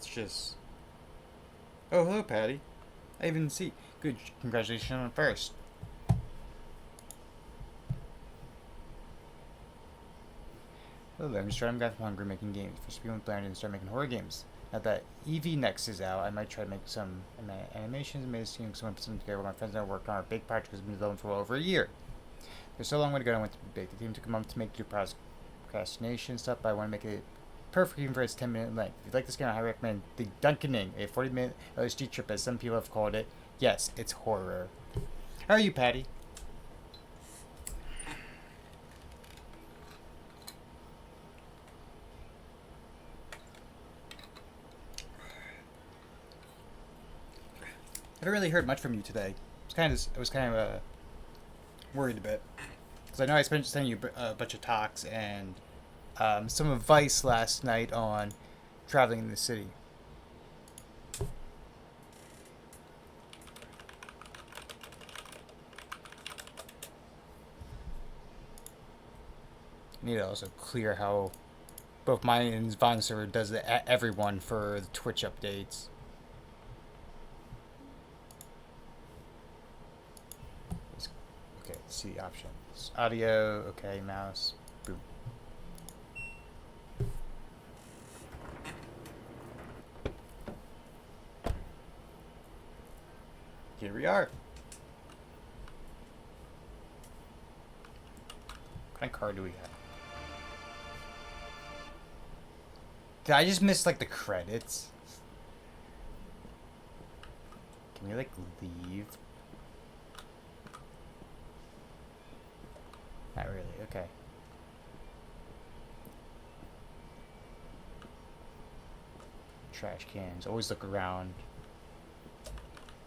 let's just. Oh, hello, Patty. I even see. Good. Congratulations on first. Hello, I'm just trying to get hungry making games. For people planning to start making horror games. Now that EV Next is out, I might try to make some animations. Maybe seeing someone put something together with my friends and I worked on our big project because we've been developing for over a year. There's so long way to go. I went to be big. The team took a month to make due procrastination stuff, but I want to make it perfect even for its 10-minute length. If you like this game, I highly recommend The Dunkening, a 40-minute LSD trip, as some people have called it. Yes, it's horror. How are you, Patty? I haven't really heard much from you today. I was kind of worried a bit because I know I spent sending you a bunch of talks and some advice last night on traveling in the city. I need to also clear how both mine and Vine server does it at everyone for the Twitch updates. Okay, let's see the options. Audio, okay, mouse, boom. Here we are. What kind of card do we have? Did I just miss like the credits? Can we like leave? Not really, okay. Trash cans. Always look around.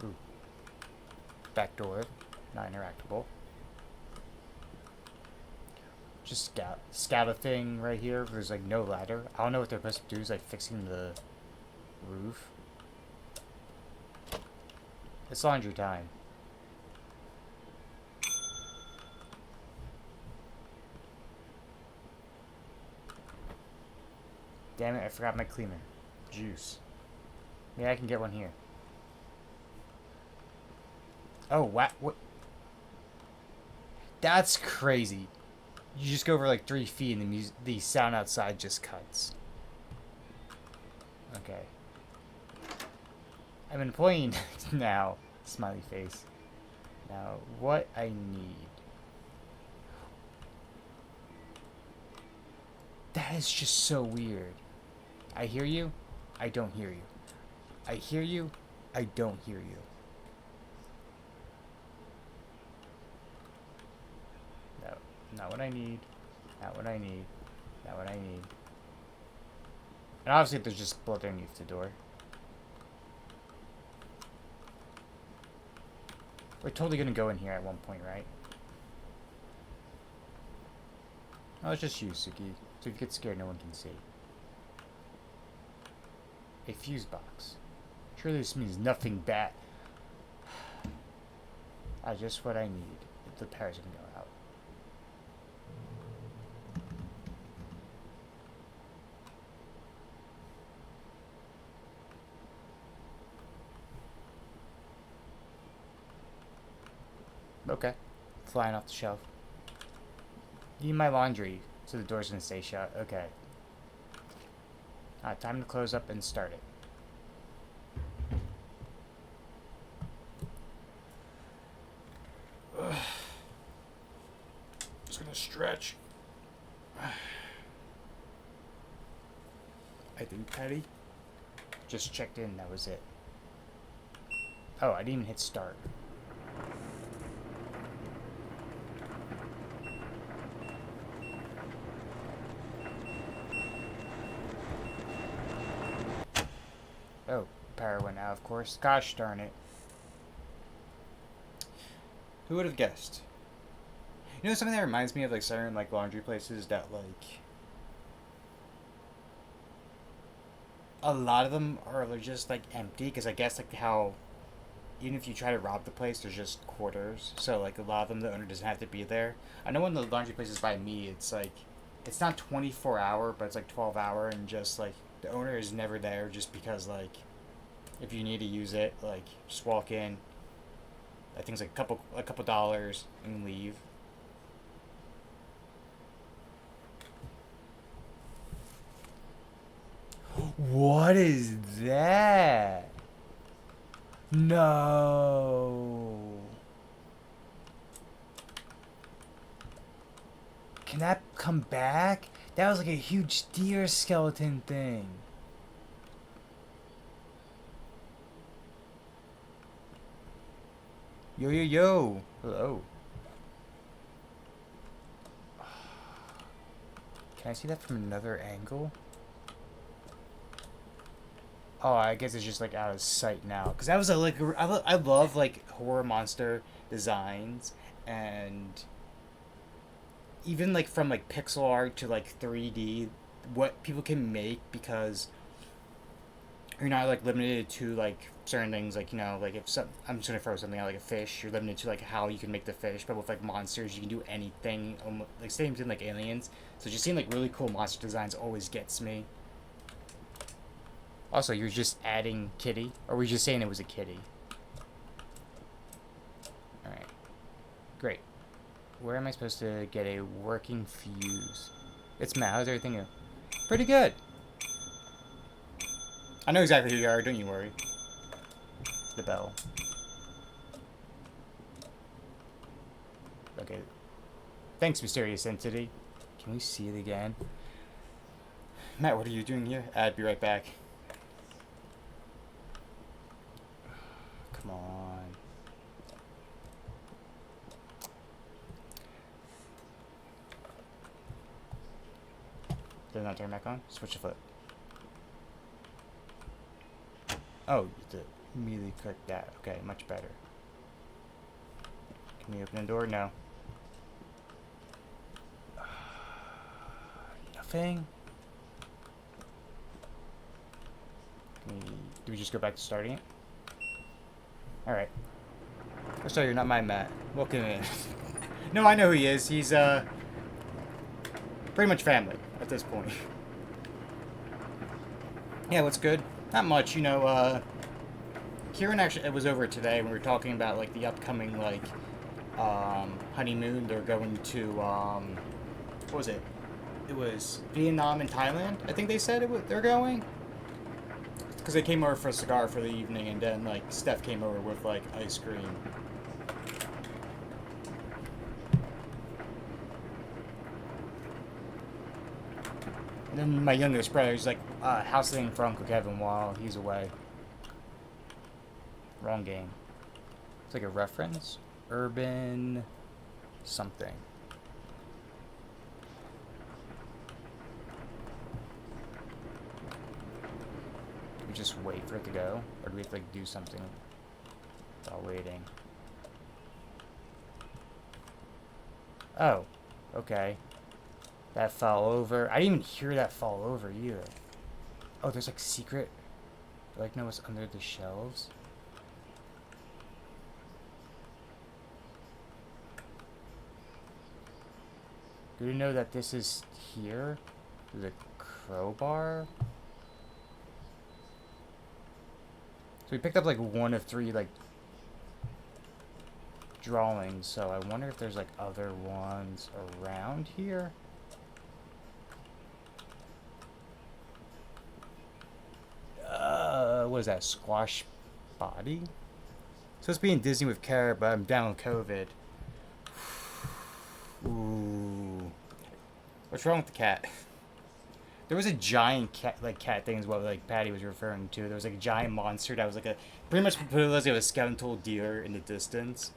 Ooh. Back door. Not interactable. Just scout a thing right here. There's like no ladder. I don't know what they're supposed to do. Is like fixing the roof. It's laundry time. Damn it, I forgot my cleaner. Juice. Maybe I can get one here. Oh, what? That's crazy. You just go over like 3 feet and the sound outside just cuts. Okay. I'm employing now. Smiley face. Now, what I need. That is just so weird. I hear you. I don't hear you. I hear you. I don't hear you. No, not what I need. Not what I need. Not what I need. And obviously, there's just blood underneath the door. We're totally gonna go in here at one point, right? Oh, it's just you, Suki. So if you get scared, no one can see. A fuse box. Surely this means nothing bad. Just what I need. If the power's gonna go out. Okay. Flying off the shelf. Need my laundry, so the door's gonna stay shut. Okay. Time to close up and start it. Just gonna stretch. I think Patty just checked in. That was it. Oh, I didn't even hit start. Oh, power went out, of course. Gosh darn it. Who would have guessed? You know something that reminds me of like certain like laundry places that like a lot of them are just like empty because I guess like how even if you try to rob the place, there's just quarters. So like a lot of them, the owner doesn't have to be there. I know when the laundry place is by me, it's like it's not 24 hour, but it's like 12 hour, and just like The owner is never there just because, like, if you need to use it, like, just walk in. I think it's like a couple dollars and leave. What is that? No. Can that come back? That was like a huge deer skeleton thing. Yo, yo, yo. Hello. Can I see that from another angle? Oh, I guess it's just like out of sight now. Cause that was a, like I love like horror monster designs, and even like from like pixel art to like 3D, what people can make, because you're not like limited to like certain things, like, like if some, I'm just gonna throw something out, like a fish, you're limited to like how you can make the fish, but with like monsters you can do anything, like same thing like aliens. So just seeing like really cool monster designs always gets me. Also, you're just adding kitty, or were you just saying it was a kitty? All right, great. Where am I supposed to get a working fuse? It's Matt. How's everything going? Pretty good. I know exactly who you are, don't you worry. The bell. Okay. Thanks, mysterious entity. Can we see it again? Matt, what are you doing here? I'd be right back. Come on. Did it not turn back on? Switch the flip. Oh, you have to immediately click that. Okay, much better. Can we open the door? No. Nothing? Do we just go back to starting it? Alright. Oh, sorry, you're not my Matt. Welcome in. No, I know who he is. He's, pretty much family at this point. Yeah, what's good? Not much, Kieran actually, it was over today when we were talking about, like, the upcoming, like, honeymoon. They're going to, what was it? It was Vietnam and Thailand, I think they said they're going. Because they came over for a cigar for the evening, and then, like, Steph came over with, like, ice cream. And then my youngest brother, he's like, house sitting for Uncle Kevin while he's away. Wrong game. It's like a reference. Urban something. Do we just wait for it to go? Or do we have to, like, do something while waiting? Oh. Okay. That fell over. I didn't even hear that fall over either. Oh, there's like secret. Do I like know what's under the shelves? Good to know that this is here. There's a crowbar. So we picked up like one of three like drawings. So I wonder if there's like other ones around here. What is that? Squash body? Supposed to be in Disney with Kara, but I'm down with COVID. Ooh. What's wrong with the cat? There was a giant cat thing as well, like Patty was referring to. There was like a giant monster that was like a pretty much put it as like a skeletal deer in the distance.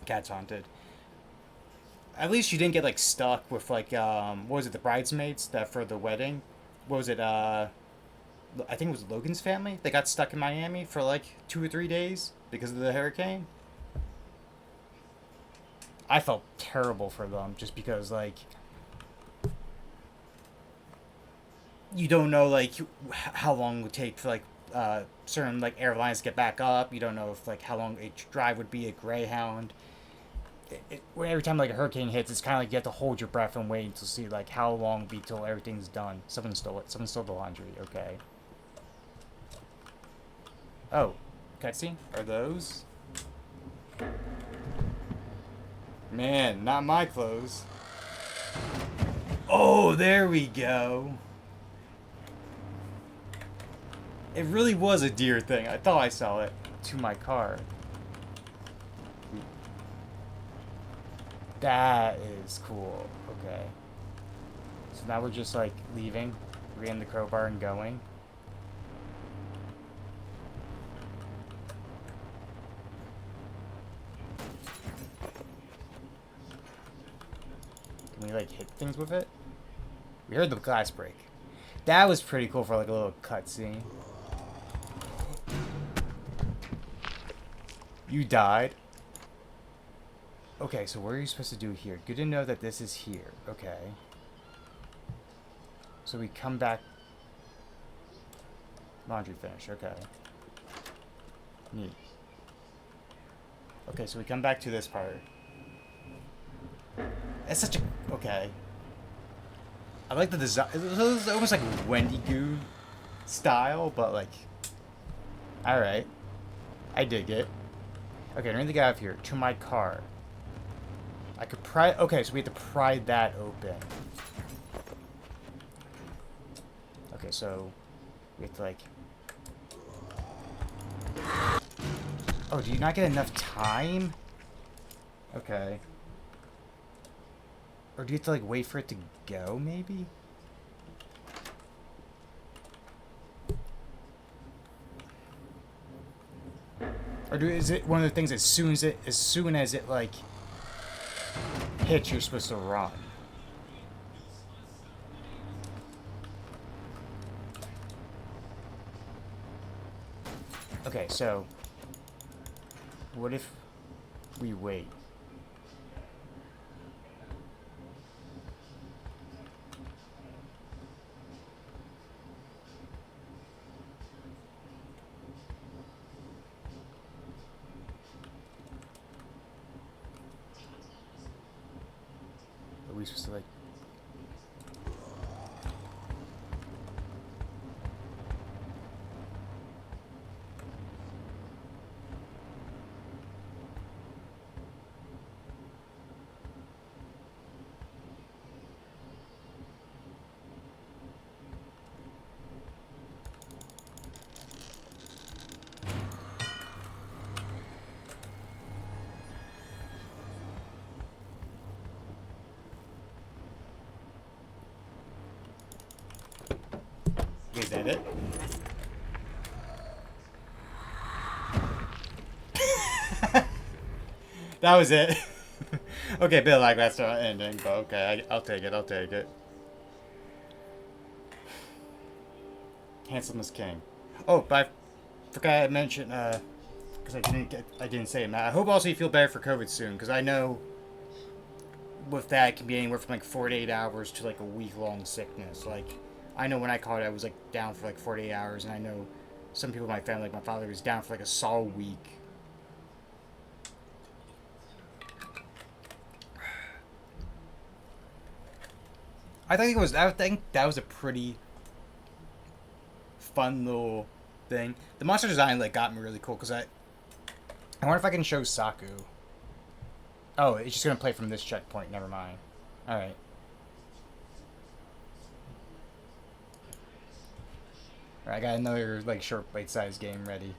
Cat's haunted. At least you didn't get like stuck with like what was it, the bridesmaids that for the wedding? What was it, I think it was Logan's family. They got stuck in Miami for like 2 or 3 days because of the hurricane. I felt terrible for them just because, like, you don't know, like, how long it would take for, like, certain, like, airlines to get back up. You don't know if, like, how long a drive would be at Greyhound. every time like a hurricane hits, it's kind of like you have to hold your breath and wait to see like how long be till everything's done. Someone stole it. Someone stole the laundry. Okay. Oh, cutscene? Are those? Man, not my clothes. Oh, there we go. It really was a deer thing. I thought I saw it. To my car. That is cool. Okay. So now we're just like leaving, getting the crowbar and going. Can we like hit things with it? We heard the glass break. That was pretty cool for like a little cutscene. You died. Okay, so what are you supposed to do here? Good to know that this is here. Okay. So we come back. Laundry finish. Okay. Neat. Okay, so we come back to this part. It's such a... Okay. I like the design. It's almost like Wendigo style, but like... Alright. I dig it. Okay, I need to get out of here. To my car. I could pry... Okay, so we have to pry that open. Okay, so... We have to, like... Oh, do you not get enough time? Okay. Or do you have to, like, wait for it to go, maybe? Or is it one of the things as soon as it like hits, you're supposed to run? Okay, so what if we wait? Are we supposed to like... Is that it? That was it. Okay, bit like that's not ending, but okay, I'll take it. I'll take it. Handsome as king. Oh, but I forgot to mention, because I didn't say it. Matt, I hope also you feel better for COVID soon, because I know with that it can be anywhere from like 48 hours to like a week-long sickness. Like, I know when I caught it, I was like down for like 48 hours, and I know some people in my family, like my father, was down for like a solid week. I think that was a pretty fun little thing. The monster design like got me really cool because I wonder if I can show Saku. Oh, it's just gonna play from this checkpoint. Never mind. All right. All right, I got another like short bite-sized game ready.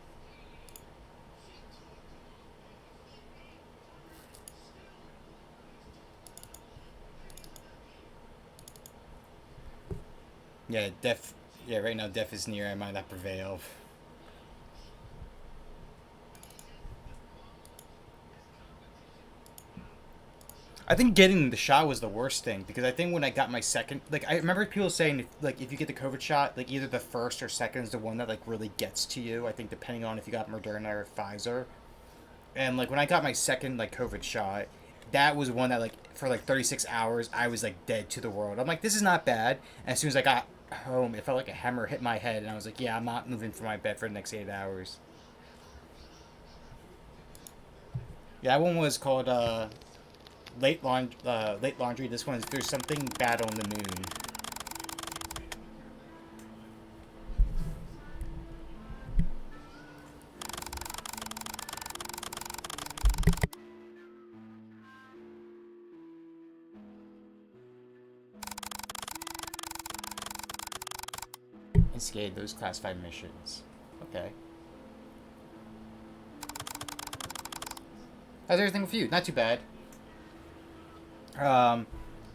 Yeah, death. Yeah, right now death is near. I might not prevail. I think getting the shot was the worst thing because I think when I got my second, like I remember people saying like if you get the COVID shot, like either the first or second is the one that like really gets to you. I think depending on if you got Moderna or Pfizer. And like when I got my second like COVID shot, that was one that like for like 36 hours I was like dead to the world. I'm like, this is not bad. And as soon as I got home, it felt like a hammer hit my head, and I was like, yeah, I'm not moving from my bed for the next 8 hours. Yeah, that one was called late laundry. This one is There's Something Bad on the Moon. Instigate those classified missions. Okay. How's everything with you? Not too bad.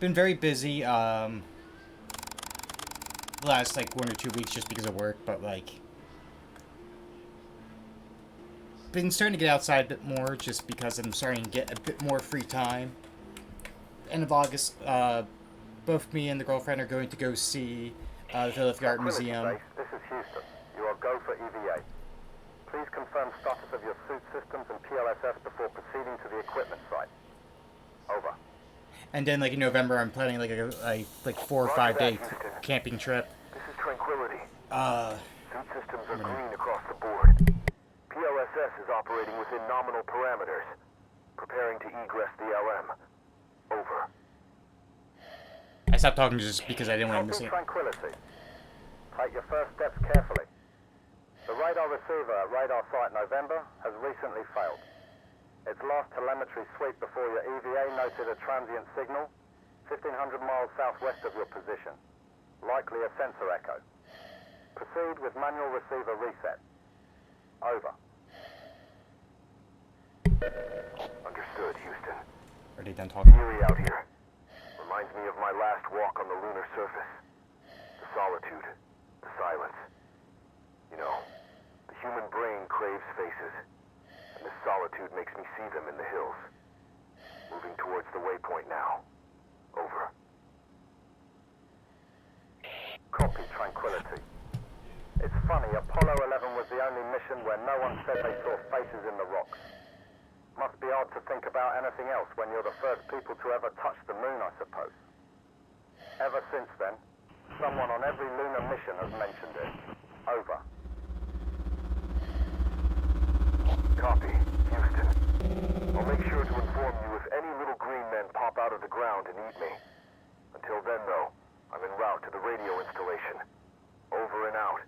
Been very busy, the last, like, 1 or 2 weeks just because of work, but, like, been starting to get outside a bit more just because I'm starting to get a bit more free time. End of August, both me and the girlfriend are going to go see, the Philadelphia Art Museum. Base, this is Houston. You are go for EVA. Please confirm status of your suit systems and PLSS before proceeding to the equipment site. Over. And then, like, in November, I'm planning, like, a 4 or 5 day camping trip. This is Tranquility. Suit systems are green across the board. PLSS is operating within nominal parameters. Preparing to egress the LM. Over. I stopped talking just because I didn't want to miss it. Tranquility. Take your first steps carefully. The radar receiver at Radar Site November has recently failed. Its last telemetry sweep before your EVA noted a transient signal 1,500 miles southwest of your position. Likely a sensor echo. Proceed with manual receiver reset. Over. Understood, Houston. Are they done talking? Eerie out here. Reminds me of my last walk on the lunar surface. The solitude. The silence. You know, the human brain craves faces. And this solitude makes me see them in the hills. Moving towards the waypoint now. Over. Copy, Tranquility. It's funny, Apollo 11 was the only mission where no one said they saw faces in the rocks. Must be odd to think about anything else when you're the first people to ever touch the moon, I suppose. Ever since then, someone on every lunar mission has mentioned it. Over. Copy, Houston. I'll make sure to inform you if any little green men pop out of the ground and eat me. Until then, though, I'm en route to the radio installation. Over and out.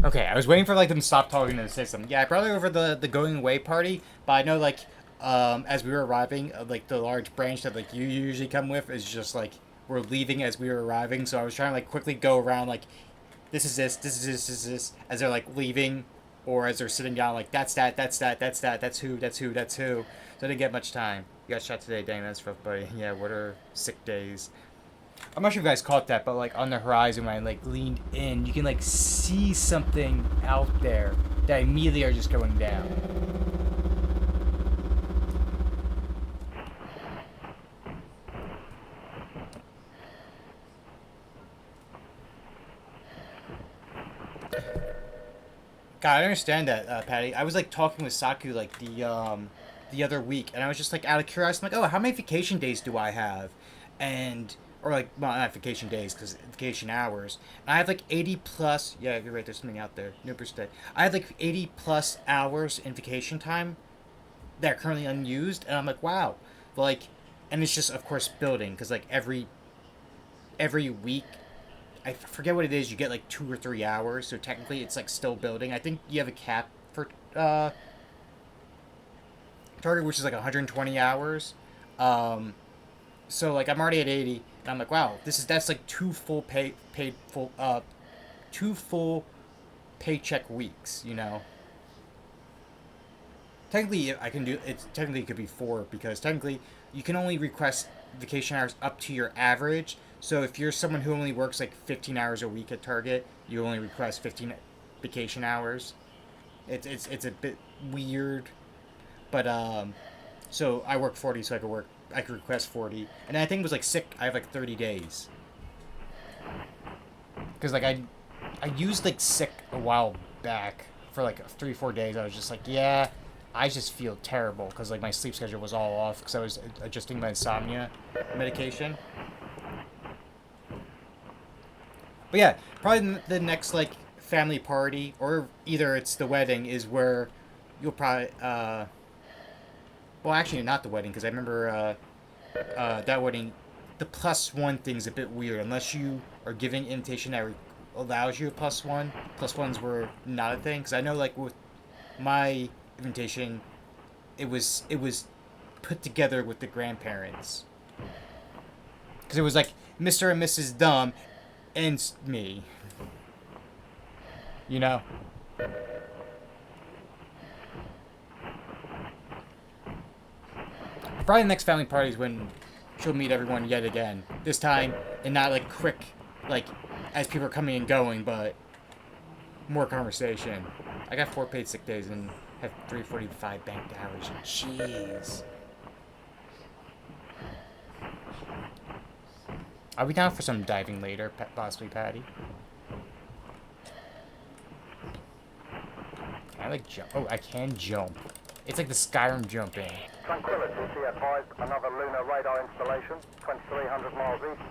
Okay, I was waiting for, like, them to stop talking to the system. Yeah, I brought it over the going away party, but I know, like, as we were arriving, like, the large branch that, like, you usually come with is just, like, we're leaving as we were arriving, so I was trying to, like, quickly go around, like, this is this, this is this, this is this, as they're, like, leaving, or as they're sitting down, like, that's that, that's that, that's that, that's who, that's who, that's who. So I didn't get much time. You got shot today, dang, that's rough, buddy. Yeah, what are sick days? I'm not sure if you guys caught that, but, like, on the horizon when I, like, leaned in, you can, like, see something out there that immediately are just going down. God, I understand that, Patty. I was, like, talking with Saku, like, the other week, and I was just, like, out of curiosity, I'm like, oh, how many vacation days do I have? And... or, like, well, not vacation days, because vacation hours. And I have, like, 80 plus... yeah, you're right, there's something out there. No percent. I have, like, 80 plus hours in vacation time that are currently unused. And I'm like, wow. But, like... and it's just, of course, building. Because, like, every week... I forget what it is. You get, like, 2 or 3 hours. So, technically, it's, like, still building. I think you have a cap for, Target, which is, like, 120 hours. So, like, I'm already at 80... and I'm like, wow, that's like 2 full paycheck weeks, you know. Technically, I can do it. Technically, it could be 4 because technically you can only request vacation hours up to your average. So if you're someone who only works like 15 hours a week at Target, you only request 15 vacation hours. It's a bit weird, but so I work 40, so I could request 40. And I think it was, like, sick. I have, like, 30 days. Because, like, I used, like, sick a while back for, like, 3-4 days. I was just like, yeah, I just feel terrible. Because, like, my sleep schedule was all off. Because I was adjusting my insomnia medication. But, yeah, probably the next, like, family party, or either it's the wedding, is where you'll probably, Well, actually, not the wedding, because I remember that wedding. The +1 thing's a bit weird. Unless you are giving invitation that allows you a +1. +1s were not a thing. Because I know, like, with my invitation, it was put together with the grandparents. Because it was like Mr. and Mrs. Dumb and me. You know? Probably the next family party is when she'll meet everyone yet again. This time, and not like quick, like as people are coming and going, but more conversation. I got 4 paid sick days and have 345 banked hours. Jeez. Are we down for some diving later, possibly, Patty? Can I like jump? Oh, I can jump. It's like the Skyrim jumping. Tranquility, be advised, another lunar radar installation, 2,300 miles east,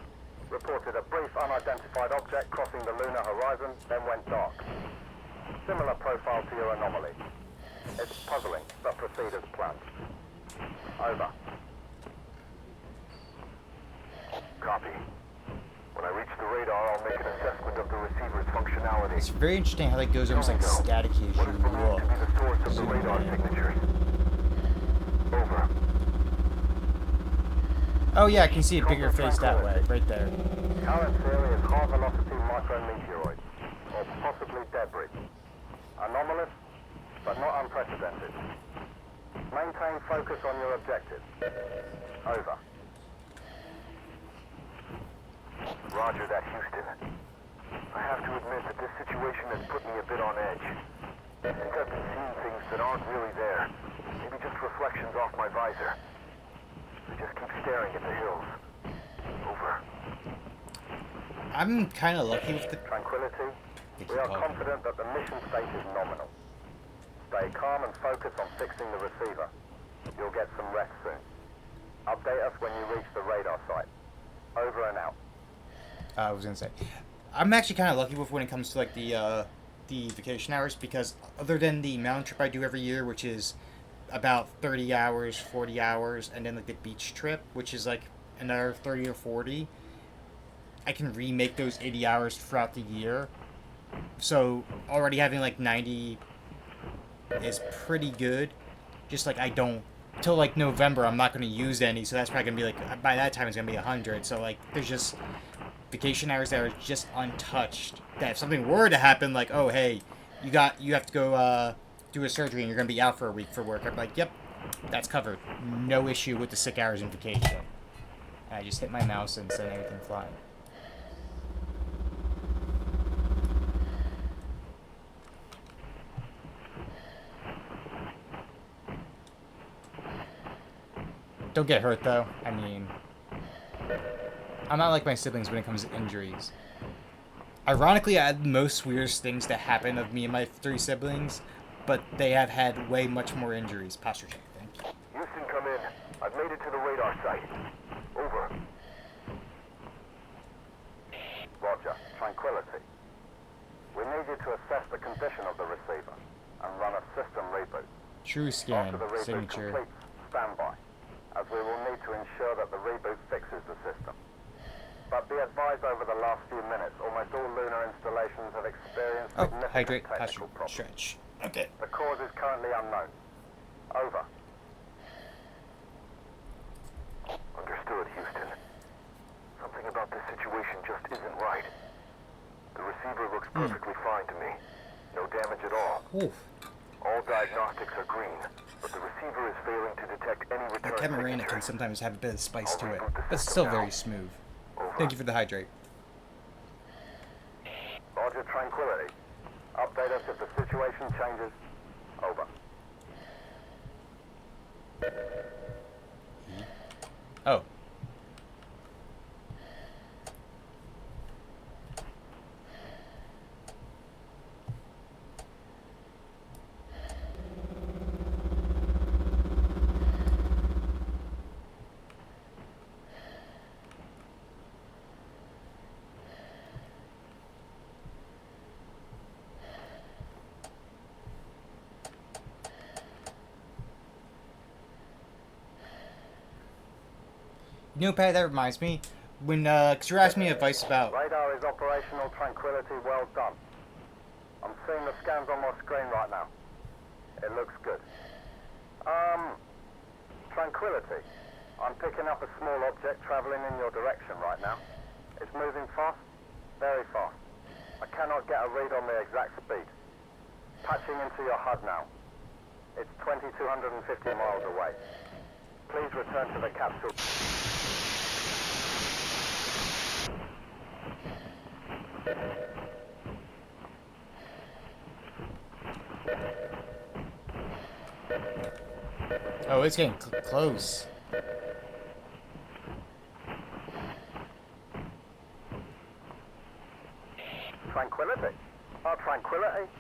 reported a brief unidentified object crossing the lunar horizon, then went dark. Similar profile to your anomaly. It's puzzling, but proceed as planned. Over. Copy. When I reach the radar, I'll make an assessment of the receiver's functionality. It's very interesting how that goes almost like staticky as What is you believed look. to be the source of the radar signatures? Over. Oh yeah, I can see a bigger face that way, right there. Current theory is high-velocity micrometeoroids, or possibly debris. Anomalous, but not unprecedented. Maintain focus on your objective. Over. Roger that, Houston. I have to admit that this situation has put me a bit on edge. I think I've been seeing things that aren't really there. Maybe just reflections off my visor. I just keep staring at the hills. Over. I'm kind of lucky with the... Tranquility. We are confident that the mission state is nominal. Stay calm and focus on fixing the receiver. You'll get some rest soon. Update us when you reach the radar site. Over and out. I was gonna say, I'm actually kind of lucky with when it comes to like the vacation hours, because other than the mountain trip I do every year, which is about 30 hours, 40 hours, and then like the beach trip, which is like another 30 or 40, I can remake those 80 hours throughout the year. So already having like 90 is pretty good. Just like I don't till like November, I'm not going to use any, so that's probably going to be like by that time it's going to be 100. So like there's just vacation hours that are just untouched. That if something were to happen, like, oh hey, you have to go do a surgery and you're gonna be out for a week for work, I'm like, yep, that's covered. No issue with the sick hours in vacation. And I just hit my mouse and sent everything flying. Don't get hurt though. I mean, I'm not like my siblings when it comes to injuries. Ironically, I had the most weirdest things to happen of me and my 3 siblings, but they have had way much more injuries. Posture check, thank you. Houston, come in. I've made it to the radar site. Over. Roger. Tranquility. We need you to assess the condition of the receiver and run a system reboot. True scan, After the reboot signature. completes, stand by, as we will need to ensure that the reboot fixes the system. But be advised, over the last few minutes, almost all lunar installations have experienced Oh, significant hydrate, technical posture, problems. stretch. Okay. The cause is currently unknown. Over. Understood, Houston. Something about this situation just isn't right. The receiver looks perfectly fine to me. No damage at all. Oof. All diagnostics are green, but the receiver is failing to detect any The return Camarena can signatures. sometimes have a bit of spice to it, I'll reboot the but it's system still very now. smooth. Over. Thank you for the hydrate. Roger, tranquility. Update us if the situation changes. Over. Oh. You know, Pat, that reminds me. When, cause you were asking me advice about... Radar is operational. Tranquility, well done. I'm seeing the scans on my screen right now. It looks good. Tranquility. I'm picking up a small object traveling in your direction right now. It's moving fast, very fast. I cannot get a read on the exact speed. Patching into your HUD now. It's 2,250 miles away. Please return to the capsule. Oh, it's getting close. Tranquility. Oh, tranquility.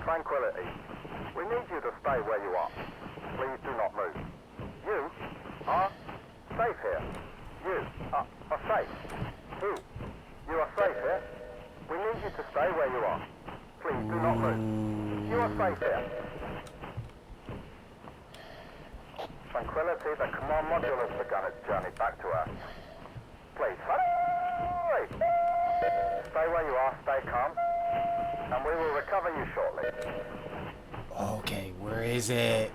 Tranquility. We need you to stay where you are. Please do not move. You are safe here. You are safe. You are safe here. We need you to stay where you are. Please do not move. You are safe here. Tranquility, the command module has begun its journey back to Earth. Please, hurry! Stay where you are, stay calm, and we will recover you shortly. Okay, where is it?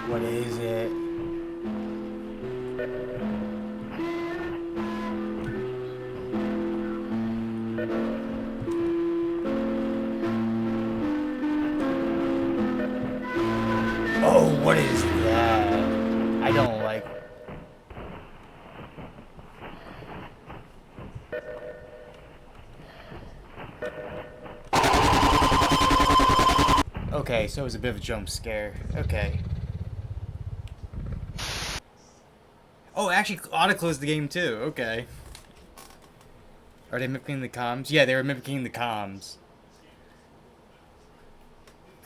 What is it? Oh, what is that? I don't like... Okay, so it was a bit of a jump scare. Okay. Oh, it actually auto-closed the game too. Okay. Are they mimicking the comms? Yeah, they were mimicking the comms.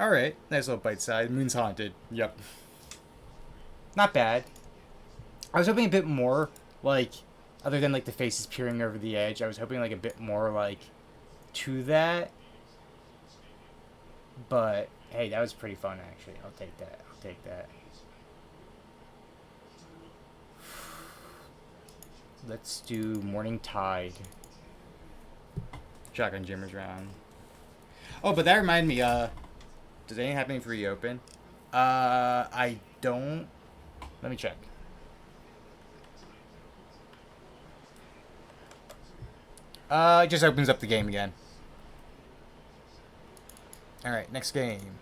Alright, nice little bite side. Moon's haunted. Yep. Not bad. I was hoping a bit more, like, other than, like, the faces peering over the edge, I was hoping, like, a bit more, like, to that. But, hey, that was pretty fun, actually. I'll take that. I'll take that. Let's do Morning Tide. Shotgun Jammers round. Oh, but that reminded me, does anything happening for reopen? I don't. Let me check. It just opens up the game again. Alright, next game.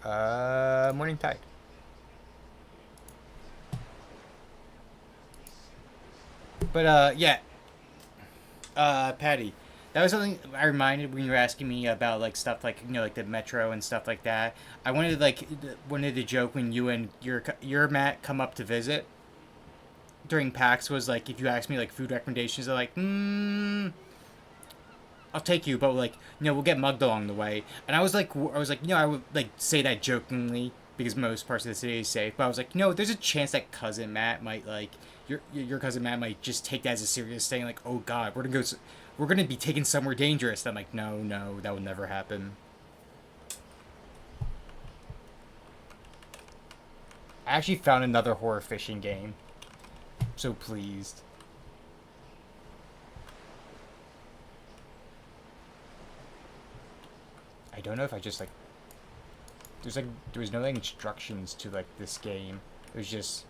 Morning Tide. But, yeah. Patty. That was something I reminded when you were asking me about, like, stuff like, you know, like the Metro and stuff like that. I wanted to joke when you and your Matt come up to visit during PAX was, like, if you ask me, like, food recommendations, they're like, I'll take you, but, like, you know, we'll get mugged along the way. And I was like, you know, I would, like, say that jokingly because most parts of the city is safe. But I was like, you know, there's a chance that cousin Matt might, like, your cousin Matt might just take that as a serious thing, like, oh God, we're gonna be taken somewhere dangerous. And I'm like, no, that would never happen. I actually found another horror fishing game. I'm so pleased. I don't know if I just, like... there was no, like, instructions to, like, this game. It was just...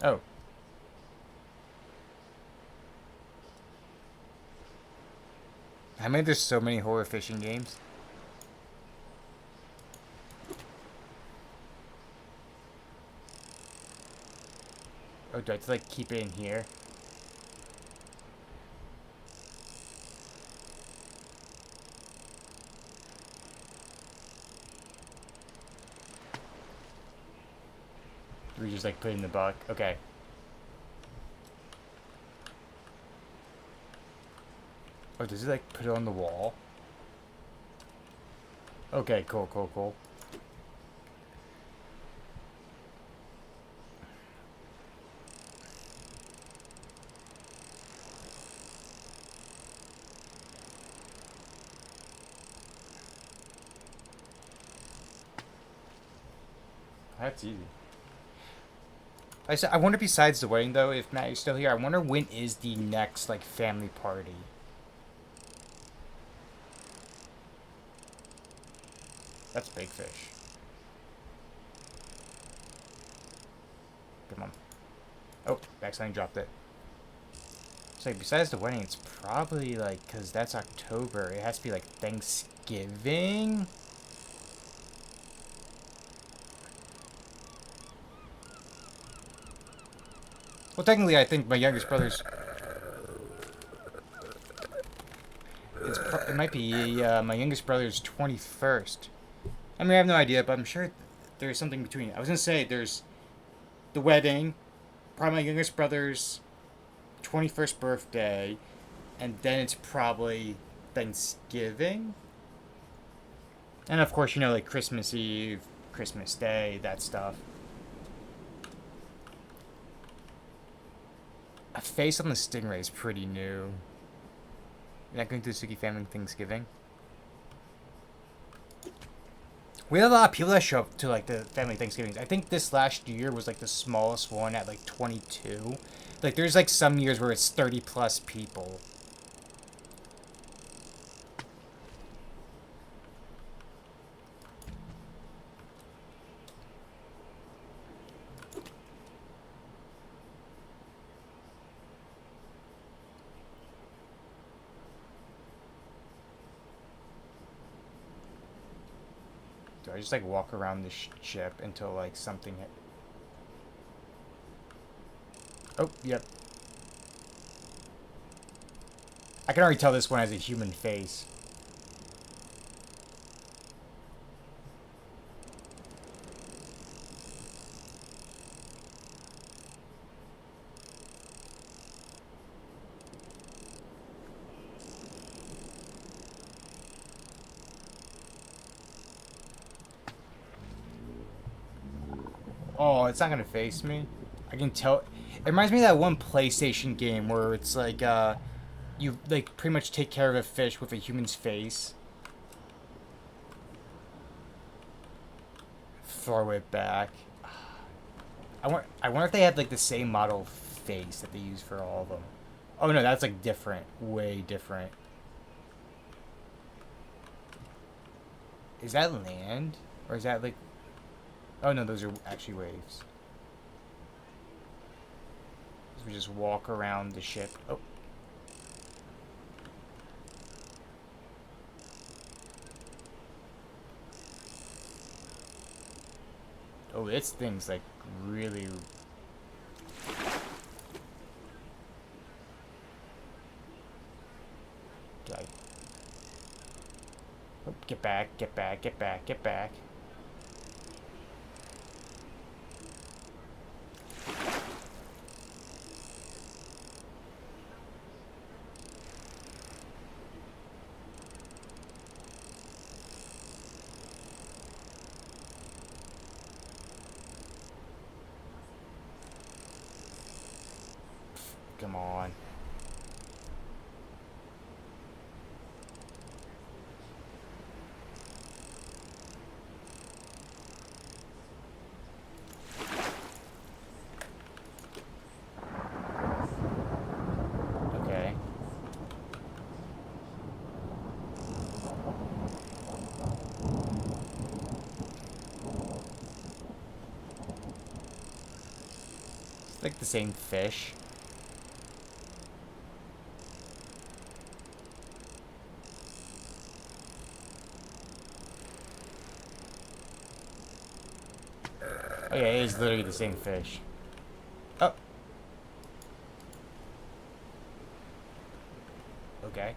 oh. I mean, there's so many horror fishing games. Oh, do I have to, like, keep it in here? Do we just, like, put it in the buck? Okay. Oh, does it, like, put it on the wall? Okay, cool, cool, cool. That's easy. I wonder, besides the wedding, though, if Matt is still here, I wonder when is the next, like, family party? That's big fish. Come on. Oh, accidentally dropped it. So, like, besides the wedding, it's probably, like, because that's October. It has to be, like, Thanksgiving? Well, technically, I think my youngest brother's... it might be my youngest brother's 21st. I mean, I have no idea, but I'm sure there's something between. I was gonna say there's the wedding, probably my youngest brother's 21st birthday, and then it's probably Thanksgiving. And of course, you know, like Christmas Eve, Christmas Day, that stuff. A face on the stingray is pretty new. You're not going to the Suki family Thanksgiving? We have a lot of people that show up to like the family Thanksgivings. I think this last year was like the smallest one at like 22. Like there's like some years where it's 30 plus people. Do I just like walk around the ship until like something... Oh, yep. I can already tell this one has a human face. Oh, it's not gonna face me. I can tell. It reminds me of that one PlayStation game where it's like, you like pretty much take care of a fish with a human's face. Throw it back. I wonder if they had like the same model face that they use for all of them. Oh no, that's like different. Way different. Is that land? Or is that like... Oh no, those are actually waves. So we just walk around the ship. Oh. Oh, this thing's like really... Okay. Oh, get back, get back, get back, get back. Come on. Okay. It's like the same fish. Oh yeah, it is literally the same fish. Oh. Okay.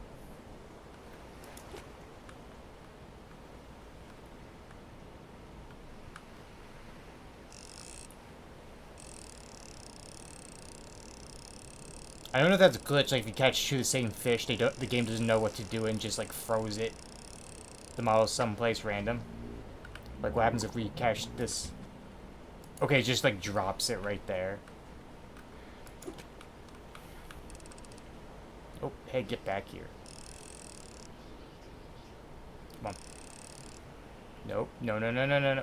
I don't know if that's a glitch, like if you catch two of the same fish, the game doesn't know what to do and just like froze it. the model someplace random? Like, what happens if we catch this? Okay, it just like drops it right there. Oh, hey, get back here. Come on. Nope. No, no, no, no, no, no.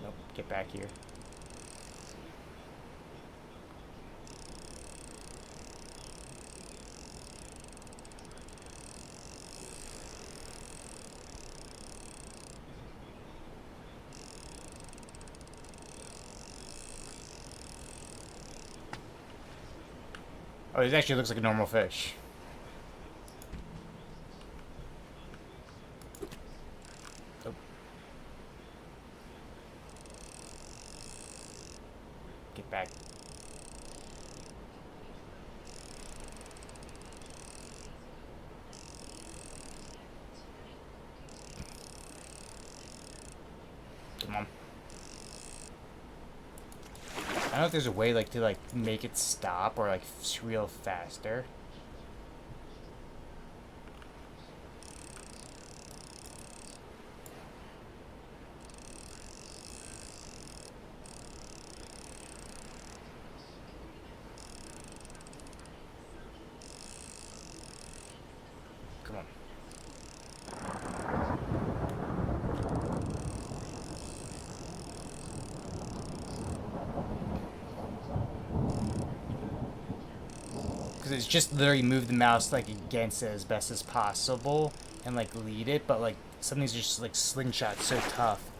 Nope. Get back here. Oh, this actually looks like a normal fish. Oh. Get back. Come on. I don't know if there's a way like to like make it stop or like reel faster. Come on. Because it's just literally move the mouse like against it as best as possible and like lead it, but like something's just like slingshot so tough.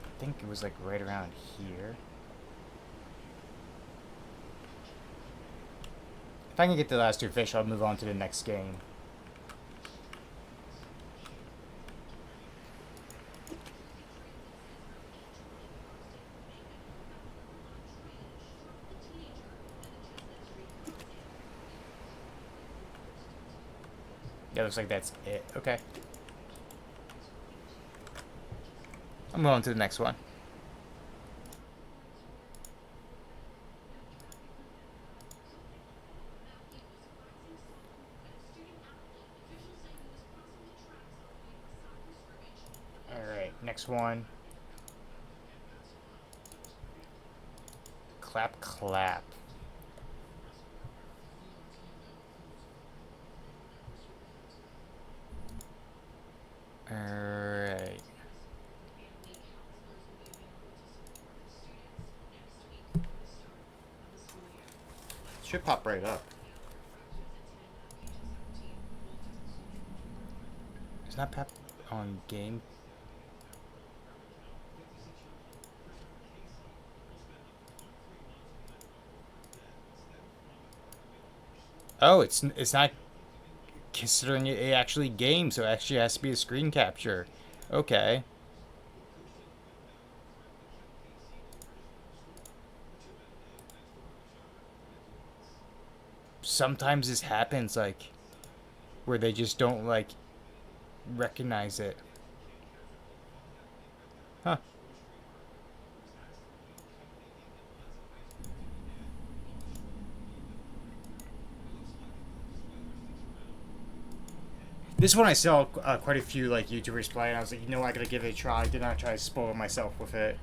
I think it was like right around here. If I can get the last two fish, I'll move on to the next game. Yeah, looks like that's it. Okay. I'm going to the next one. Alright, next one. Clap, clap. Alright. Should pop right up. It's not pop on game. Oh, it's not considering it actually game, so it actually has to be a screen capture. Okay. Sometimes this happens, like, where they just don't, like, recognize it. Huh. This one I saw quite a few, like, YouTubers play, and I was like, you know what, I gotta give it a try. I did not try to spoil myself with it.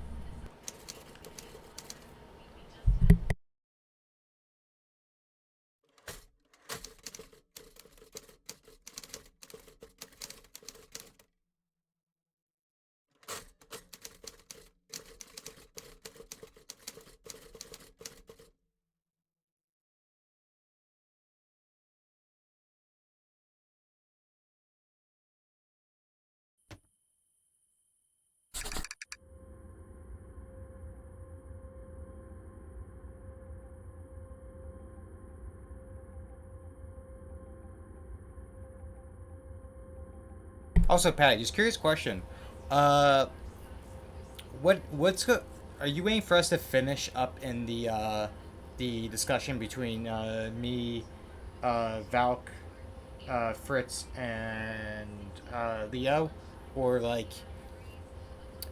Also, Pat, just curious question. Uh, are you waiting for us to finish up in the discussion between me, Valk, Fritz, and Leo, or like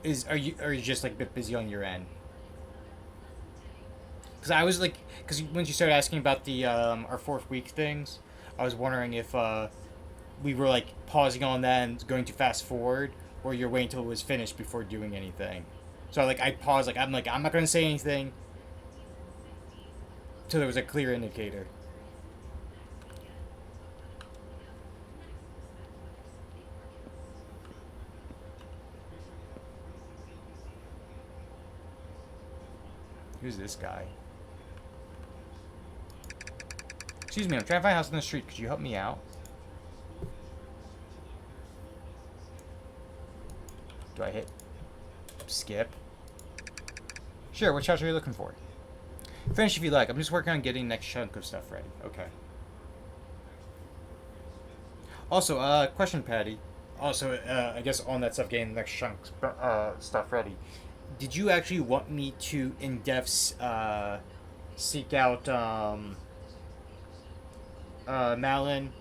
is are you just like a bit busy on your end? Because I was like, because once you started asking about the our fourth week things, I was wondering if we were like pausing on that and going to fast forward, or you're waiting till it was finished before doing anything. So like I paused, like I'm not gonna say anything till there was a clear indicator. Who's this guy? Excuse me, I'm trying to find a house on the street. Could you help me out? Do I hit skip? Sure, which house are you looking for? Finish if you like. I'm just working on getting the next chunk of stuff ready. Okay. Also, question, Patty. Also, I guess on that stuff, getting the next chunk stuff ready. Did you actually want me to in depth seek out Malin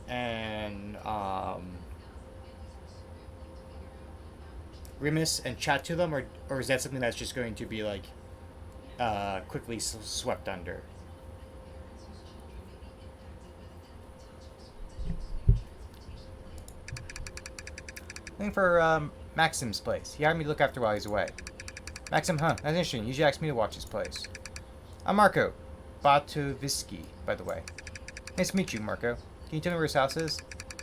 and Rimus and chat to them, or is that something that's just going to be like quickly swept under? Looking for Maxim's place. He hired me to look after while he's away. Maxim, huh? That's interesting. He usually asks me to watch his place. I'm Marco. Batovisky, by the way. Nice to meet you, Marco. Can you tell me where his house is?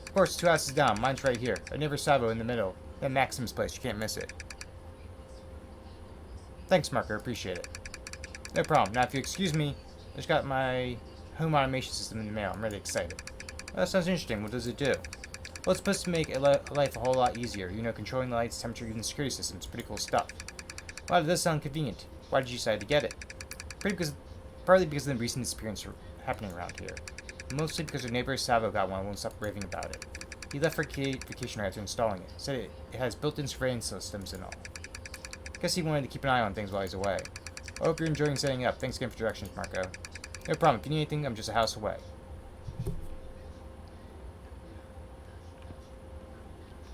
Of course, 2 houses down. Mine's right here. Our neighbor Savo in the middle. Then Maxim's place. You can't miss it. Thanks, Marco. Appreciate it. No problem. Now, if you excuse me, I just got my home automation system in the mail. I'm really excited. That sounds interesting. What does it do? Well, it's supposed to make life a whole lot easier. You know, controlling the lights, temperature, even security systems. Pretty cool stuff. Wow, it does sound convenient. Why did you decide to get it? Partly because of the recent disappearance happening around here. Mostly because our neighbor Savo got one and won't stop raving about it. He left for vacation right after installing it. Said it has built-in surveillance systems and all. Guess he wanted to keep an eye on things while he's away. I hope you're enjoying setting up. Thanks again for directions, Marco. No problem. If you need anything, I'm just a house away.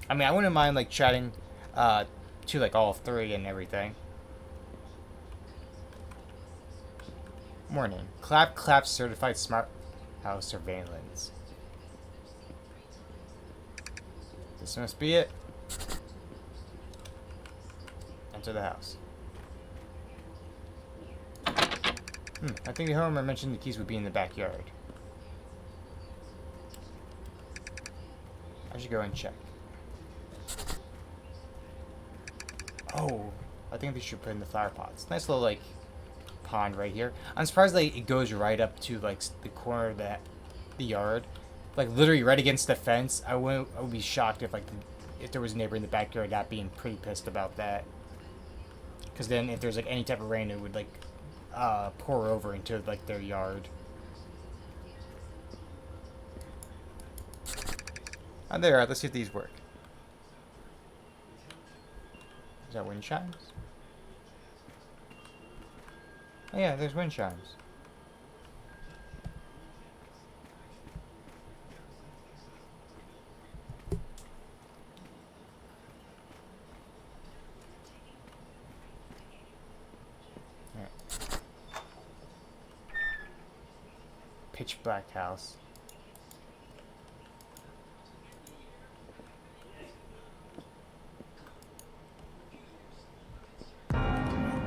I mean, I wouldn't mind like chatting to like all three and everything. Morning. Clap clap certified smart house surveillance. This must be it. Enter the house. I think the homeowner mentioned the keys would be in the backyard. I should go and check. Oh, I think they should put in the flower pots. Nice little like pond right here. I'm surprised like it goes right up to like the corner of the yard, like literally right against the fence. I would be shocked if like if there was a neighbor in the backyard not being pretty pissed about that. Because then if there's like any type of rain, it would like pour over into like their yard. Oh, there. Let's see if these work. Is that wind chimes? Oh yeah, there's wind chimes. Right. Pitch black house.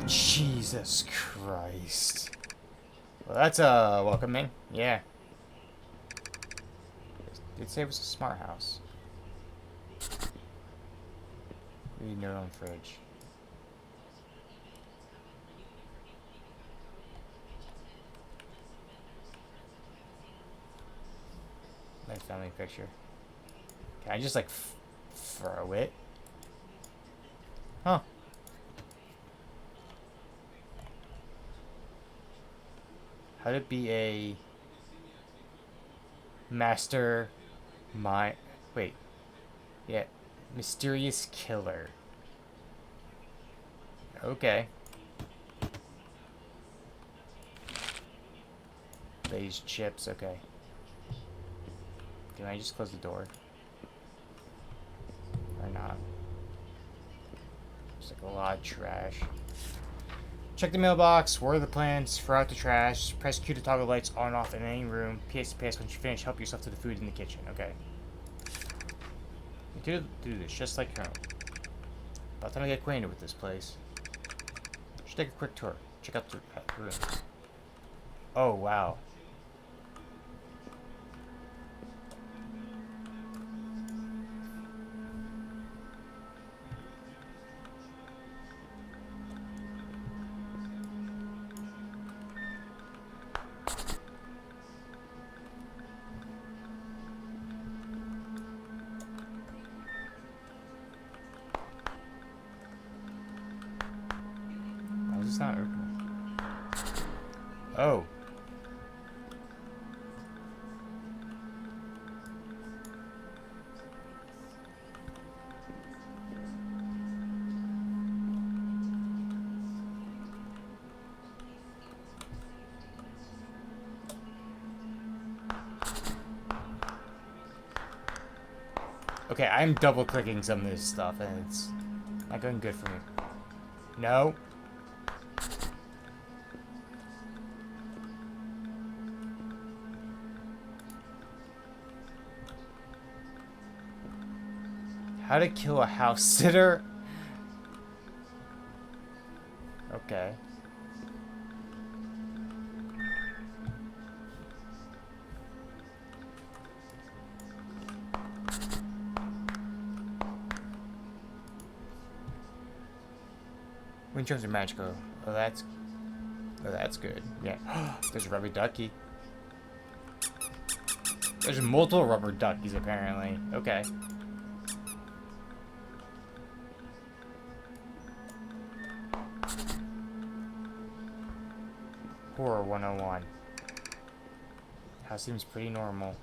Jesus Christ. Well, that's welcoming. Yeah. Did say it was a smart house. Read note on fridge. Nice family picture. Can I just like throw it? Huh. How'd it be a master my wait. Yeah. Mysterious killer. Okay. These chips, okay. Can I just close the door? Or not? There's like a lot of trash. Check the mailbox. Where are the plants? Throw out the trash. Press Q to toggle lights on and off in any room. PS to PS. Once you finish, help yourself to the food in the kitchen. Okay. You do this just like your own. By the time I get acquainted with this place, should take a quick tour. Check out the rooms. Oh wow. Why is this not opening? Oh. Okay, I'm double clicking some of this stuff and it's not going good for me. No. How to kill a house sitter? Okay. Wind chimes are magical. Oh, that's good. Yeah. There's a rubber ducky. There's multiple rubber duckies apparently. Okay. Horror 101. House seems pretty normal.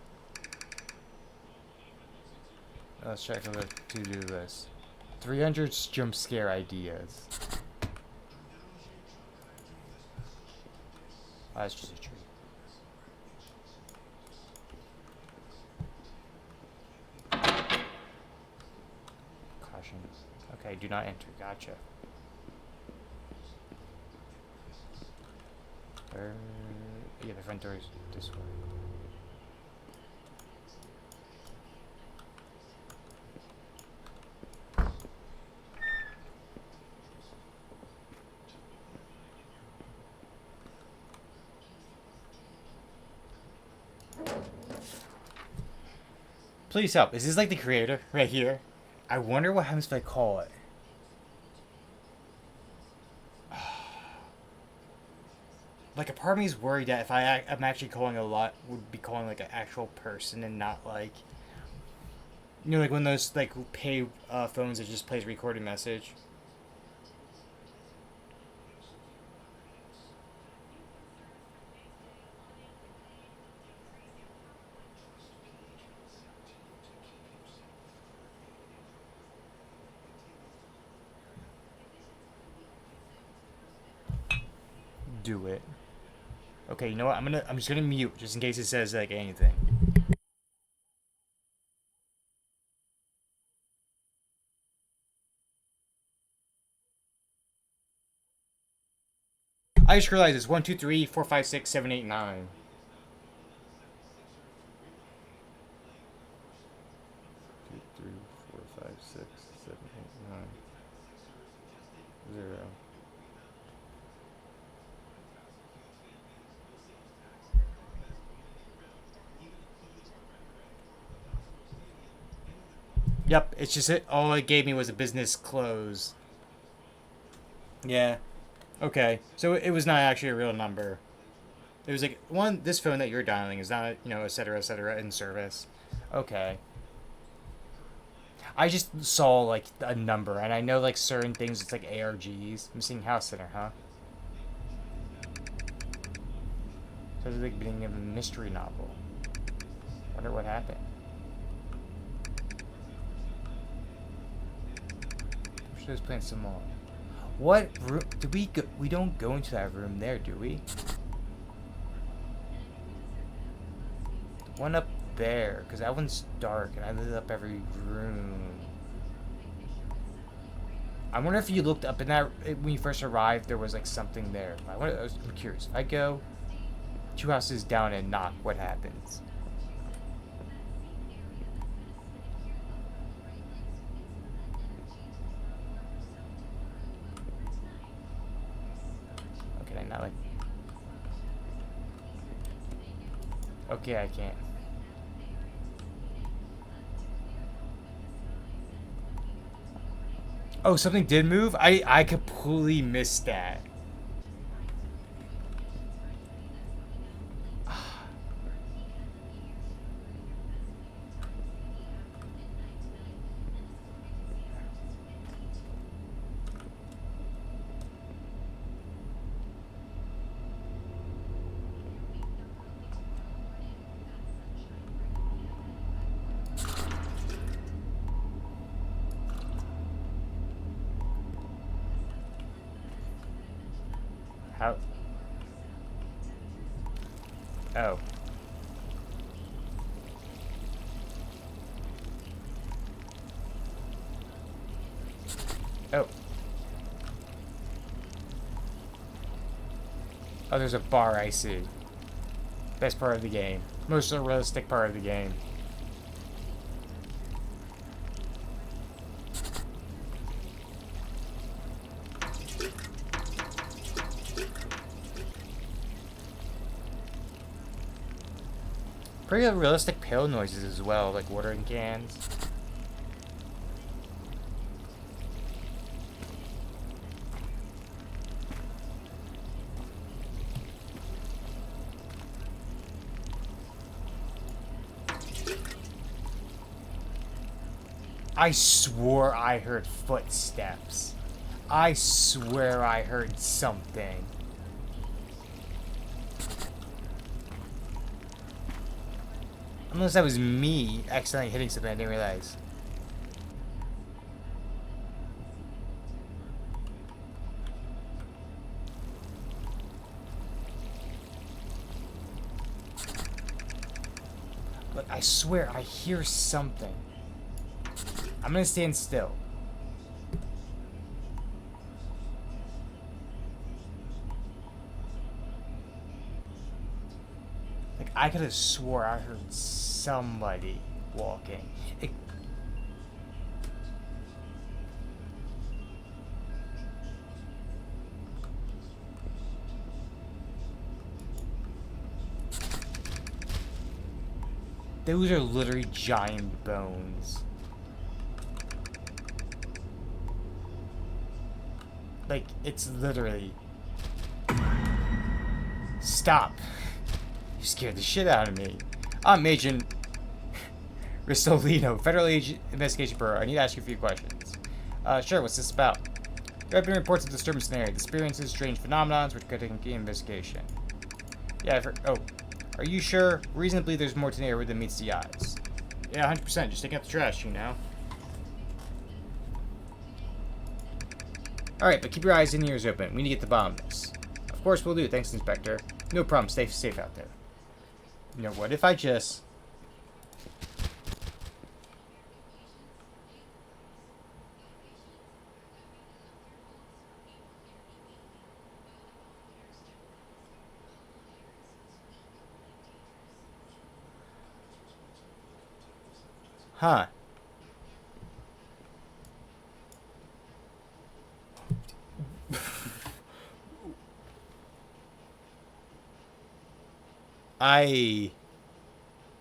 Let's check the to-do list. 300 jump scare ideas. Oh, that's just a tree. Caution. Okay, do not enter. Gotcha. Yeah, the front door is this way. Please help. Is this like the creator right here? I wonder what happens if I call it. Like, a part of me is worried that if I'm actually calling a lot, would be calling like an actual person and not like, you know, like when those like pay phones that just plays recorded message. Do it. Okay, you know what? I'm just gonna mute just in case it says like anything. I just realized it's 1, 2, 3, 4, 5, 6, 7, 8, 9. 2, 3, 4, 5, 6, 7, 8, 9. 0. Yep, it's just it. All it gave me was a business close. Yeah. Okay. So it was not actually a real number. It was like, this phone that you're dialing is not, you know, et cetera, in service. Okay. I just saw, like, a number, and I know, like, certain things, it's like ARGs. Missing house sitter, huh? So it's like the beginning of a mystery novel. Wonder what happened. Let's plant some more. What room? Do we go? We don't go into that room there, do we? The one up there, because that one's dark and I lit up every room. I wonder if you looked up in that when you first arrived, there was like something there. I'm curious. If I go 2 houses down and knock, what happens? Okay, not like. Okay, I can't. Oh, something did move? I completely missed that. How? Oh. Oh. Oh, there's a bar, I see. Best part of the game. Most realistic part of the game. Pretty realistic pill noises as well, like watering cans. I swore I heard footsteps. I swear I heard something. Unless that was me accidentally hitting something I didn't realize. But I swear I hear something. I'm gonna stand still. Like, I could have swore I heard somebody walking. Those are literally giant bones. Like, it's literally... Stop. You scared the shit out of me. I'm Agent Ristolino, Federal Investigation Bureau. I need to ask you a few questions. Sure, what's this about? There have been reports of disturbance in the area, experiences, strange phenomenons, which could take investigation. Yeah, I've heard... Oh. Are you sure? Reason to believe there's more to the area than meets the eyes. Yeah, 100%. Just take out the trash, you know? Alright, but keep your eyes and ears open. We need to get the bottom of this. Of course we'll do. Thanks, Inspector. No problem. Stay safe out there. You know, what if I just... Huh.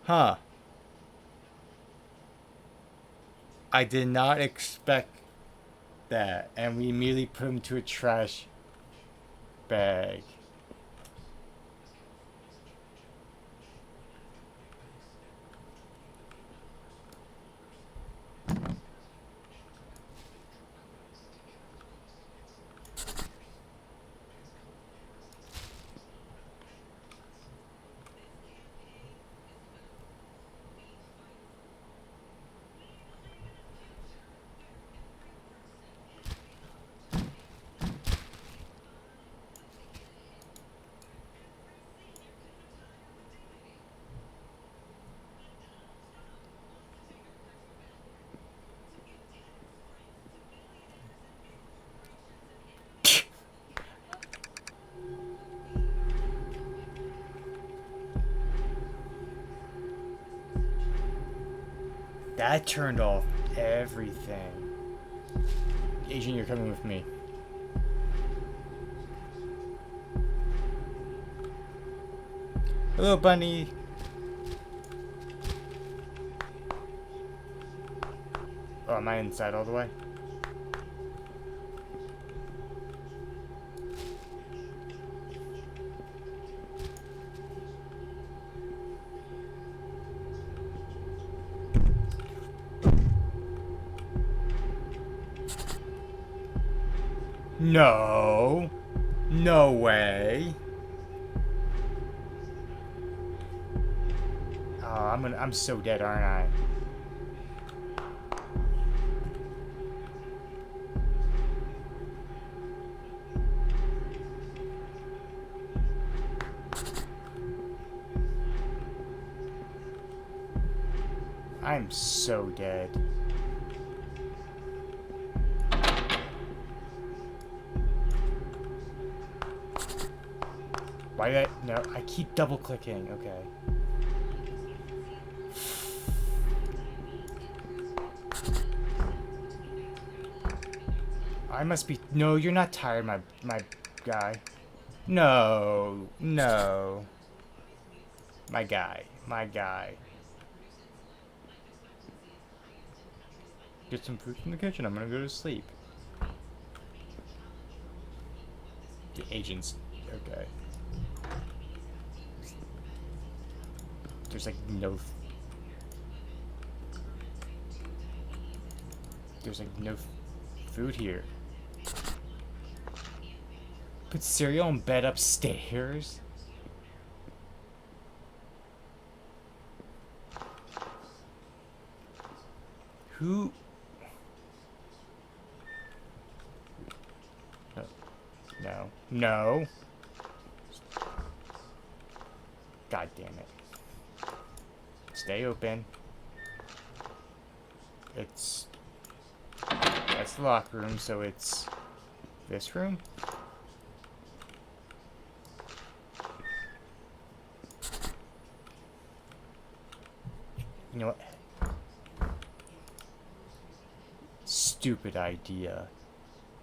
Huh. I did not expect that. And we immediately put him to a trash bag. That turned off everything. Agent, you're coming with me. Hello, bunny. Oh, am I inside all the way? No. No way. Oh, I'm so dead, aren't I? I'm so dead. Why did I... No, I keep double clicking. Okay. I must be... No, you're not tired, my guy. No. No. My guy. My guy. Get some food from the kitchen. I'm gonna go to sleep. The agent's... Okay. There's like no... There's like no food here. Put cereal in bed upstairs? Who... No. No. God damn it. Stay open. It's... That's the locker room, so it's... This room? You know what? Stupid idea.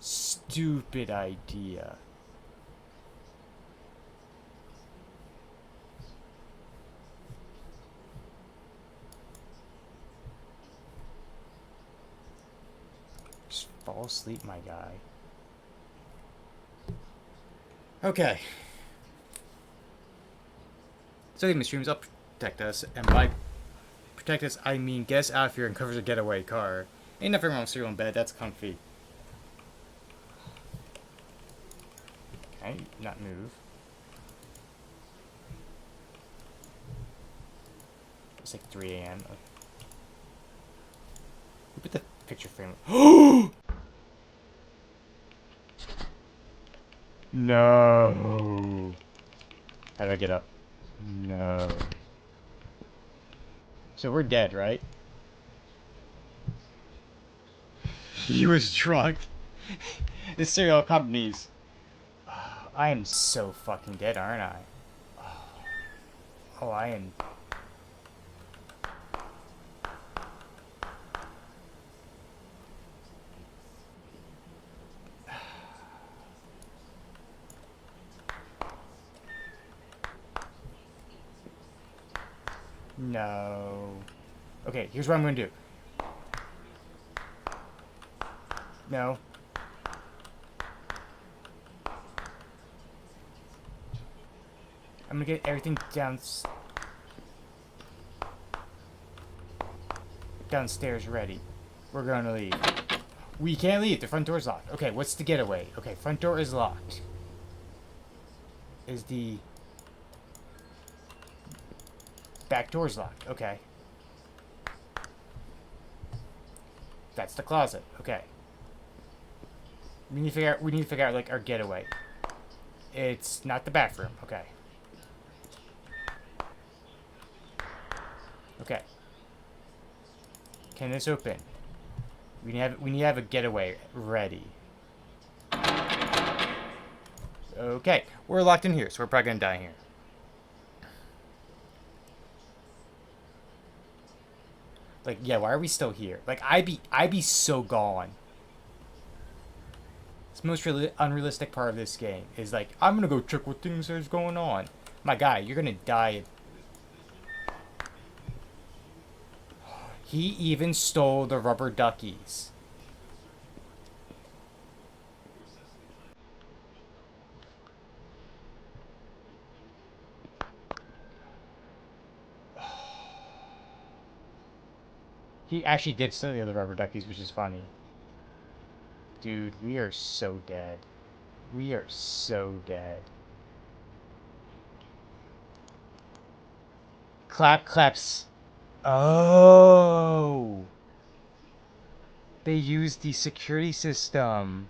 Stupid idea. Just fall asleep, my guy. Okay. So the streams up protect us, and by protect us, I mean get us out of here and covers a getaway car. Ain't nothing wrong with cereal in bed, that's comfy. Can I not move? It's like 3 a.m. Who put the picture frame? No. How do I get up? No. So we're dead, right? He was drunk. The cereal companies. I am so fucking dead, aren't I? Oh, I am. No. Okay, here's what I'm gonna do. No. I'm gonna get everything downstairs ready. We're gonna leave. We can't leave. The front door's locked. Okay, what's the getaway? Okay, front door is locked. Is the back door's locked? Okay. That's the closet. Okay. We need to figure out like our getaway. It's not the bathroom. Okay. Okay. Can this open? We need to have a getaway ready. Okay, we're locked in here, so we're probably gonna die here. Like, yeah, why are we still here? Like, I'd be so gone. It's the most unrealistic part of this game is like, I'm gonna go check what things is going on. My guy, you're gonna die. He even stole the rubber duckies. He actually did steal the other rubber duckies, which is funny. Dude, we are so dead. We are so dead. Clap claps. Oh. They used the security system.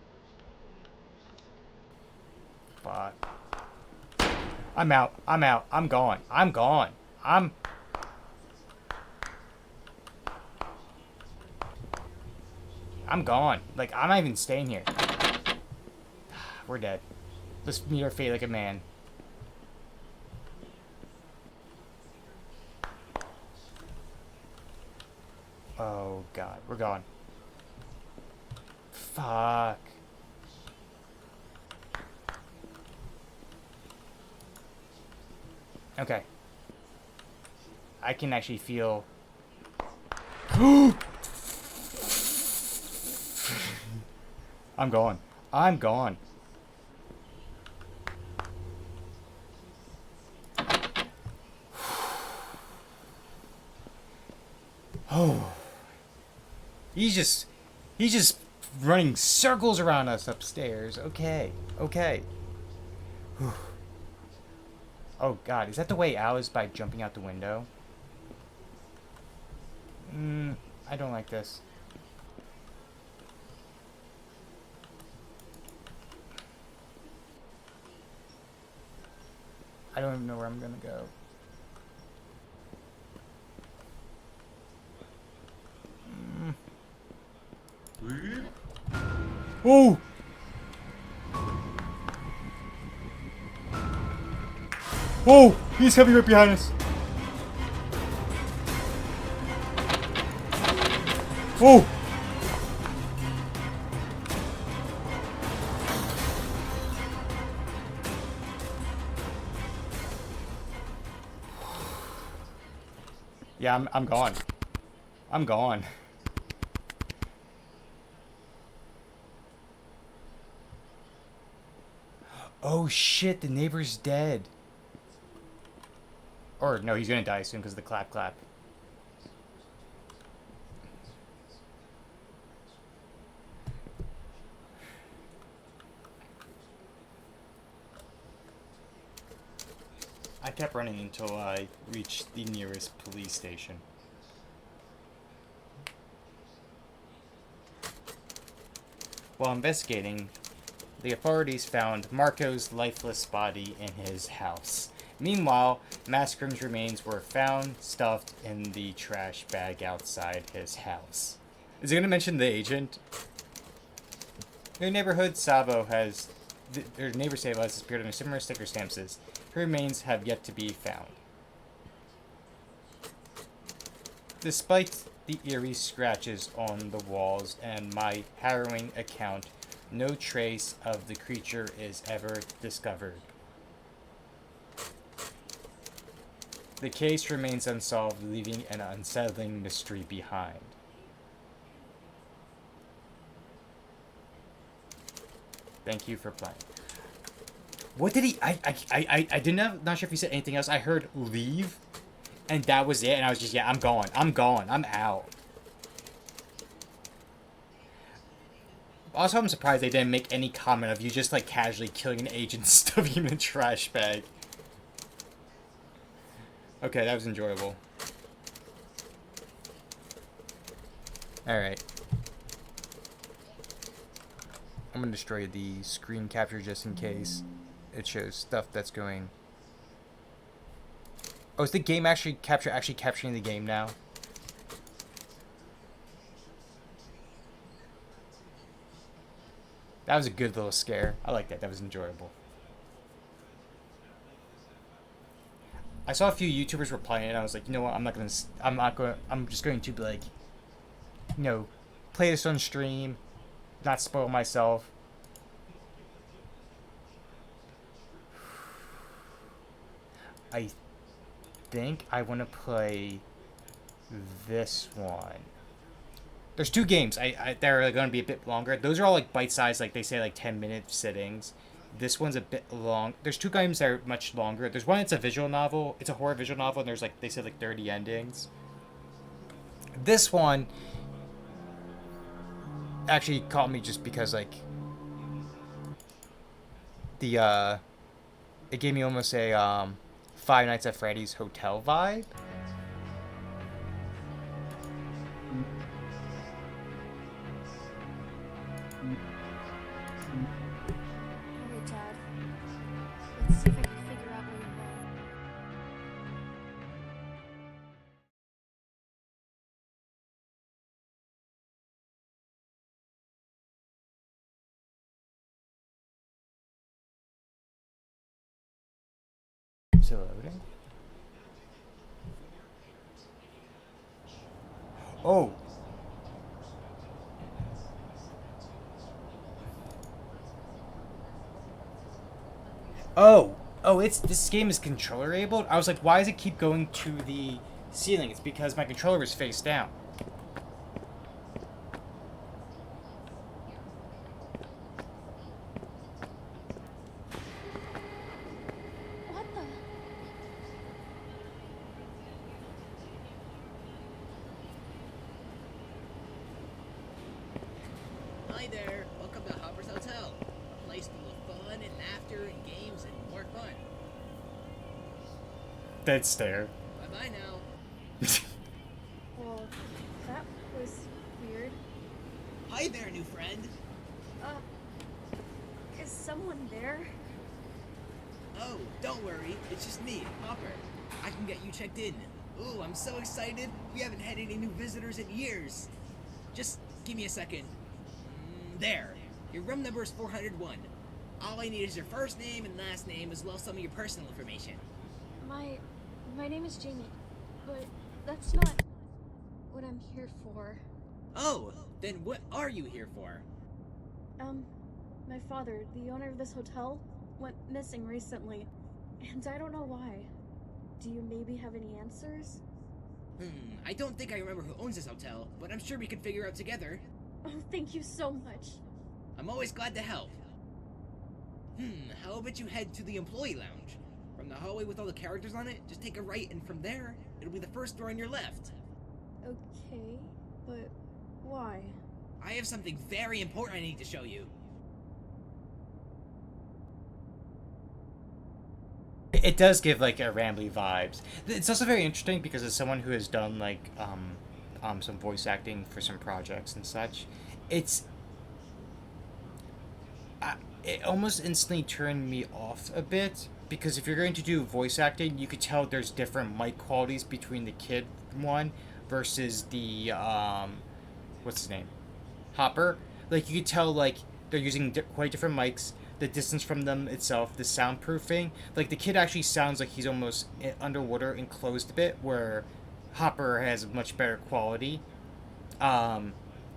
Fuck. I'm out. I'm out. I'm gone. I'm gone. I'm gone. Like, I'm not even staying here. We're dead. Let's meet our fate like a man. Oh, God. We're gone. Fuck. Okay. I can actually feel... I'm gone. I'm gone. Oh. He's just running circles around us upstairs. Okay. Okay. Oh God, is that the way out? Is by jumping out the window? I don't like this. I don't even know where I'm gonna go. Oh! Oh! He's coming right behind us. Oh! Yeah, I'm gone. I'm gone. Oh shit, the neighbor's dead. Or no, he's gonna die soon because of the clap clap. I kept running until I reached the nearest police station. While investigating, the authorities found Marco's lifeless body in his house. Meanwhile, Mascrim's remains were found stuffed in the trash bag outside his house. Is it going to mention the agent? Their neighborhood Sabo has... Their neighbor Sabo has disappeared under similar sticker stamps. Her remains have yet to be found. Despite the eerie scratches on the walls and my harrowing account, no trace of the creature is ever discovered. The case remains unsolved, leaving an unsettling mystery behind. Thank you for playing. What did he... I didn't... Not sure if he said anything else. I heard leave, and that was it, and I was just, yeah, I'm gone. I'm gone. I'm out. Also, I'm surprised they didn't make any comment of you just, like, casually killing an agent and stuffing him in a trash bag. Okay, that was enjoyable. Alright. I'm gonna destroy the screen capture just in case it shows stuff that's going... Oh, is the game actually capturing the game now? That was a good little scare. I like that. That was enjoyable. I saw a few YouTubers were playing it. And I was like, you know what? I'm not gonna. I'm not going. I'm just going to be like, you know, play this on stream, not spoil myself. I think I want to play this one. There's two games. They're going to be a bit longer. Those are all like bite-sized, like they say, like 10-minute sittings. This one's a bit long. There's two games that are much longer. There's one. It's a visual novel. It's a horror visual novel, and there's like they said like 30 endings. This one actually caught me just because like the it gave me almost a Five Nights at Freddy's hotel vibe. Alright, Dad. Let's see if I can figure out where you went. Still loading. Oh. Oh, it's this game is controller enabled. I was like, why does it keep going to the ceiling? It's because my controller is face down. What the? Hi there, welcome to Hopper's Hotel, a place full of fun and laughter and games and more fun. Dead stare. Bye bye now. Well, that was weird. Hi there, new friend. Is someone there? Oh, don't worry, it's just me, Hopper. I can get you checked in. Ooh, I'm so excited. We haven't had any new visitors in years. Just give me a second. There. Your room number is 401. All I need is your first name and last name as well as some of your personal information. My name is Jamie, but that's not what I'm here for. Oh, then what are you here for? My father, the owner of this hotel, went missing recently, and I don't know why. Do you maybe have any answers? I don't think I remember who owns this hotel, but I'm sure we can figure out together. Oh, thank you so much. I'm always glad to help. How about you head to the employee lounge? From the hallway with all the characters on it, just take a right and from there, it'll be the first door on your left. Okay, but why? I have something very important I need to show you. It does give like a rambly vibes. It's also very interesting because as someone who has done like some voice acting for some projects and such, it almost instantly turned me off a bit because if you're going to do voice acting, you could tell there's different mic qualities between the kid one versus the what's his name, Hopper. Like you could tell like they're using quite different mics. The distance from them itself, the soundproofing. Like the kid actually sounds like he's almost underwater, enclosed a bit, where Hopper has much better quality. You can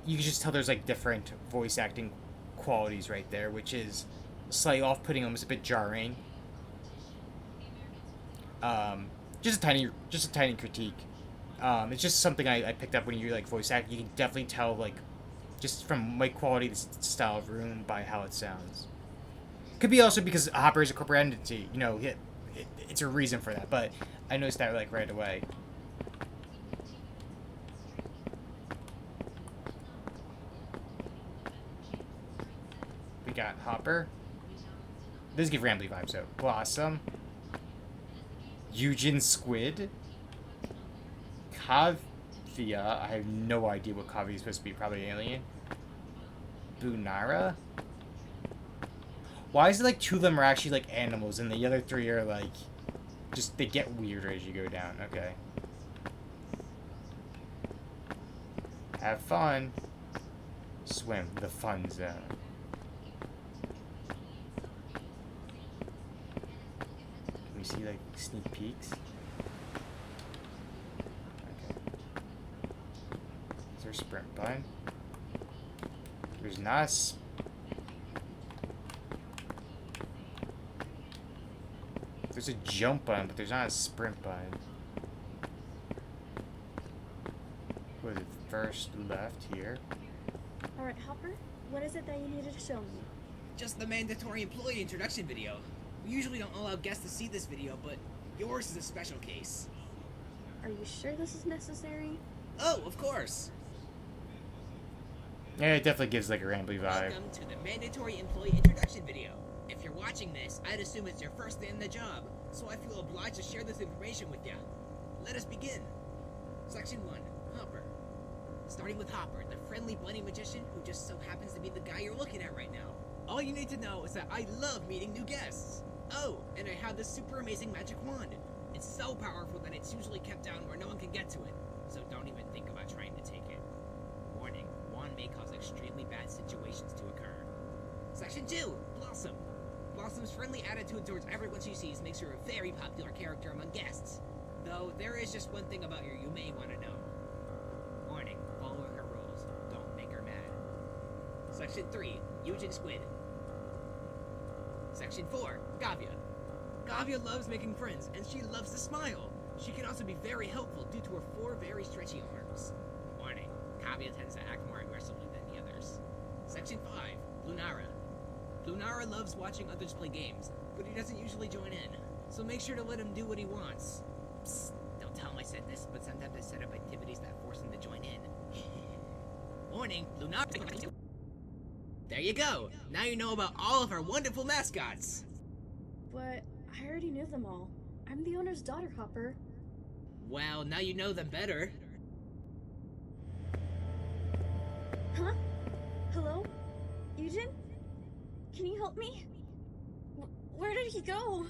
just tell there's like different voice acting qualities right there, which is slightly off-putting, almost a bit jarring. Just a tiny critique. It's just something I picked up when you like voice act. You can definitely tell like just from mic quality, the style of room by how it sounds. Could be also because Hopper is a corporate entity. You know, it's a reason for that. But I noticed that like right away. We got Hopper. This give rambly vibes though. Blossom. Eugen Squid. Kavia. I have no idea what Kavia is supposed to be. Probably alien. Bunara. Why is it like two of them are actually like animals and the other three are like just they get weirder as you go down. Okay. Have fun. Swim. The fun zone. Can we see like sneak peeks? sprint button? There's not a there's a jump button, but there's not a sprint button. Was it first left here? Alright, Hopper, what is it that you needed to show me? Just the mandatory employee introduction video. We usually don't allow guests to see this video, but yours is a special case. Are you sure this is necessary? Oh, of course. Yeah, it definitely gives like a rambly vibe. Welcome to the mandatory employee introduction video. If you're watching this, I'd assume it's your first day in the job, so I feel obliged to share this information with you. Let us begin. Section 1, Hopper. Starting with Hopper, the friendly bunny magician who just so happens to be the guy you're looking at right now. All you need to know is that I love meeting new guests. Oh, and I have this super amazing magic wand. It's so powerful that it's usually kept down where no one can get to it, so don't even think about trying to take it. Warning, wand may cause extremely bad situations to occur. Section 2, Blossom. Blossom's friendly attitude towards everyone she sees makes her a very popular character among guests. Though, there is just one thing about her you may want to know. Warning, follow her rules. Don't make her mad. Section 3, Eugen Squid. Section 4, Gavia. Gavia loves making friends, and she loves to smile. She can also be very helpful due to her 4 very stretchy arms. Warning, Gavia tends to act more aggressively than the others. Section 5, Lunara. Lunara loves watching others play games, but he doesn't usually join in, so make sure to let him do what he wants. Psst, don't tell him I said this, but sometimes I set up activities that force him to join in. Warning, Lunara. There you go! Now you know about all of our wonderful mascots! But I already knew them all. I'm the owner's daughter, Hopper. Well, now you know them better. Huh? Hello? Eugen? Can you help me? Where did he go?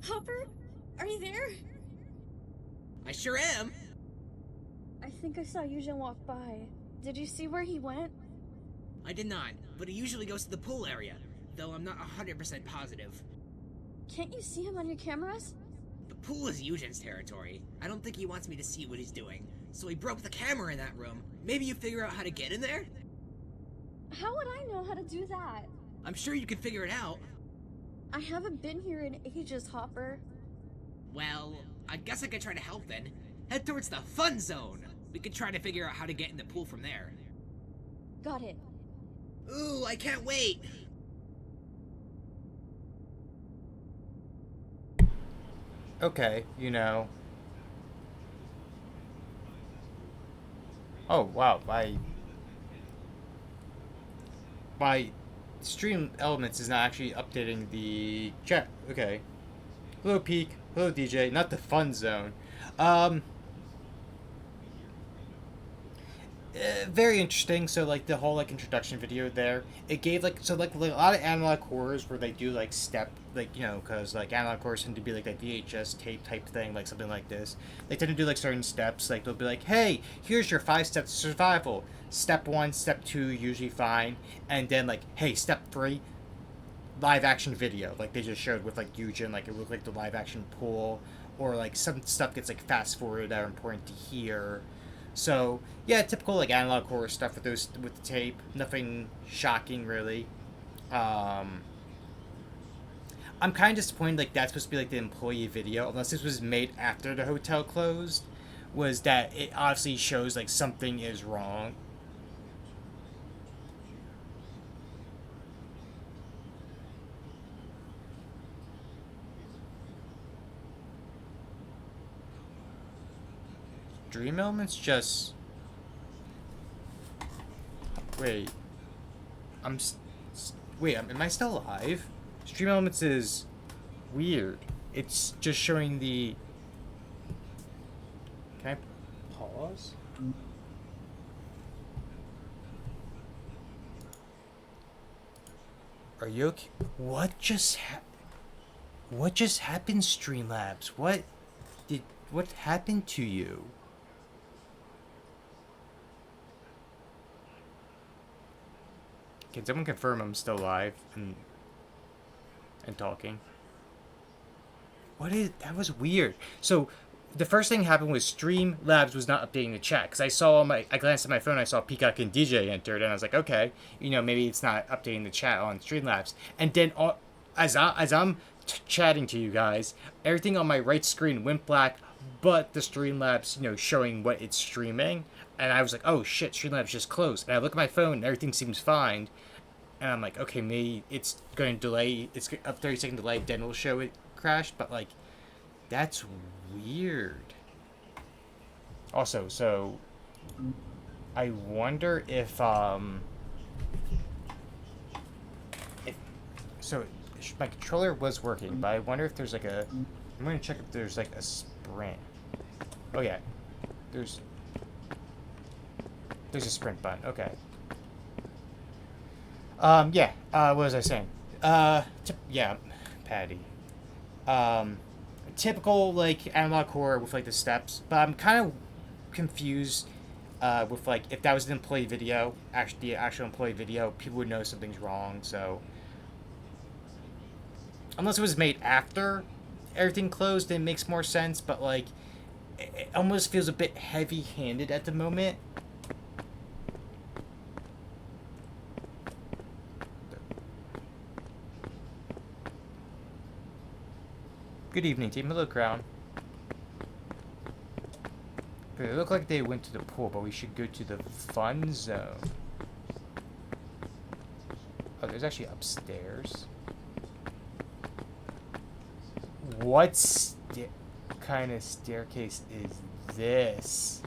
Hopper? Are you there? I sure am! I think I saw Eugen walk by. Did you see where he went? I did not, but he usually goes to the pool area, though I'm not 100% positive. Can't you see him on your cameras? The pool is Eugen's territory. I don't think he wants me to see what he's doing, so he broke the camera in that room. Maybe you figure out how to get in there? How would I know how to do that? I'm sure you can figure it out. I haven't been here in ages, Hopper. Well, I guess I could try to help then. Head towards the fun zone. We could try to figure out how to get in the pool from there. Got it. Ooh, I can't wait! Okay, you know. Oh wow, my Stream Elements is not actually updating the chat. Okay. Hello Peak, hello DJ, not the fun zone. Very interesting. So like the whole like introduction video there, it gave like a lot of analog horrors where they do like step, like, you know, because like analog horrors tend to be like that VHS tape type thing, like something like this. They tend to do like certain steps, like they'll be like, hey, here's your 5 steps to survival. Step 1, step 2, usually fine, and then like, hey, step 3, live action video, like they just showed with like Eugen, like it looked like the live action pool, or like some stuff gets like fast forwarded that are important to hear. So yeah, typical like analog horror stuff with the tape. Nothing shocking really. I'm kind of disappointed like that's supposed to be like the employee video, unless this was made after the hotel closed. Was that it obviously shows like something is wrong. Dream Elements just... Wait. Wait, am I still alive? Stream Elements is weird. It's just showing the... Can I pause? Are you okay? What just happened, Streamlabs? What happened to you? Can someone confirm I'm still alive and talking? That was weird. So, the first thing happened was Streamlabs was not updating the chat, because I glanced at my phone, I saw Peacock and DJ entered, and I was like, okay, maybe it's not updating the chat on Streamlabs. And then as I'm chatting to you guys, everything on my right screen went black, but the Streamlabs, showing what it's streaming, and I was like, oh shit, Streamlabs just closed. And I look at my phone, and everything seems fine, and I'm like, okay, maybe it's going to delay, it's a 30-second delay, then it'll show it crashed, but like, that's weird. Also, so I wonder if my controller was working, but I wonder if there's like I'm gonna check if there's like a sprint. Oh yeah, there's a sprint button. Okay. Yeah. What was I saying? Yeah, Patty. Typical like analog horror with like the steps, but I'm kind of confused with like if that was an employee video, the actual employee video, people would know something's wrong. So unless it was made after everything closed, it makes more sense. But like, it almost feels a bit heavy-handed at the moment. Good evening, team. Hello, Crown. It looked like they went to the pool, but we should go to the fun zone. Oh, there's actually upstairs. What kind of staircase is this?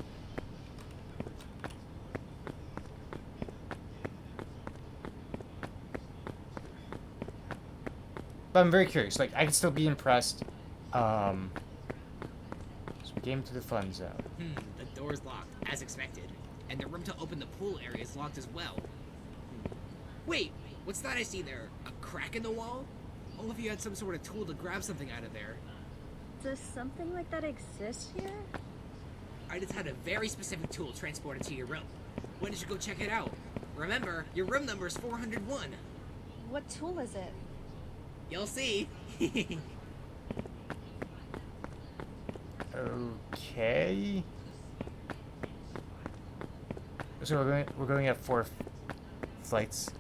But I'm very curious. Like, I can still be impressed. So we came to the fun zone. The door's locked, as expected. And the room to open the pool area is locked as well. Wait, what's that I see there? A crack in the wall? All of you had some sort of tool to grab something out of there. Does something like that exist here? I just had a very specific tool transported to your room. When did you go check it out? Remember, your room number is 401. What tool is it? You'll see. Okay. So we're going up 4 flights.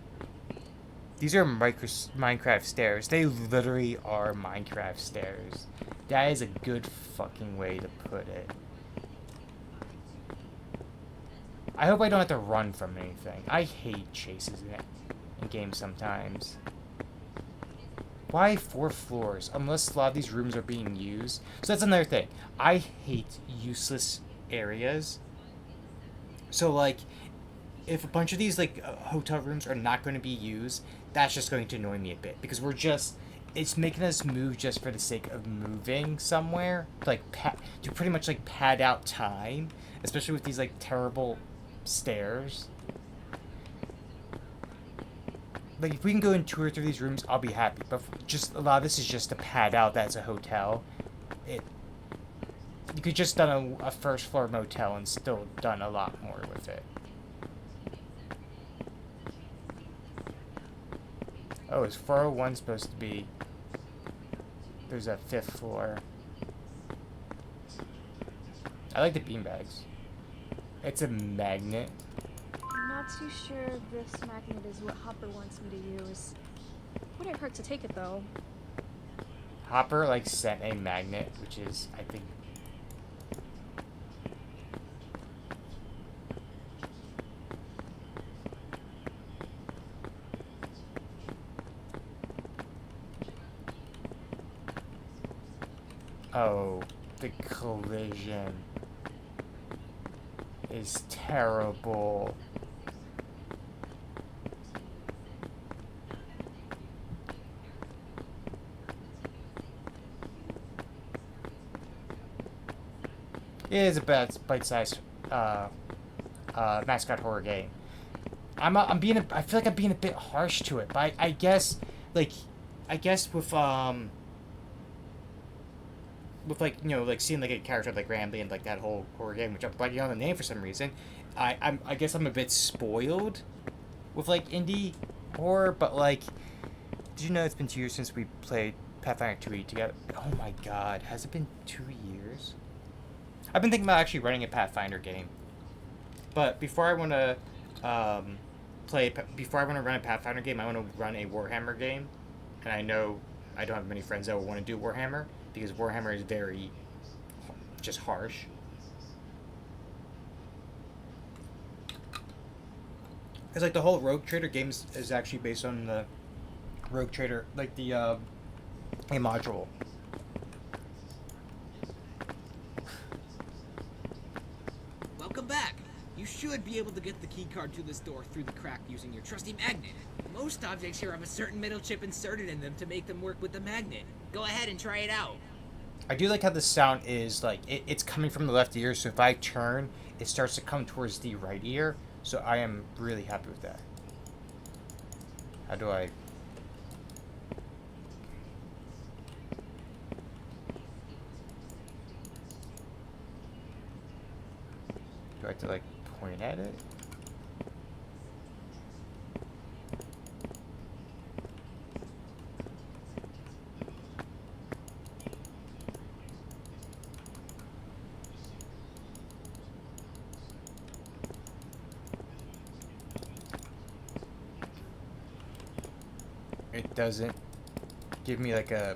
These are Minecraft stairs. They literally are Minecraft stairs. That is a good fucking way to put it. I hope I don't have to run from anything. I hate chases in games sometimes. Why 4 floors? Unless a lot of these rooms are being used. So that's another thing. I hate useless areas. So like, if a bunch of these like hotel rooms are not going to be used, that's just going to annoy me a bit, because it's making us move just for the sake of moving somewhere, like to pretty much like pad out time, especially with these like terrible stairs. Like, if we can go in 2 or 3 of these rooms, I'll be happy. But just a lot of this is just to pad out that's a hotel. You could just done a first floor motel and still done a lot more with it. Oh, is 401 supposed to be? There's a 5th floor. I like the beanbags. It's a magnet. I'm not too sure this magnet is what Hopper wants me to use. Wouldn't hurt to take it though. Hopper like sent a magnet, which is, I think. Oh, the collision is terrible. It is a bite-sized mascot horror game. I feel like I'm being a bit harsh to it, but I guess with like, you know, like seeing like a character like Ramley and like that whole horror game, which I'm blanking on the name for some reason, I guess I'm a bit spoiled with like indie horror. But like, did you know it's been 2 years since we played Pathfinder 2E together? Oh my god, has it been 2 years? I've been thinking about actually running a Pathfinder game, but before I want to before I want to run a Pathfinder game, I want to run a Warhammer game, and I know I don't have many friends that will want to do Warhammer because Warhammer is very just harsh. It's like the whole Rogue Trader game is actually based on the Rogue Trader, like the a module. Welcome back. You should be able to get the key card to this door through the crack using your trusty magnet. Most objects here have a certain metal chip inserted in them to make them work with the magnet. Go ahead and try it out. I do like how the sound is like it's coming from the left ear, so if I turn, it starts to come towards the right ear. So I am really happy with that. How do I? Do I have to like point at it? It doesn't give me like a...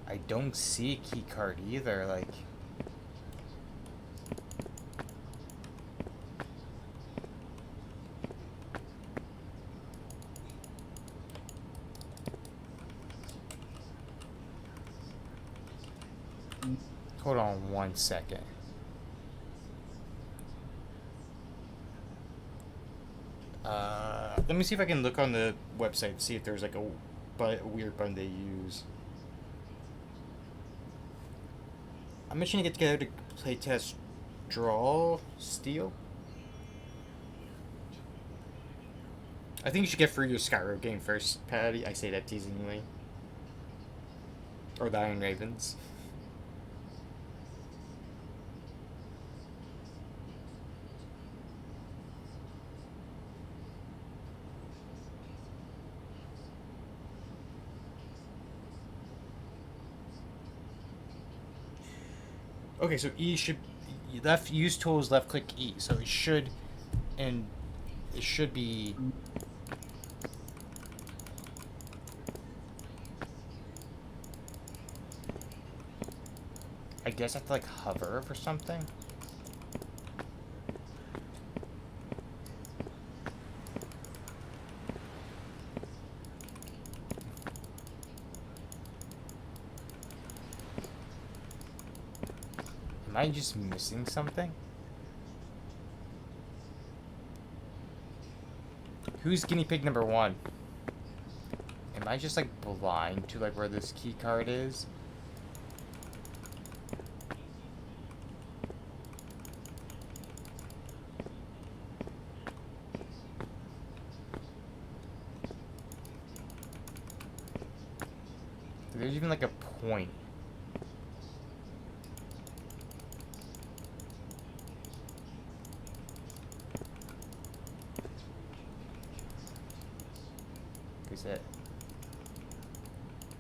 I don't see a key card either, like... Hold on 1 second. Let me see if I can look on the website, see if there's like a weird button they use. I'm just gonna get together to play test Draw Steel. I think you should get through your Skyrim game first, Patty. I say that teasingly. Or the Iron Ravens. Okay, so E should use tools, left click E. So it should be I guess I have to like hover for something. Am I just missing something? Who's guinea pig number 1? Am I just like blind to like where this key card is? There's even like a point. Is it?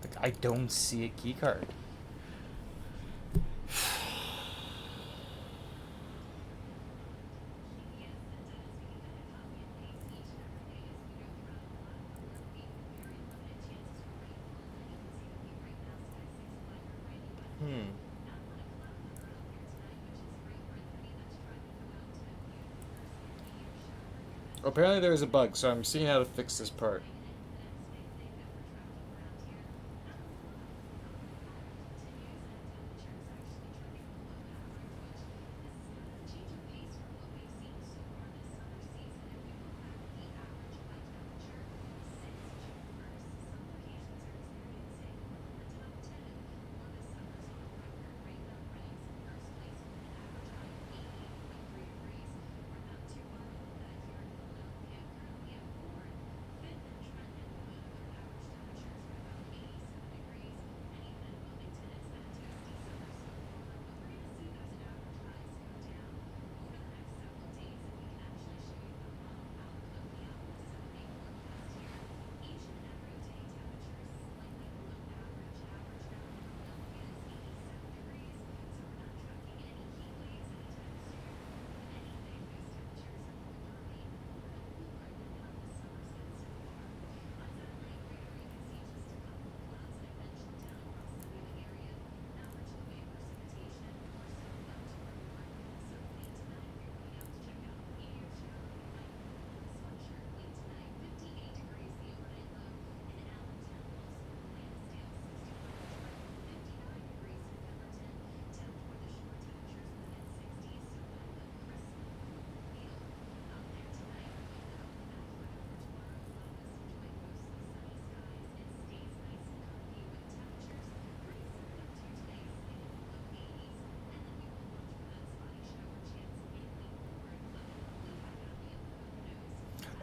Like, I don't see a key card. Apparently there is a bug, so I'm seeing how to fix this part.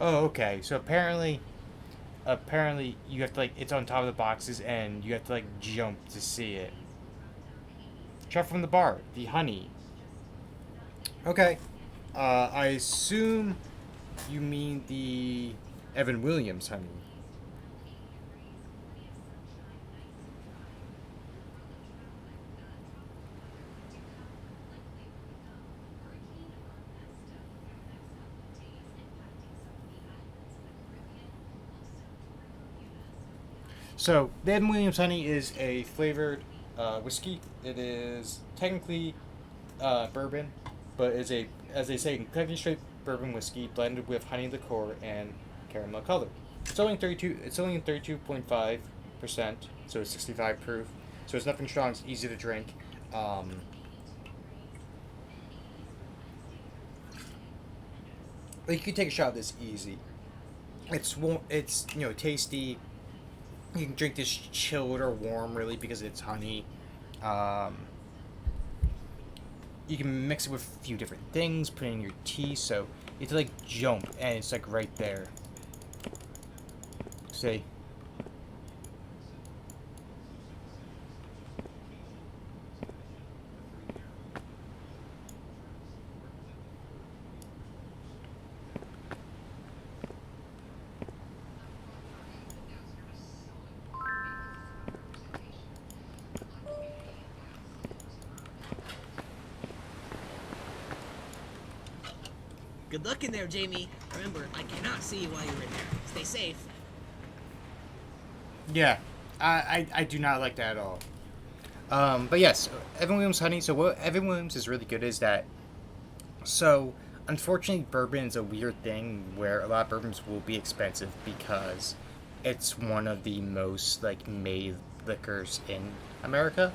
Oh, okay. So apparently you have to like it's on top of the boxes and you have to like jump to see it. Try from the bar, the honey. Okay. I assume you mean the Evan Williams honey. So, the Evan Williams honey is a flavored whiskey. It is technically bourbon, but is a, as they say, technically straight bourbon whiskey blended with honey liqueur and caramel color. It's only 32. It's only 32.5%, so it's 65 proof. So it's nothing strong. It's easy to drink. Um, like you can take a shot of this easy. It's tasty. You can drink this chilled or warm, really, because it's honey. Um, you can mix it with a few different things, put it in your tea, so you have to like jump, and it's like right there. See? Good luck in there, Jamie. Remember, I cannot see you while you're in there. Stay safe. Yeah, I do not like that at all. But yes, Evan Williams honey. So what Evan Williams is really good is that. So unfortunately, bourbon is a weird thing where a lot of bourbons will be expensive because it's one of the most like made liquors in America.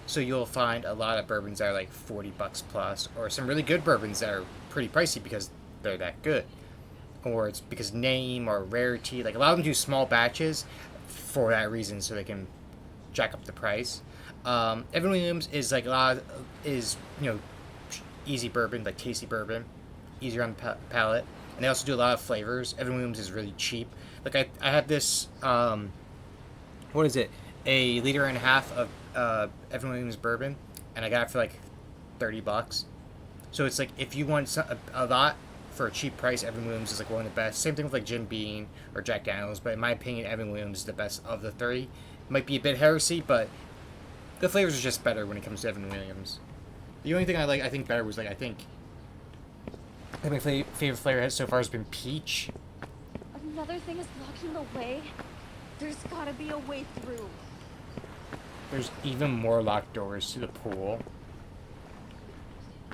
So you'll find a lot of bourbons that are like $40 plus, or some really good bourbons that are pretty pricey because they're that good, or it's because name or rarity. Like a lot of them do small batches for that reason, so they can jack up the price. Evan Williams is like a lot of, is easy bourbon, like tasty bourbon, easier on the palate, and they also do a lot of flavors. Evan Williams is really cheap. Like I have this what is it? A liter and a half of Evan Williams bourbon, and I got it for like $30. So it's like if you want a lot for a cheap price, Evan Williams is like one of the best. Same thing with like Jim Beam or Jack Daniels, but in my opinion, Evan Williams is the best of the three. It might be a bit heresy, but the flavors are just better when it comes to Evan Williams. The only thing I think better was like I think my favorite flavor so far has been peach. Another thing is blocking the way. There's gotta be a way through. There's even more locked doors to the pool.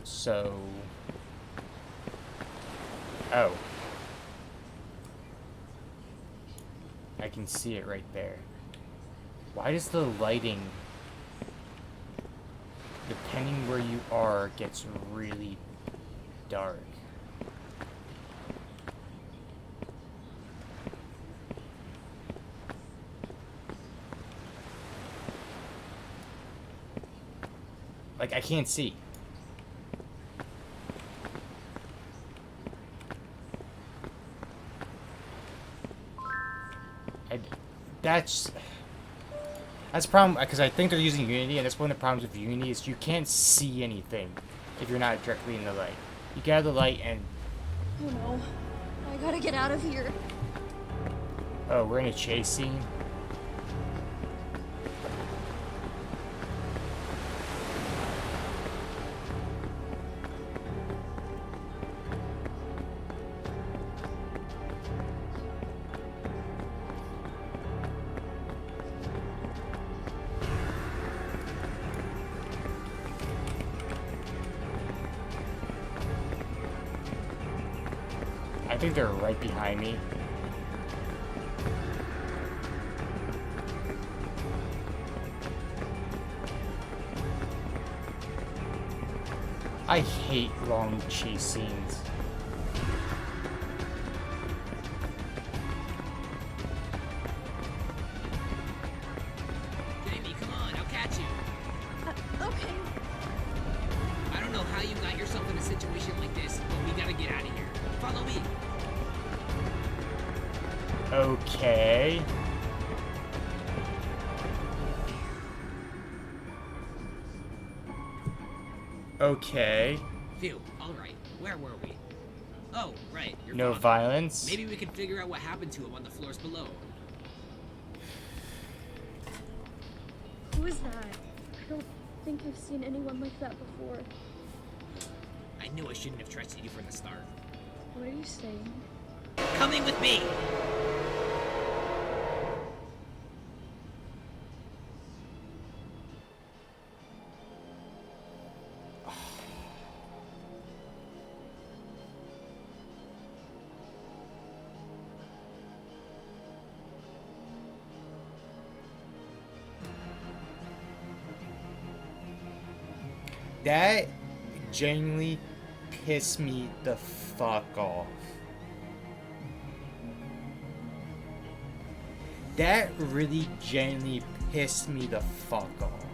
So... Oh. I can see it right there. Why does the lighting, depending where you are, gets really dark? Like, I can't see. That's a problem, because I think they're using Unity, and that's one of the problems with Unity is you can't see anything if you're not directly in the light. You get out of the light and... Oh no. I gotta get out of here. Oh, we're in a chase scene? I think they're right behind me. I hate long chase scenes. Jamie, come on, I'll catch you. Okay. I don't know how you got yourself in a situation like this, but we gotta get out of here. Follow me. Okay. Phew, alright. Where were we? Oh, right, your No father. violence. Maybe we can figure out what happened to him on the floors below. Who is that? I don't think I've seen anyone like that before. I knew I shouldn't have trusted you from the start. What are you saying? Coming with me! That genuinely pissed me the fuck off. That really genuinely pissed me the fuck off.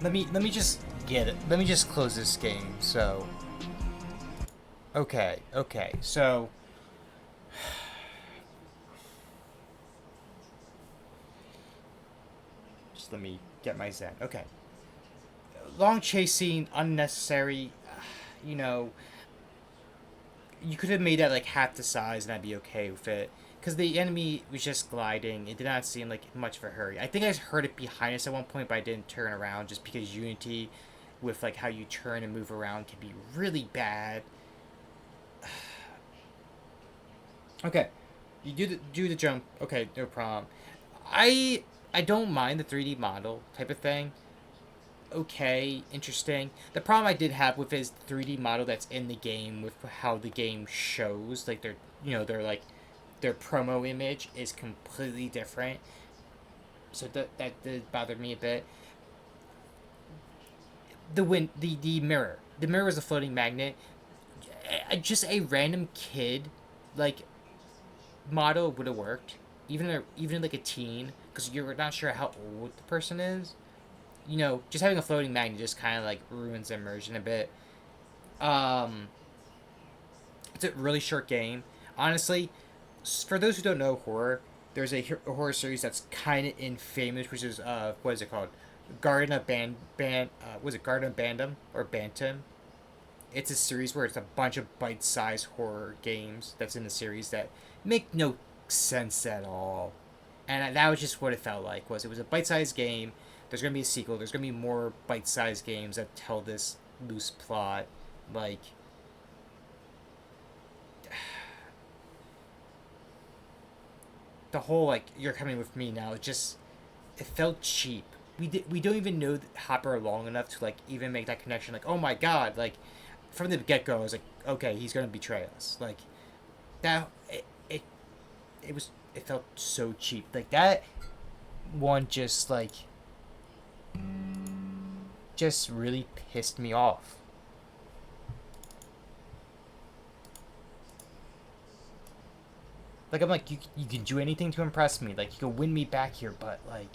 Let me just get it. Let me just close this game. So okay, so just let me get my zen. Okay. Long chase scene, unnecessary. You know, you could have made that like half the size and I'd be okay with it. Because the enemy was just gliding. It did not seem like much of a hurry. I think I just heard it behind us at one point, but I didn't turn around just because Unity, with like how you turn and move around, can be really bad. Okay, you do the jump. Okay, no problem. I don't mind the 3D model type of thing. Okay, interesting. The problem I did have with is the 3D model that's in the game with how the game shows, like they're like their promo image is completely different. So that did bother me a bit. The mirror. The mirror was a floating magnet. Just a random kid, like, model would have worked. Even like a teen, because you're not sure how old the person is. You know, just having a floating magnet just kind of like ruins immersion a bit. It's a really short game. Honestly, for those who don't know horror, there's a horror series that's kind of infamous, which is what is it called? Garden of was it Garden of Bandom or Bantam? It's a series where it's a bunch of bite-sized horror games that's in the series that make no sense at all. And that was just what it felt like. It was a bite-sized game. There's gonna be a sequel. There's gonna be more bite-sized games that tell this loose plot. Like, the whole like you're coming with me now. It felt cheap. We don't even know Hopper long enough to like even make that connection. Like, oh my god, like from the get go, I was like, okay, he's gonna betray us. Like that. It felt so cheap. Like that one just really pissed me off. Like, I'm like, you can do anything to impress me. Like, you can win me back here, but, like,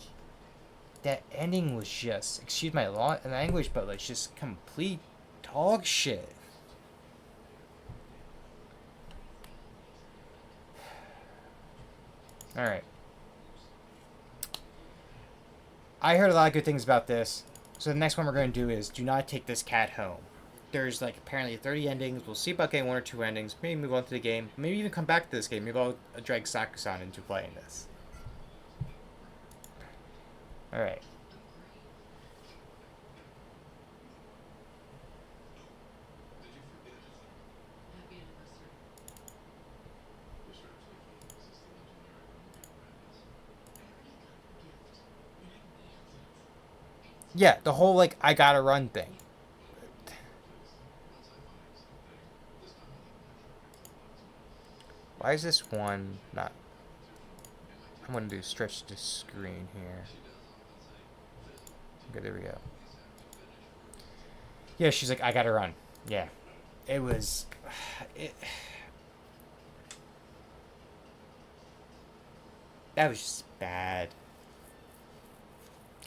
that ending was just, excuse my language, but, like, just complete dog shit. Alright. I heard a lot of good things about this. So the next one we're going to do is do not take this cat home. There's like apparently 30 endings. We'll see about getting one or two endings. Maybe move on to the game. Maybe even come back to this game. Maybe I'll drag Sakusan into playing this. Alright. Yeah, the whole like I gotta run thing. Why is this one not? I'm gonna do stretch the screen here. Okay, there we go. Yeah, she's like, I gotta run. Yeah. It was. That was just bad.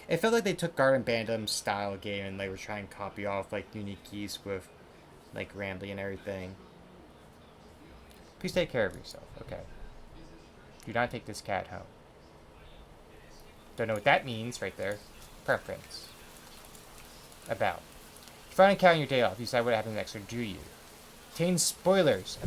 It felt like they took Garden Bandham's style game and they were trying to copy off like Unique Keys with like Rambly and everything. Please take care of yourself, okay? Do not take this cat home. Don't know what that means right there. Preference. About. You find a cat on your day off. You decide what happens next, or do you? Contains spoilers.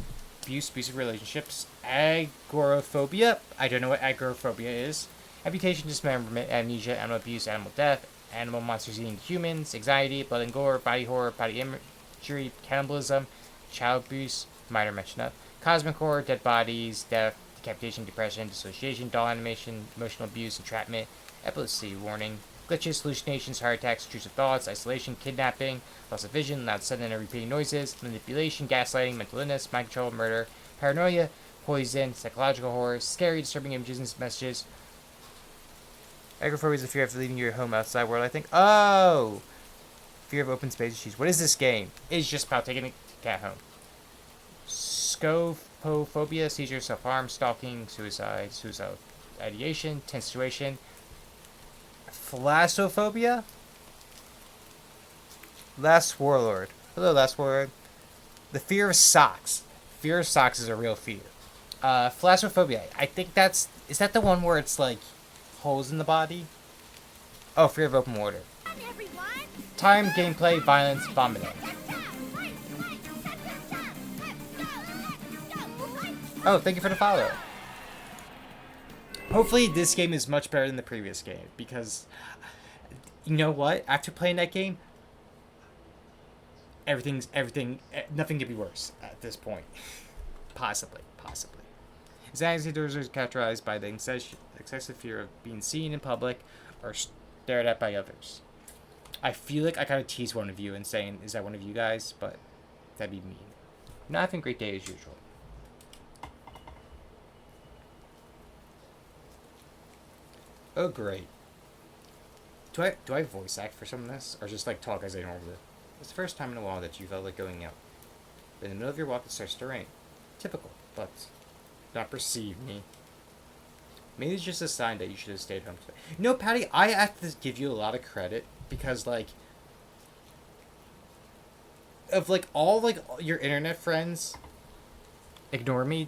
Abuse, abusive relationships. Agoraphobia. I don't know what agoraphobia is. Amputation, dismemberment, amnesia, animal abuse, animal death, animal monsters eating humans, anxiety, blood and gore, body horror, body imagery, cannibalism, child abuse, minor mention of, cosmic horror, dead bodies, death, decapitation, depression, dissociation, doll animation, emotional abuse, entrapment, epilepsy, warning, glitches, hallucinations, heart attacks, intrusive thoughts, isolation, kidnapping, loss of vision, loud sudden and repeating noises, manipulation, gaslighting, mental illness, mind control, murder, paranoia, poison, psychological horror, scary, disturbing images and messages. Agoraphobia is the fear of leaving your home outside world, I think. Oh! Fear of open space issues. What is this game? It's just about taking a cat home. Scopophobia, seizure, self-harm, stalking, suicide, suicidal ideation, tense situation. Thalassophobia? Last Warlord. Hello, Last Warlord. The fear of socks. Fear of socks is a real fear. Thalassophobia. I think that's... Is that the one where it's like holes in the body? Oh, fear of open water. Time, gameplay, violence, vomiting. Oh, thank you for the follow. Hopefully this game is much better than the previous game, because you know what? After playing that game, nothing could be worse at this point. Possibly. Anxiety disorders are characterized by the excessive fear of being seen in public or stared at by others. I feel like I gotta tease one of you and saying, is that one of you guys? But that'd be mean. Not having a great day as usual. Oh, great. Do I voice act for some of this? Or just like talk as I normally do? It's the first time in a while that you felt like going out. But in the middle of your walk it starts to rain. Typical, but not perceive me. Maybe it's just a sign that you should have stayed home today. You know, Patty, I have to give you a lot of credit because, like, of, like, all, like, your internet friends ignore me.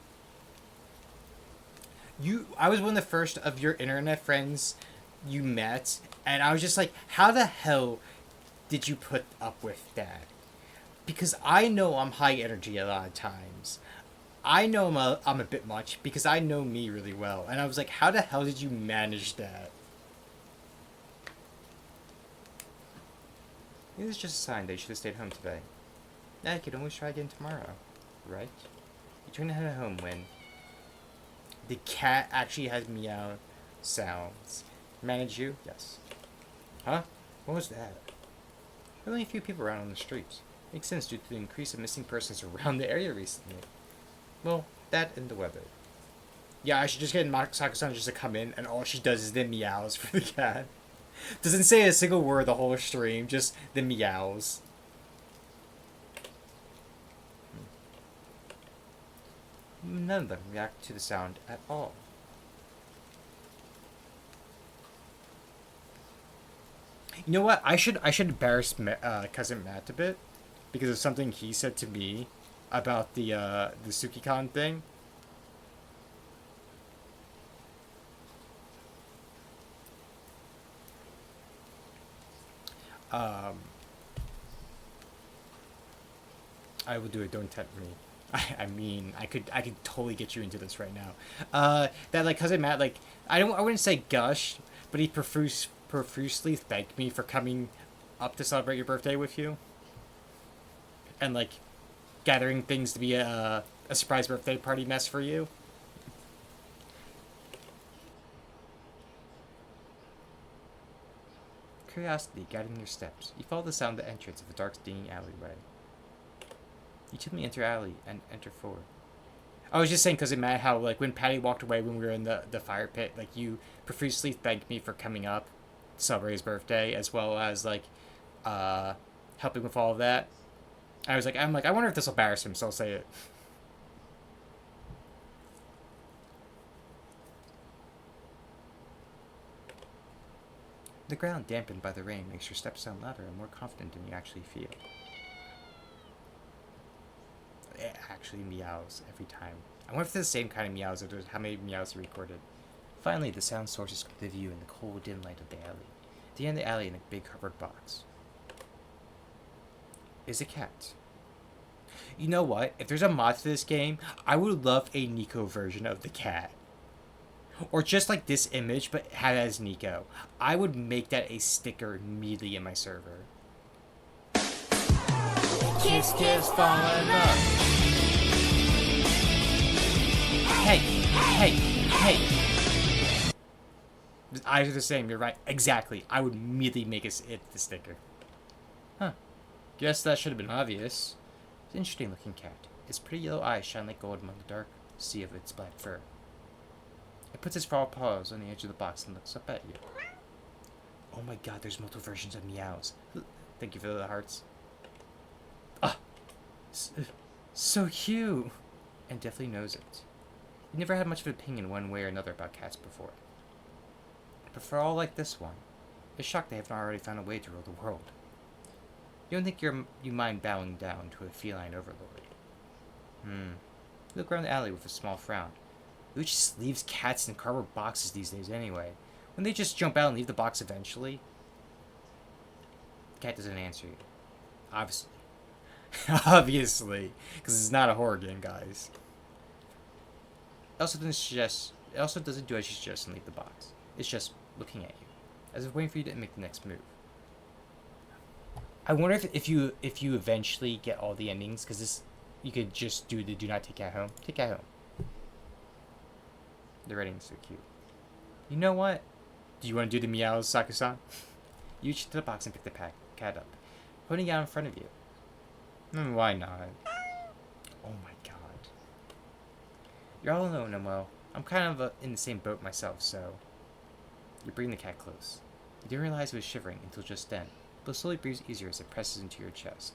I was one of the first of your internet friends you met, and I was just like, how the hell did you put up with that? Because I know I'm high energy a lot of times. I know I'm a bit much because I know me really well. And I was like, how the hell did you manage that? It was just a sign that you should have stayed home today. Now you could always try again tomorrow, right? You turn to head home when the cat actually has meow sounds. Manage you? Yes. Huh? What was that? There are only a few people around on the streets. Makes sense due to the increase of missing persons around the area recently. Well, that and the weather. Yeah, I should just get Sako-san just to come in, and all she does is the meows for the cat. Doesn't say a single word the whole stream, just the meows. None of them react to the sound at all. You know what? I should embarrass Cousin Matt a bit because of something he said to me about the Suki-con thing. I will do it. Don't tempt me. I mean, I could totally get you into this right now. That like Cousin Matt, like I wouldn't say gush, but he profusely thanked me for coming up to celebrate your birthday with you, and like gathering things to be a surprise birthday party mess for you. Curiosity guiding your steps. You follow the sound of the entrance of a dark, dingy alleyway. You typically enter alley and enter forward. I was just saying because it meant how, like, when Patty walked away when we were in the fire pit, like, you profusely thanked me for coming up to celebrate his birthday, as well as, like, helping with all of that. I'm like, I wonder if this will embarrass him, so I'll say it. The ground dampened by the rain makes your steps sound louder and more confident than you actually feel. actually meows every time. I wonder if they're the same kind of meows or just how many meows are recorded. Finally, the sound sources come to view in the cold, dim light of the alley. At the end of the alley, in a big cardboard box, is a cat. You know what? If there's a mod to this game, I would love a Nico version of the cat. Or just like this image, but have it as Nico. I would make that a sticker immediately in my server. Kiss, kiss, fall in love. Hey, hey, hey. The eyes are the same, you're right. Exactly. I would immediately make it the sticker. Huh. Guess that should have been obvious. It's an interesting looking cat. Its pretty yellow eyes shine like gold among the dark sea of its black fur. It puts its front paws on the edge of the box and looks up at you. Oh my god, there's multiple versions of meows. Thank you for the hearts. Ah! So cute! And definitely knows it. You never had much of an opinion one way or another about cats before. But for all like this one, it's shocked they haven't already found a way to rule the world. You don't think you mind bowing down to a feline overlord. You look around the alley with a small frown. Who just leaves cats in cardboard boxes these days anyway? Wouldn't they just jump out and leave the box eventually? The cat doesn't answer you. Obviously. Obviously. Because it's not a horror game, guys. It also doesn't do as you suggest and leave the box. It's just looking at you, as if waiting for you to make the next move. I wonder if you eventually get all the endings, because this you could just do the do not take cat home. Take cat home. The writing's so cute. You know what? Do you want to do the meows, Saku-san? You reach into the box and pick the cat up, putting it out in front of you. Why not? Oh my god. You're all alone, and well, I'm kind of in the same boat myself, so... You bring the cat close. You didn't realize it was shivering until just then, but it slowly breathes easier as it presses into your chest.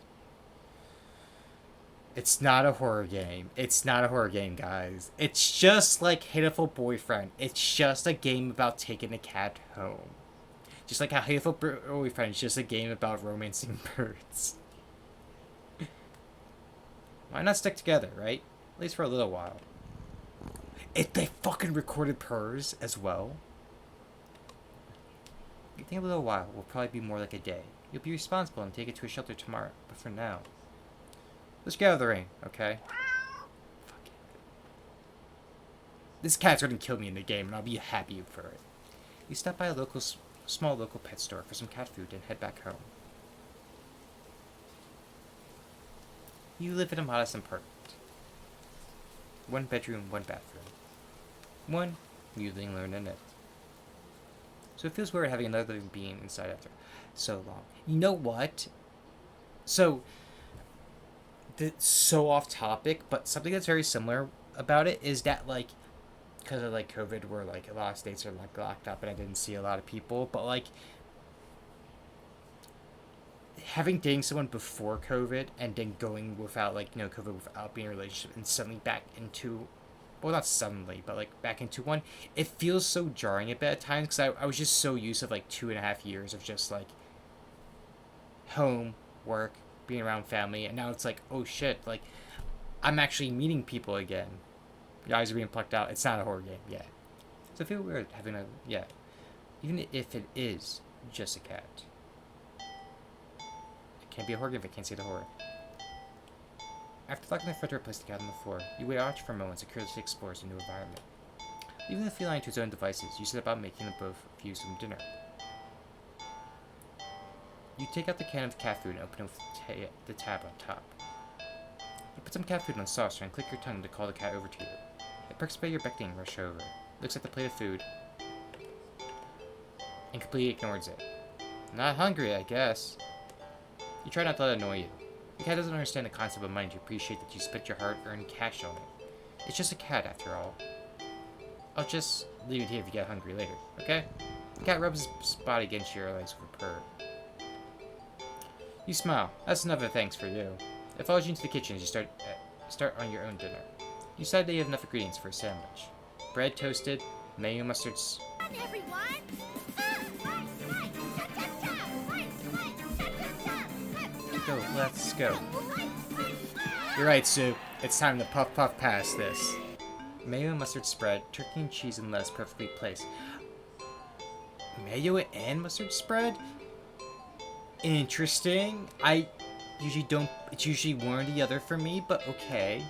It's not a horror game. It's not a horror game, guys. It's just like Hateful Boyfriend. It's just a game about taking a cat home. Just like how Hateful Boyfriend is just a game about romancing birds. Why not stick together, right? At least for a little while. If they fucking recorded purrs as well. I think a little while will probably be more like a day. You'll be responsible and take it to a shelter tomorrow. But for now, let's get out of the rain, okay? Fuck it. This cat's gonna kill me in the game, and I'll be happy for it. You stop by a small local pet store for some cat food and head back home. You live in a modest apartment. 1 bedroom, 1 bathroom. 1 mewling learn in it. So it feels weird having another living being inside after so long. You know what? So, so off topic, but something that's very similar about it is that, like, because of, like, COVID, where, like, a lot of states are, like, locked up and I didn't see a lot of people, but, like, dating someone before COVID and then going without, like, you know, COVID without being in a relationship and suddenly back into, well, not suddenly, but, like, back into one, it feels so jarring a bit at times, because I was just so used to, like, 2.5 years of just, like, home, work, being around family, and now it's like, oh shit, like, I'm actually meeting people again. Your eyes are being plucked out. It's not a horror game yet. So I feel weird having a, yeah, even if it is just a cat. It can't be a horror game if I can't see the horror. After locking the front door, place the cat on the floor. You watch for a moment and curiously explores the new environment. Leaving the feline to its own devices, you set about making the both of you some dinner. You take out the can of cat food and open it with the tab on top. You put some cat food on the saucer and click your tongue to call the cat over to you. It perks by your beckoning and rush over. Looks at the plate of food and completely ignores it. Not hungry, I guess. You try not to let it annoy you. The cat doesn't understand the concept of money to appreciate that you spent your hard-earned cash on it. It's just a cat, after all. I'll just leave it here if you get hungry later, okay? The cat rubs its body against your legs with a purr. You smile. That's enough of thanks for you. It follows you into the kitchen as you start on your own dinner. You decide that you have enough ingredients for a sandwich. Bread toasted, mayo mustard. Let's go. You're right, Sue. It's time to puff puff past this. Mayo and mustard spread, turkey and cheese and lettuce perfectly placed. Mayo and mustard spread? Interesting. I usually don't. It's usually one or the other for me, but okay.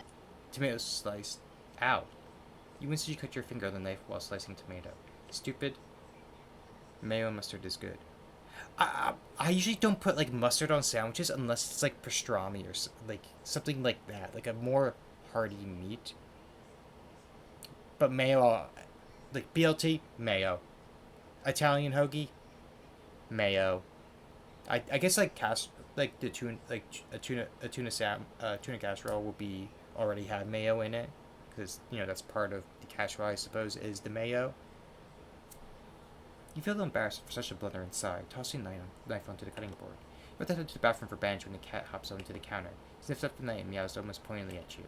Tomato sliced. Ow. You instantly cut your finger on the knife while slicing tomato. Stupid. Mayo and mustard is good. I usually don't put like mustard on sandwiches unless it's like pastrami or like something like that, like a more hearty meat. But mayo, like BLT, mayo. Italian hoagie, mayo. I guess like like the tuna, like a tuna casserole will be already have mayo in it, because you know that's part of the casserole, I suppose, is the mayo. You feel embarrassed for such a blunder inside, tossing the knife onto the cutting board. You head to the bathroom for Benj when the cat hops onto the counter, sniffs up the knife, and meows almost pointedly at you.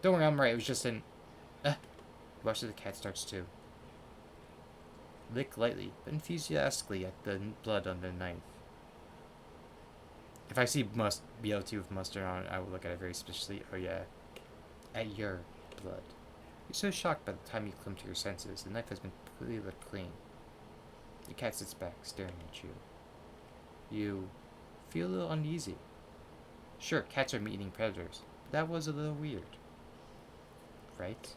Don't worry, I'm right. It was just an. The rest of the cat starts too. Lick lightly, but enthusiastically at the blood on the knife. If I see BLT with mustard on it, I will look at it very suspiciously. Oh yeah, at your blood. You're so shocked by the time you come to your senses. The knife has been completely licked clean. The cat sits back, staring at you. You feel a little uneasy. Sure, cats are meat-eating predators, but that was a little weird. Right?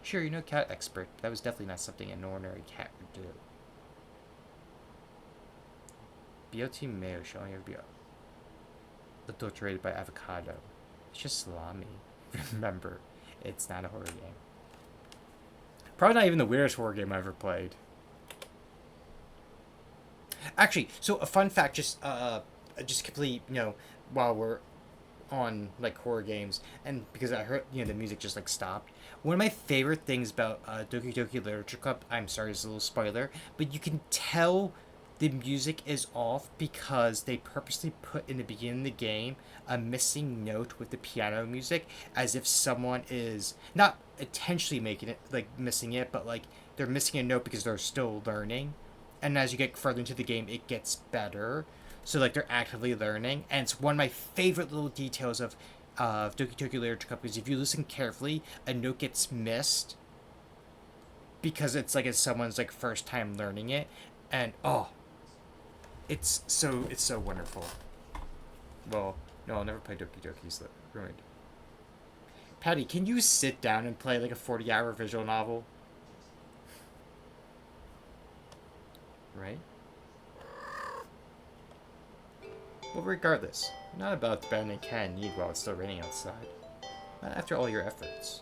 Sure, you're no cat expert, but that was definitely not something an ordinary cat would do. BLT mayo should only ever be adulterated by avocado. It's just salami. Remember, it's not a horror game. Probably not even the weirdest horror game I ever played. Actually, so a fun fact, just complete, while we're on like horror games, and because I heard the music just like stopped. One of my favorite things about Doki Doki Literature Club, I'm sorry, it's a little spoiler, but you can tell the music is off because they purposely put in the beginning of the game a missing note with the piano music, as if someone is not intentionally making it like missing it, but like they're missing a note because they're still learning. And as you get further into the game, it gets better. So like they're actively learning, and it's one of my favorite little details of Doki Doki Literature Club, because if you listen carefully, a note gets missed because it's someone's like first time learning it, and it's so wonderful. Well, no, I'll never play Doki Doki's ruined. Patty, can you sit down and play like a 40-hour visual novel? Right? Well, regardless, you're not about to abandon cat in need while it's still raining outside. Not after all your efforts.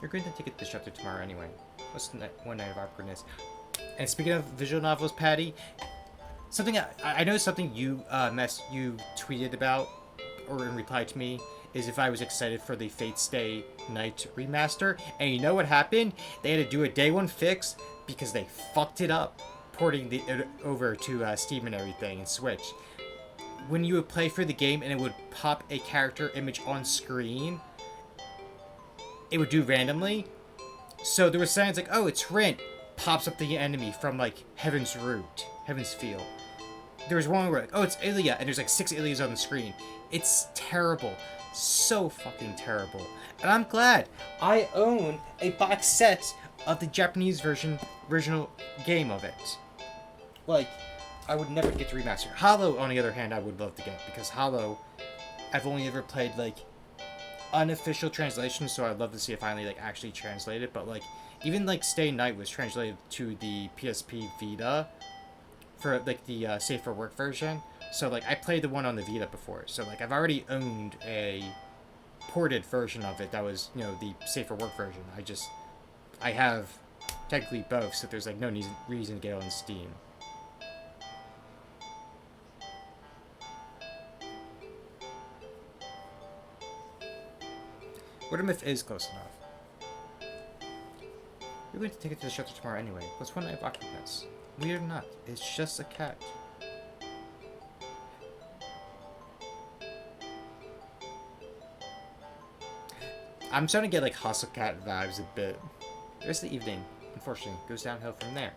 You're going to take it to the shelter tomorrow anyway. What's one night of awkwardness? And speaking of visual novels, Patty, something I know something you you tweeted about, or in reply to me, is if I was excited for the Fate Stay Night remaster. And you know what happened? They had to do a day one fix because they fucked it up, porting it over to Steam and everything and Switch. When you would play through the game and it would pop a character image on screen, it would do randomly. So there were signs like, oh, it's Rint. Pops up the enemy from like Heaven's Root, Heaven's Feel. There was one where like, oh, it's Ilya, and there's like 6 Ilyas on the screen. It's terrible. So fucking terrible. And I'm glad I own a box set of the Japanese version, original game of it. Like, I would never get to remaster. Hollow, on the other hand, I would love to get, because Hollow, I've only ever played like unofficial translation, so I'd love to see it finally like actually translated. But like, even like Stay Night was translated to the PSP Vita for like the Safe for Work version. So like, I played the one on the Vita before, so like I've already owned a ported version of it that was, the Safe for Work version. I have technically both, so there's like no reason to get it on Steam. What if is close enough? You're going to take it to the shelter tomorrow anyway. What's one night of awkwardness? Weird or not, it's just a cat. I'm starting to get like Hustle Cat vibes a bit. The rest of the evening, unfortunately, goes downhill from there.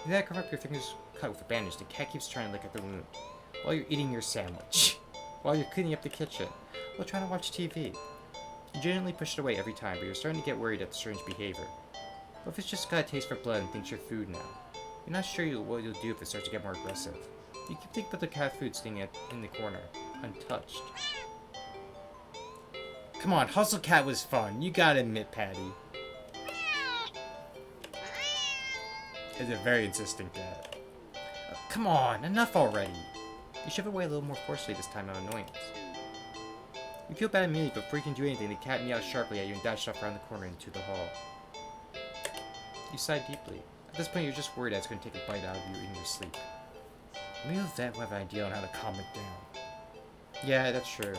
You gotta cover up your fingers cut with a bandage. The cat keeps trying to lick at the wound while you're eating your sandwich. while you're cleaning up the kitchen, while trying to watch TV. You genuinely push it away every time, but you're starting to get worried at the strange behavior. What if it's just got a taste for blood and thinks you're food now? You're not sure what you'll do if it starts to get more aggressive. You keep thinking about the cat food sitting in the corner, untouched. Come on, Hustle Cat was fun. You gotta admit, Patty. It's a very insistent cat. Come on, enough already. You shove it away a little more forcefully this time out of annoyance. You feel bad immediately, but before you can do anything, the cat meows sharply at you and dashes off around the corner into the hall. You sigh deeply. At this point, you're just worried that it's going to take a bite out of you in your sleep. Maybe the vet will have an idea on how to calm it down. Yeah, that's true.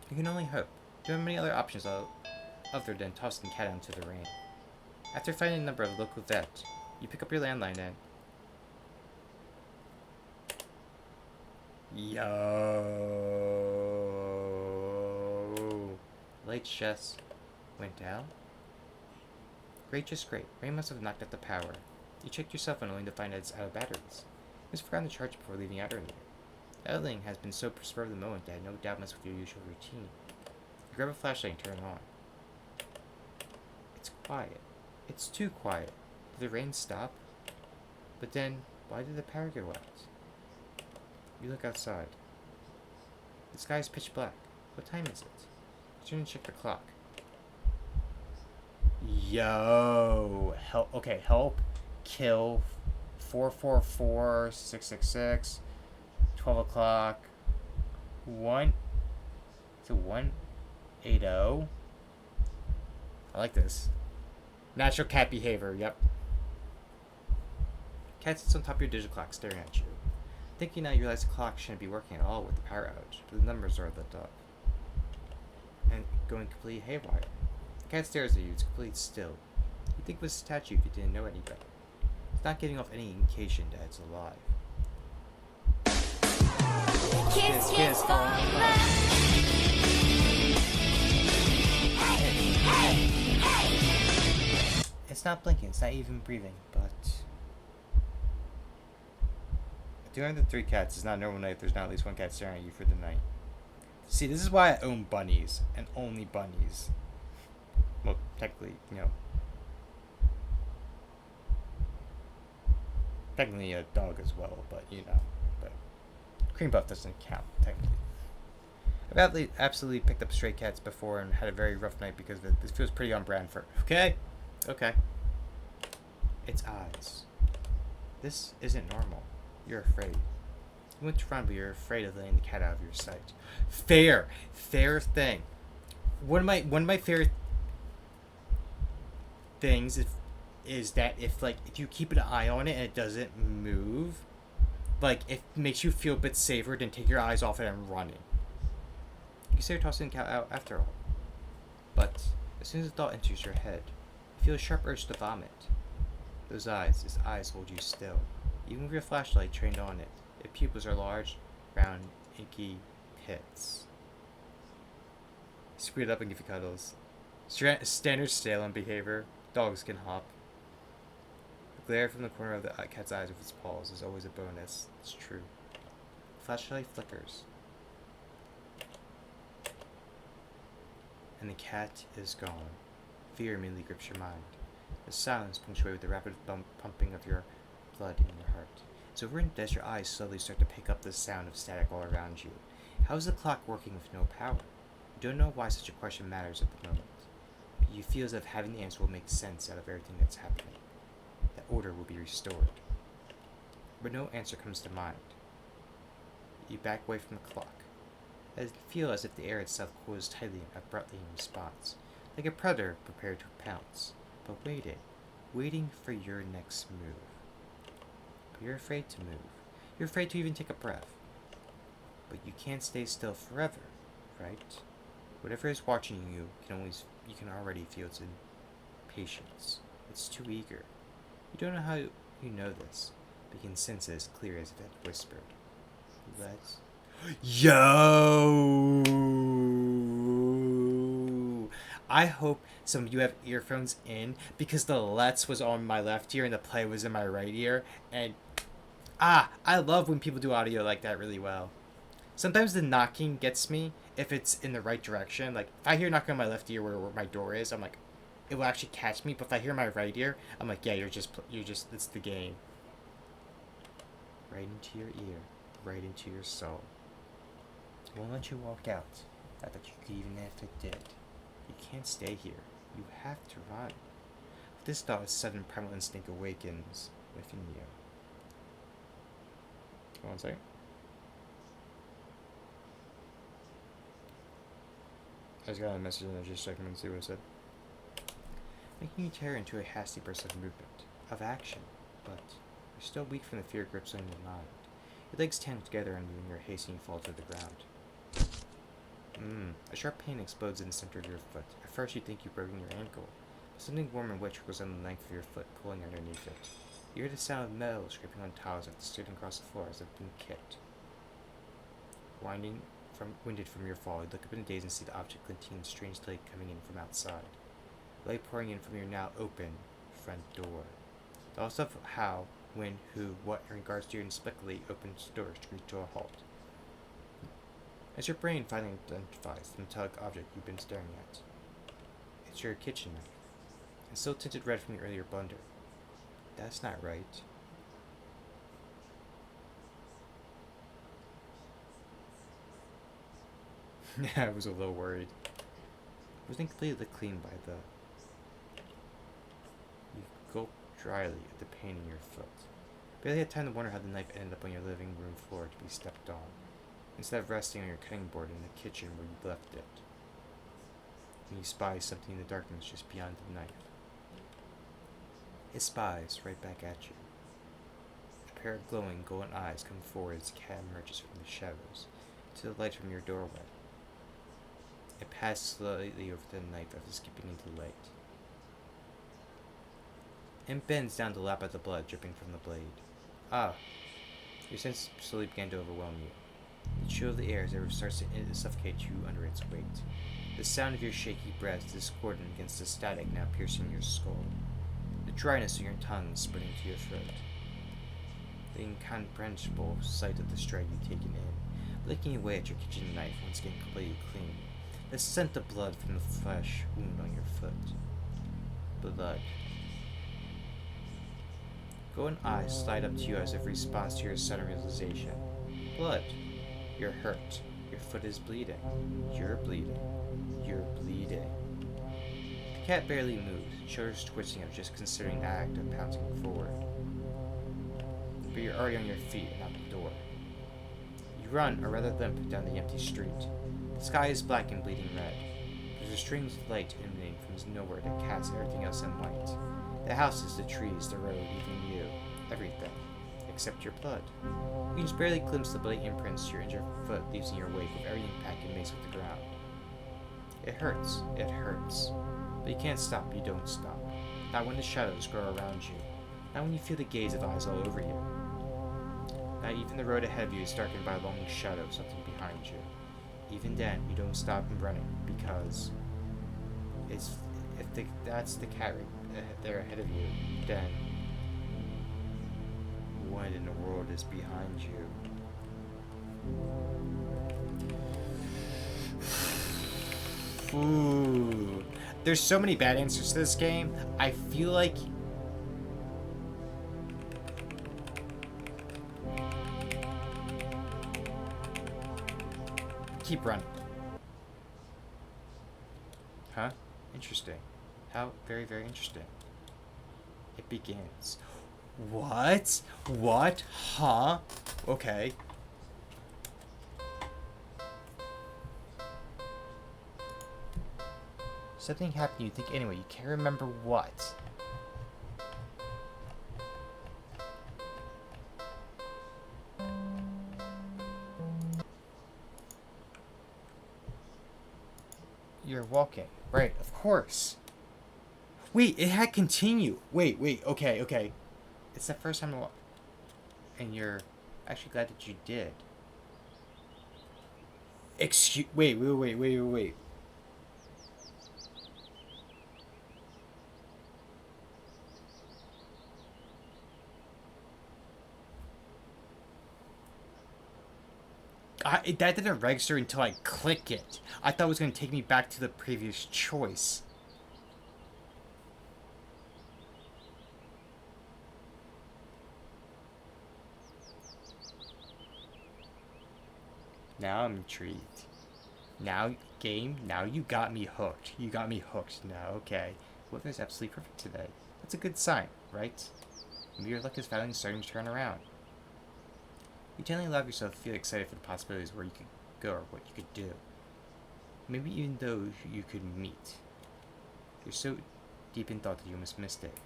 You can only hope. You don't have many other options other than tossing the cat out into the rain. After finding a number of the local vet, you pick up your landline and... Yo. Light chest went down. Great, just great. Rain must have knocked out the power. You checked your cell phone only to find that it's out of batteries. You just forgot to charge it before leaving out earlier. Editing has been so spur of the moment that no doubt mess with your usual routine. You grab a flashlight and turn it on. It's quiet. It's too quiet. Did the rain stop? But then, why did the power go out? You look outside. The sky is pitch black. What time is it? You turn and check the clock. Yo! Help. Okay, help. Kill. 444 666. 12 o'clock. 1. It's a 180. I like this. Natural cat behavior, yep. Cat sits on top of your digital clock staring at you. Thinking now you realize the clock shouldn't be working at all with the power outage, but the numbers are lit up. And going completely haywire. The cat stares at you, it's completely still. You'd think it was a statue if you didn't know any better. It's not getting off any indication that it's alive. Kiss, kiss, fall in love. It's not blinking, it's not even breathing, but... 203 cats is not a normal night if there's not at least one cat staring at you for the night. See, this is why I own bunnies, and only bunnies. Well, technically, technically a dog as well, but but Cream Puff doesn't count, technically. I've absolutely picked up stray cats before and had a very rough night because of it. This feels pretty on brand for... Okay. It's eyes. This isn't normal. You're afraid. You went to run, but you're afraid of letting the cat out of your sight. Fair thing. One of my favorite things is that if you keep an eye on it and it doesn't move, it makes you feel a bit safer than take your eyes off it and running. You consider tossing the cat out after all, but as soon as the thought enters your head, you feel a sharp urge to vomit. His eyes hold you still. Even with your flashlight trained on it, its pupils are large, round, inky pits. Screw it up and give you cuddles. Standard Salem behavior. Dogs can hop. The glare from the corner of the cat's eyes with its paws is always a bonus. It's true. The flashlight flickers. And the cat is gone. Fear immediately grips your mind. The silence punctuated with the rapid pumping of your blood in your heart. It's over and as your eyes slowly start to pick up the sound of static all around you. How is the clock working with no power? You don't know why such a question matters at the moment. But you feel as if having the answer will make sense out of everything that's happening. That order will be restored. But no answer comes to mind. You back away from the clock. You feel as if the air itself cools tightly and abruptly in response, like a predator prepared to pounce, but waiting for your next move. But you're afraid to move. You're afraid to even take a breath. But you can't stay still forever, right? Whatever is watching you can already feel its impatience. It's too eager. You don't know how you know this, but you can sense it as clear as if it had whispered. Let's... Yo! I hope some of you have earphones in because the let's was on my left ear and the play was in my right ear. And I love when people do audio like that really well. Sometimes the knocking gets me if it's in the right direction. Like, if I hear knocking on my left ear where my door is, I'm like, it will actually catch me. But if I hear my right ear, I'm like, yeah, it's the game. Right into your ear, right into your soul. It won't let you walk out. Not that you could, even if it did. You can't stay here. You have to run. With this thought, a sudden primal instinct awakens within you. Hold on a second. I just got a message and I just checking and see what it said. Making you tear into a hasty burst of movement, of action, but you're still weak from the fear grips on your mind. Your legs tangle together and in your haste and you fall to the ground. A sharp pain explodes in the center of your foot. At first you think you've broken your ankle, but something warm and wet trickles down the length of your foot, pulling underneath it. You hear the sound of metal scraping on tiles after stood across the floor as if being kicked. Winded from your fall, you look up in a daze and see the object glinting strange light coming in from outside. Light pouring in from your now open front door. Thoughts of how, when, who, what in regards to your inexplicably opened door screech to a halt. As your brain finally identifies the metallic object you've been staring at. It's your kitchen knife. It's still tinted red from your earlier blunder. That's not right. I was a little worried. It wasn't completely clean by the... You gulp dryly at the pain in your foot. Barely had time to wonder how the knife ended up on your living room floor to be stepped on, instead of resting on your cutting board in the kitchen where you left it. And you spy something in the darkness just beyond the knife. It spies right back at you. A pair of glowing golden eyes come forward as the cat emerges from the shadows to the light from your doorway. It passes slightly over the knife after skipping into the light. And bends down to lap at the blood dripping from the blade. Ah! Your senses slowly began to overwhelm you. The chill of the air as it starts to suffocate you under its weight. The sound of your shaky breath is discordant against the static now piercing your skull. The dryness of your tongue spreading to your throat. The incomprehensible sight of the stride you've taken in, licking away at your kitchen knife once getting completely clean. The scent of blood from the flesh wound on your foot. Blood. Golden eyes slide up to you as if response to your sudden realization. Blood. You're hurt. Your foot is bleeding. You're bleeding. You're bleeding. The cat barely moves, shoulders twisting as just considering the act of pouncing forward. But you're already on your feet and out the door. You run, or rather limp, down the empty street. The sky is black and bleeding red. There's a strange light emanating from nowhere that casts everything else in white. The houses, the trees, the road, even you. Everything. Except your blood. You can just barely glimpse the bloody imprints your injured foot leaves in your wake with every impact it makes with the ground. It hurts. It hurts. But you can't stop. You don't stop. Not when the shadows grow around you. Not when you feel the gaze of eyes all over you. Not even the road ahead of you is darkened by a long shadow of something behind you. Even then, you don't stop running because that's the cat right there ahead of you, then what in the world is behind you? Ooh. There's so many bad answers to this game. I feel like keep running. Huh? Interesting. How very, very interesting. It begins. What? What? Huh? Okay. Something happened, you think anyway. You can't remember what. You're walking. Right, of course. Wait, it had continue. Wait, okay. It's the first time to walk. And you're actually glad that you did. Wait. That didn't register until I click it. I thought it was going to take me back to the previous choice. Now I'm intrigued. Now, game, now you got me hooked. You got me hooked now, okay. Weather's absolutely perfect today. That's a good sign, right? Maybe your luck is finally starting to turn around. You gently allow yourself to feel excited for the possibilities where you could go or what you could do. Maybe even those you could meet. You're so deep in thought that you almost missed it.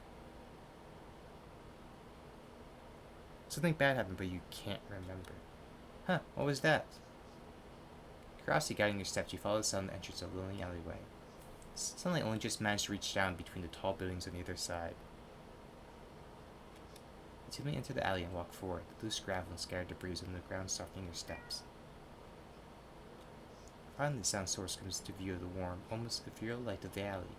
Something bad happened, but you can't remember. Huh, what was that? Curiosity guiding your steps, you follow the sun and entrance of a lonely alleyway. Sunlight only just managed to reach down between the tall buildings on either side. You timidly enter the alley and walk forward, the loose gravel and scattered debris on the ground softening your steps. Finally, the sound source comes to view of the warm, almost ethereal light of the alley.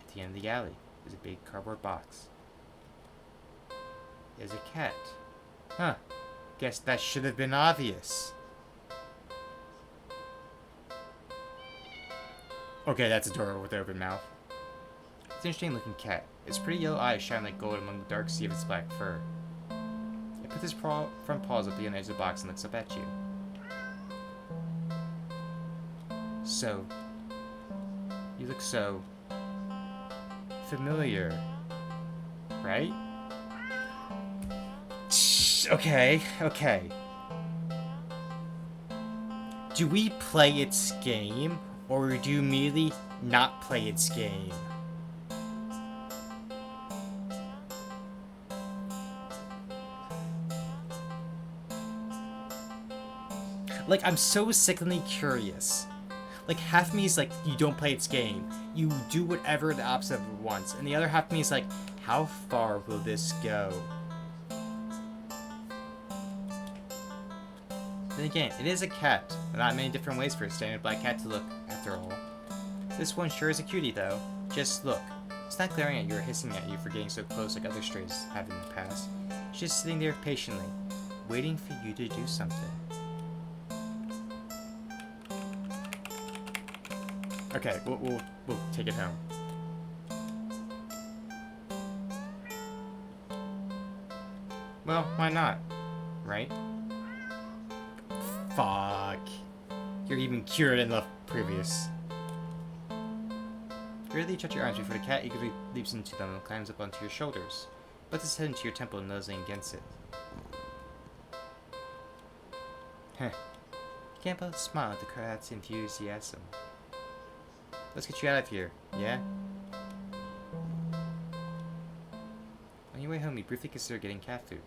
At the end of the alley is a big cardboard box. There's a cat. Huh. Guess that should have been obvious. Okay, that's adorable with open mouth. It's an interesting looking cat. Its pretty yellow eyes shine like gold among the dark sea of its black fur. It puts its front paws up the edge of the box and looks up at you. So, you look so familiar, right? Okay. Do we play its game, or do you merely not play its game? Like, I'm so sickeningly curious. Like, half of me is like, you don't play its game. You do whatever the opposite of it wants. And the other half of me is like, how far will this go? Then again, it is a cat. There are not many different ways for a standard black cat to look, after all. This one sure is a cutie, though. Just look. It's not glaring at you or hissing at you for getting so close like other strays have in the past. It's just sitting there patiently, waiting for you to do something. Okay, we'll take it home. Well, why not? Right? Fuck. You're even cured in the previous. Rarely touch your arms before the cat eagerly leaps into them and climbs up onto your shoulders. Puts its head into your temple and nuzzling against it. Heh. You can't but smile at the cat's enthusiasm. Let's get you out of here, yeah? On your way home, you briefly consider getting cat food.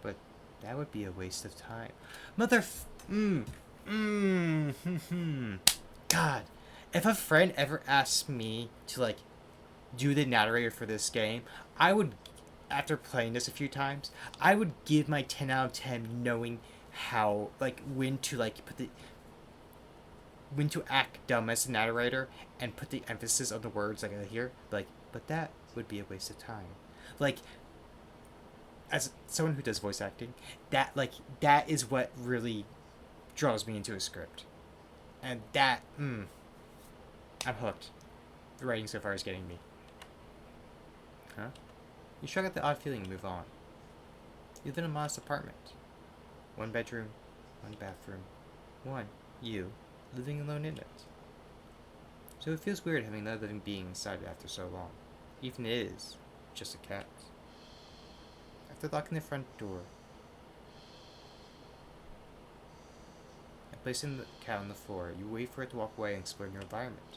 But that would be a waste of time. God, if a friend ever asked me to, like, do the narrator for this game, I would, after playing this a few times, I would give my 10 out of 10 knowing how, like, when to act dumb as the narrator and put the emphasis on the words like I hear. Like, but that would be a waste of time. Like, as someone who does voice acting, that is what really draws me into a script. And that, I'm hooked. The writing so far is getting me. Huh? You shrug at the odd feeling and move on. You live in a modest apartment. 1 bedroom, 1 bathroom, you, living alone in it. So it feels weird having another living being inside it after so long. Even it is just a cat. After locking the front door and placing the cat on the floor, you wait for it to walk away and explore your environment.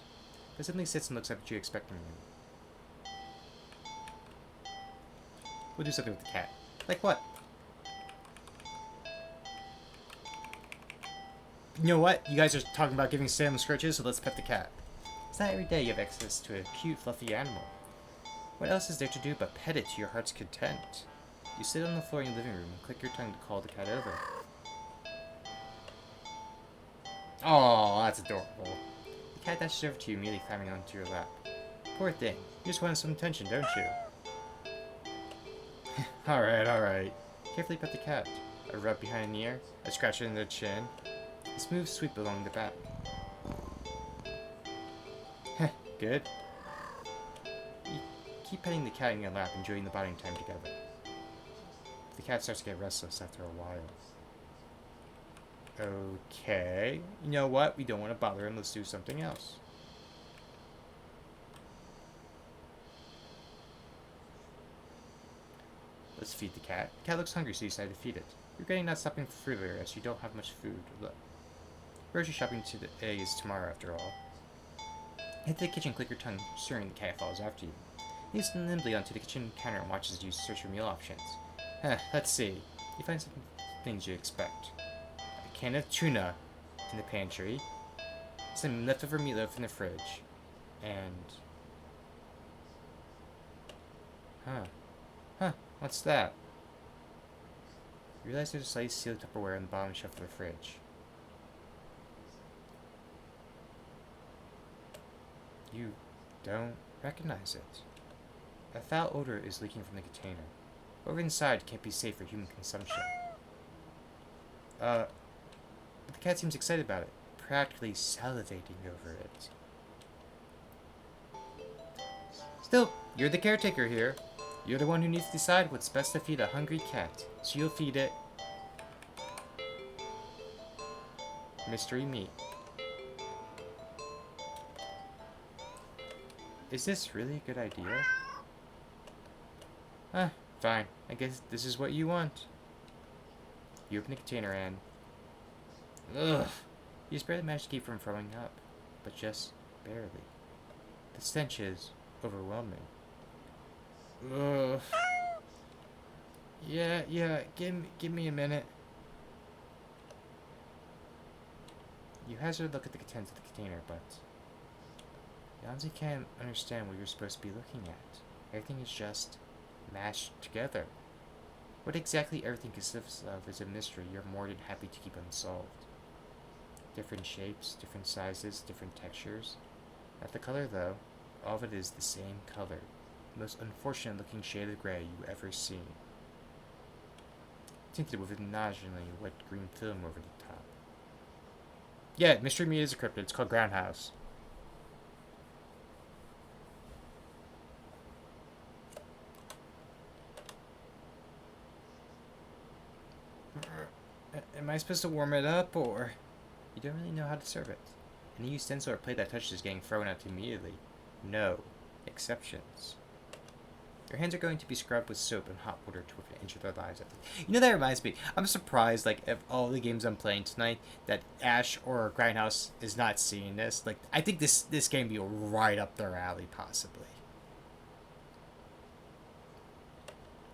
It simply sits and looks up at you expectantly. We'll do something with the cat. Like what? You know what? You guys are talking about giving Sam scratches, so let's pet the cat. It's not every day you have access to a cute, fluffy animal. What else is there to do but pet it to your heart's content? You sit on the floor in your living room and click your tongue to call the cat over. Oh, that's adorable. The cat dashes over to you, immediately climbing onto your lap. Poor thing. You just wanted some attention, don't you? Alright. Carefully pet the cat. A rub behind the ear, a scratch in the chin, a smooth sweep along the back. Heh, good. You keep petting the cat in your lap, enjoying the bonding time together. The cat starts to get restless after a while. Okay. You know what? We don't want to bother him. Let's do something else. Let's feed the cat. The cat looks hungry, so you decide to feed it. You're regretting not stopping for earlier, as you don't have much food left. Grocery shopping today is tomorrow, after all. Hit the kitchen, click your tongue, stirring. The cat follows after you. He moves nimbly onto the kitchen counter and watches you search for meal options. Let's see. You find some things you expect. A can of tuna in the pantry, some leftover meatloaf in the fridge, and... What's that? You realize there's a slightly sealed Tupperware on the bottom shelf of the fridge. You don't recognize it. A foul odor is leaking from the container. Whatever inside can't be safe for human consumption. But the cat seems excited about it, practically salivating over it. Still, you're the caretaker here. You're the one who needs to decide what's best to feed a hungry cat, so you'll feed it mystery meat. Is this really a good idea? Fine. I guess this is what you want. You open the container and... Ugh! You just barely managed to keep from throwing up. But just barely. The stench is overwhelming. Ugh. Yeah, give me a minute. You hazard a look at the contents of the container, but... you honestly can't understand what you're supposed to be looking at. Everything is just mashed together. What exactly everything consists of is a mystery you're more than happy to keep unsolved. Different shapes, different sizes, different textures. Not the color though. All of it is the same color. The most unfortunate looking shade of gray you ever seen. Tinted with a nauseously wet green film over the top. Yeah, mystery meat is a cryptid. It's called Groundhouse. Am I supposed to warm it up, or... You don't really know how to serve it. Any utensil or plate that touches is getting thrown out immediately. No exceptions. Your hands are going to be scrubbed with soap and hot water to within an inch of their lives. You know, that reminds me. I'm surprised, like, if all the games I'm playing tonight, that Ash or Grindhouse is not seeing this. Like, I think this game will be right up their alley, possibly.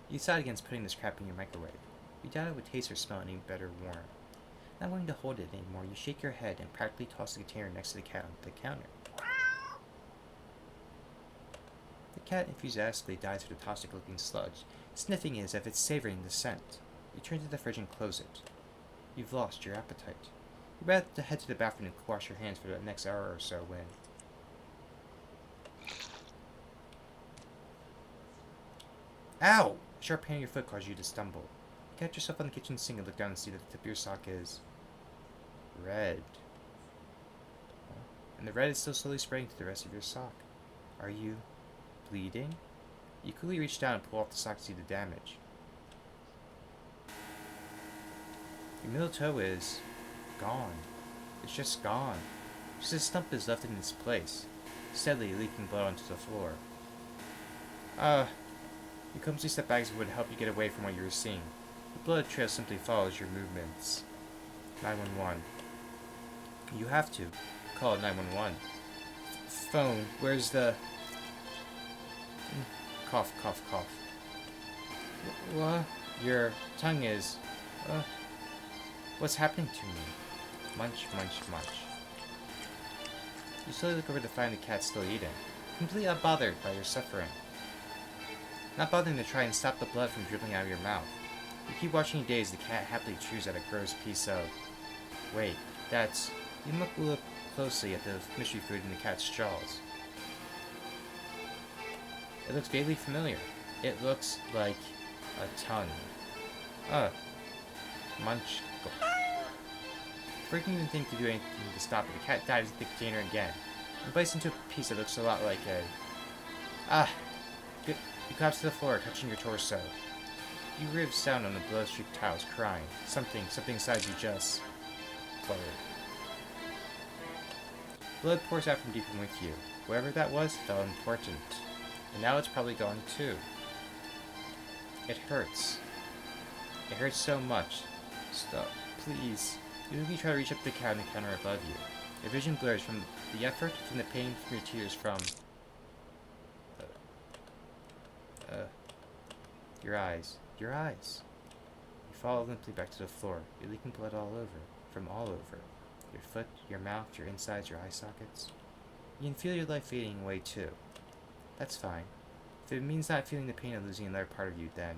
You decide against putting this crap in your microwave. You doubt it would taste or smell any better warm. Not wanting to hold it anymore, you shake your head and practically toss the container next to the cat onto the counter. The cat enthusiastically dives for the toxic-looking sludge, sniffing it as if it's savoring the scent. You turn to the fridge and close it. You've lost your appetite. You're about to head to the bathroom and wash your hands for the next hour or so when... Ow! A sharp pain in your foot causes you to stumble. You catch yourself on the kitchen sink and look down and see that the tip of your sock is... red. And the red is still slowly spreading to the rest of your sock. Are you... bleeding? You quickly reach down and pull off the sock to see the damage. Your middle toe is... gone. It's just gone. Just a stump is left in its place, steadily leaking blood onto the floor. You clumsily step back as it would help you get away from what you were seeing. The blood trail simply follows your movements. 911. You have to call 911. Phone, where's the... Cough, cough, cough. What? Your tongue is... what's happening to me? Munch, munch, munch. You slowly look over to find the cat still eating, completely unbothered by your suffering. Not bothering to try and stop the blood from dribbling out of your mouth. You keep watching your days, the cat happily chews at a gross piece of... Wait, that's... You look closely at the mystery food in the cat's jaws. It looks vaguely familiar. It looks like a tongue. Munchkle. Before you can even think to do anything to stop it, the cat dives into the container again and bites into a piece that looks a lot like a... You collapse to the floor, touching your torso. You ribs down on the blood-streaked tiles, crying. Something inside you just... fluttered. Blood pours out from deep beneath you. Whatever that was felt important. And now it's probably gone too. It hurts. It hurts so much. Stop, please. You try to reach up to the cat on the counter above you. Your vision blurs from the effort, from the pain, from your tears, from... Your eyes. Your eyes. You fall limply back to the floor. You're leaking blood all over. From all over. Your foot, your mouth, your insides, your eye sockets. You can feel your life fading away too. That's fine. If it means not feeling the pain of losing another part of you, then...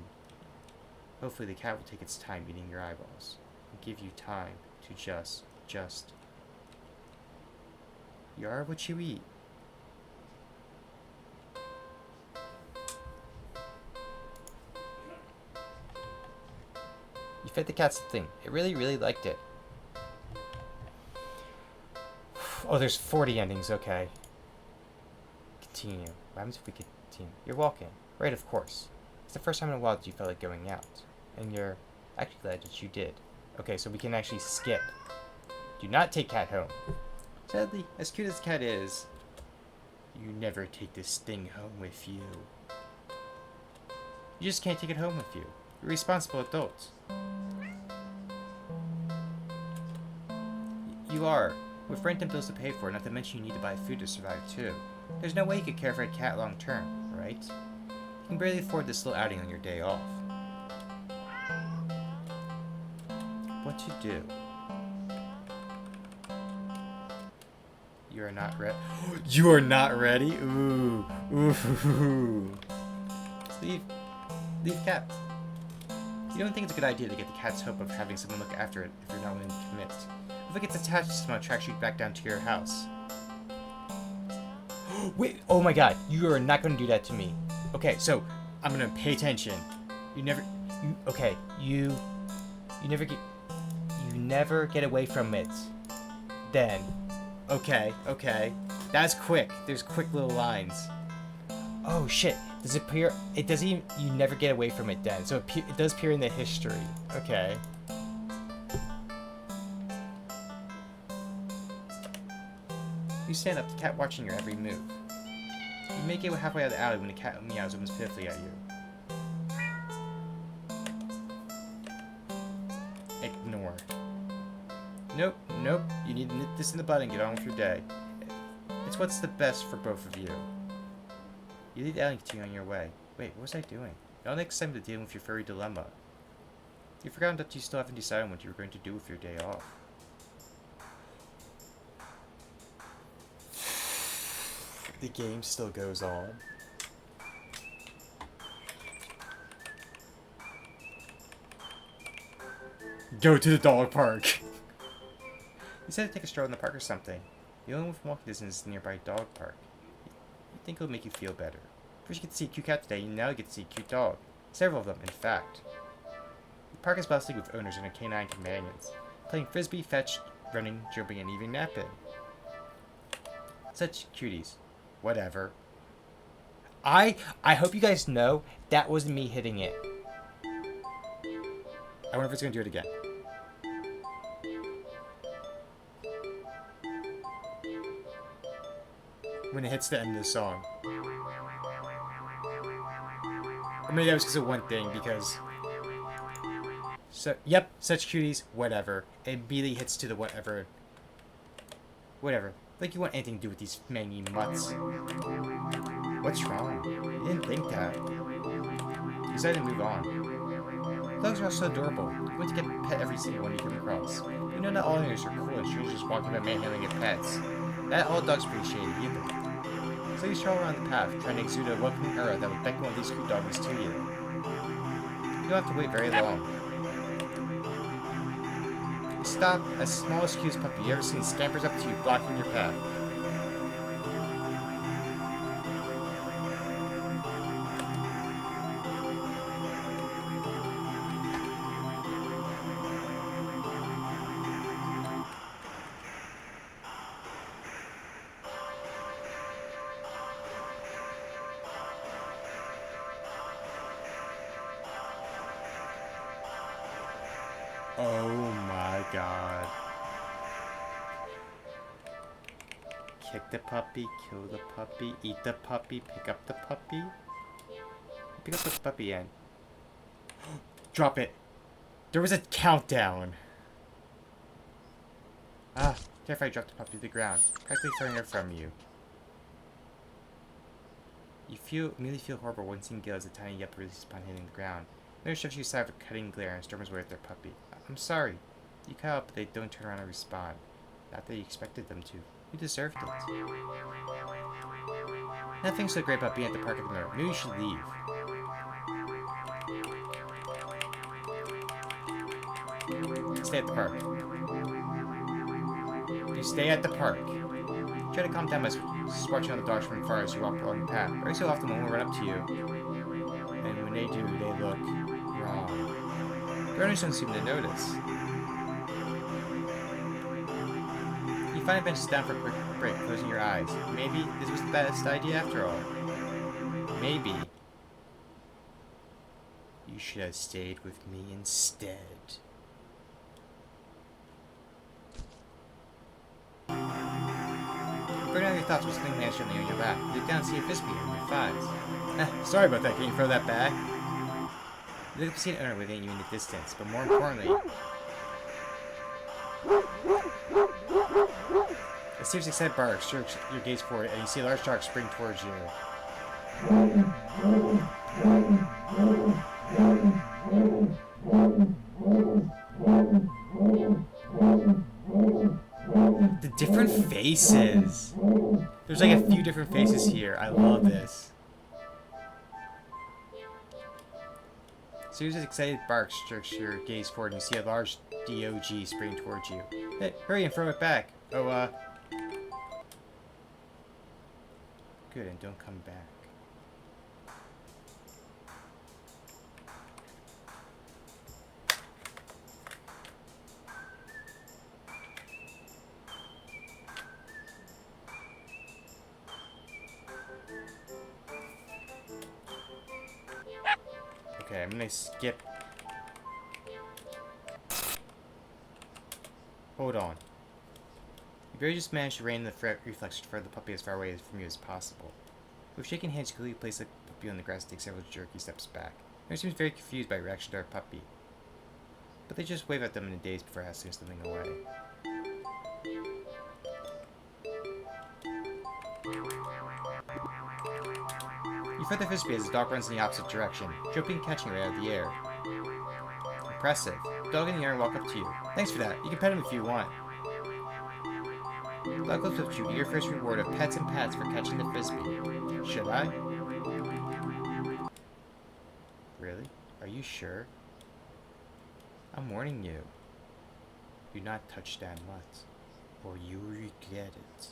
hopefully the cat will take its time eating your eyeballs. And give you time to just... You are what you eat. You fed the cat something. It really liked it. Oh, there's 40 endings, okay. Continue. What happens if we continue? You're walking. Right, of course. It's the first time in a while that you felt like going out. And you're actually glad that you did. Okay, so we can actually skip. Do not take cat home. Sadly, as cute as cat is, you never take this thing home with you. You just can't take it home with you. You're responsible adults. You are. With rent and bills to pay for, not to mention you need to buy food to survive too. There's no way you could care for a cat long term, right? You can barely afford this little outing on your day off. What to do? You are not ready. You are not ready? Ooh. Leave cat. You don't think it's a good idea to get the cat's hope of having someone look after it if you're not willing to commit. If it gets attached, someone tracks you back down to your house. Wait, oh my god, you are not going to do that to me. Okay, so, I'm going to pay attention. You never get away from it. Then, okay. That's quick. There's quick little lines. Oh shit, does it appear, it doesn't even, you never get away from it then. So it does appear in the history. Okay. You stand up, the cat watching your every move. You make it halfway out of the alley when the cat meows almost pitifully at you. Ignore. Nope. You need to nip this in the bud and get on with your day. It's what's the best for both of you. You leave the alley and continue on your way. Wait, what was I doing? Now next time to deal with your furry dilemma. You've forgotten that you still haven't decided what you were going to do with your day off. The game still goes on. Go to the dog park! You said to take a stroll in the park or something. The only one from walking distance is the nearby dog park. You think it'll make you feel better. First you get to see a cute cat today, and now you get to see a cute dog. Several of them, in fact. The park is bustling with owners and their canine companions, playing frisbee, fetch, running, jumping, and even napping. Such cuties. Whatever. I hope you guys know that wasn't me hitting it. I wonder if it's gonna do it again. When it hits the end of the song. Or maybe that was because of one thing, because... So, yep, such cuties, whatever. It immediately hits to the whatever. Whatever. Like you want anything to do with these mangy mutts. What's wrong? You didn't think that. You decided to move on. Dogs are so adorable. You want to get a pet every single one you come across. You know not all owners are cool and strangers just walking by manhandling at pets. Not all dogs appreciate it either. So you stroll around the path, trying to exude a welcoming aura that would beckon one of these cute doggies to you. You don't have to wait very long. You stop as the smallest, cutest puppy you ever seen scampers up to you, blocking your path. god. Kick the puppy, kill the puppy, eat the puppy, pick up the puppy. Pick up the puppy and drop it. There was a countdown. Ah, terrified, dropped the puppy to the ground, practically throwing her from you. You immediately feel horrible when seeing Gil as a tiny yelp releases upon hitting the ground. Mother shoves you aside with a cutting glare and storms away with their puppy. I'm sorry. You cut out, but they don't turn around and respond. Not that you expected them to. You deserved it. Nothing's so great about being at the park at the moment. Maybe you should leave. Stay at the park. You stay at the park. Try to calm down by watching on the dogs from afar as you walk along the path. Every so often, one will run up to you. And when they do, they look wrong. The owners don't seem to notice. You find a bench down for a quick break, closing your eyes. Maybe this was the best idea after all. Maybe you should have stayed with me instead. Burn out your thoughts with something lands gently on your lap. Look down and see a frisbee on your thighs. Sorry about that. Can you throw that back? You look to see an owner within you in the distance, but more importantly, a series of excited barks jerks your gaze forward, and you see a large shark spring towards you. The different faces. There's like a few different faces here. I love this. Series of excited barks jerks your gaze forward, and you see a large DOG spring towards you. Hey, hurry and throw it back. Oh, good, and don't come back. Okay, I'm gonna skip. Hold on. You barely just managed to rein the reflex to throw the puppy as far away from you as possible. With shaking hands, you quickly place the puppy on the grass and take several jerky steps back. Mary seems very confused by your reaction to our puppy, but they just wave at them in a daze before hustling something away. You throw the frisbee as the dog runs in the opposite direction, jumping and catching it right out of the air. Impressive. The dog in the air and walk up to you. Thanks for that. You can pet him if you want. The dog looks up to you, your first reward of pets and pats for catching the frisbee. Should I? Really? Are you sure? I'm warning you. Do not touch that mutt, or you will regret it.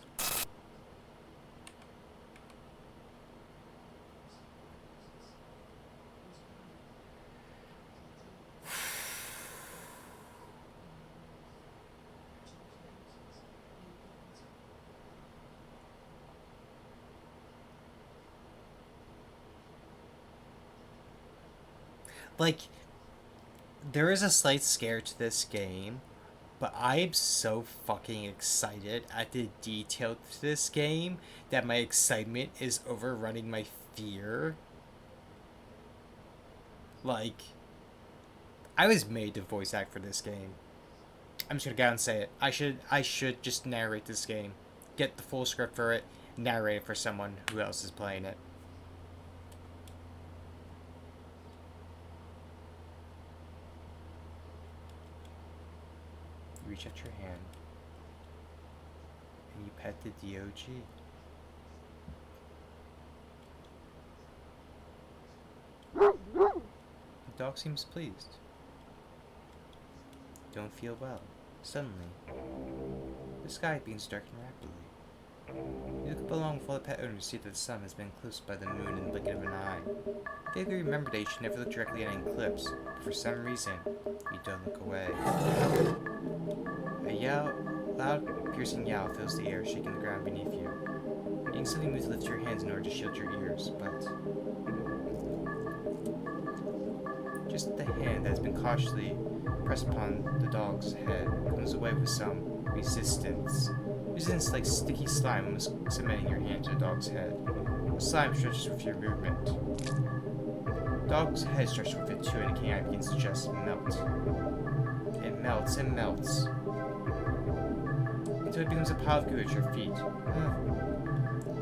Like, there is a slight scare to this game, but I'm so fucking excited at the detail to this game that my excitement is overrunning my fear. Like, I was made to voice act for this game. I'm just gonna go out and say it. I should just narrate this game. Get the full script for it, narrate it for someone who else is playing it. You reach out your hand and you pet the DOG. The dog seems pleased. Don't feel well. Suddenly, the sky begins to darken rapidly. You look up along with all the pet owner to see that the sun has been eclipsed by the moon in the blink of an eye. You vaguely remember that you should never look directly at an eclipse, but for some reason, you don't look away. A loud, piercing yowl fills the air, shaking the ground beneath you. You instantly move to lift your hands in order to shield your ears, but Just the hand that has been cautiously pressed upon the dog's head comes away with some resistance. Resistance like sticky slime almost cementing your hand to the dog's head. The slime stretches with your movement. The dog's head stretches with it too, and the canine begins to just melt. It melts and melts, until it becomes a pile of goo at your feet.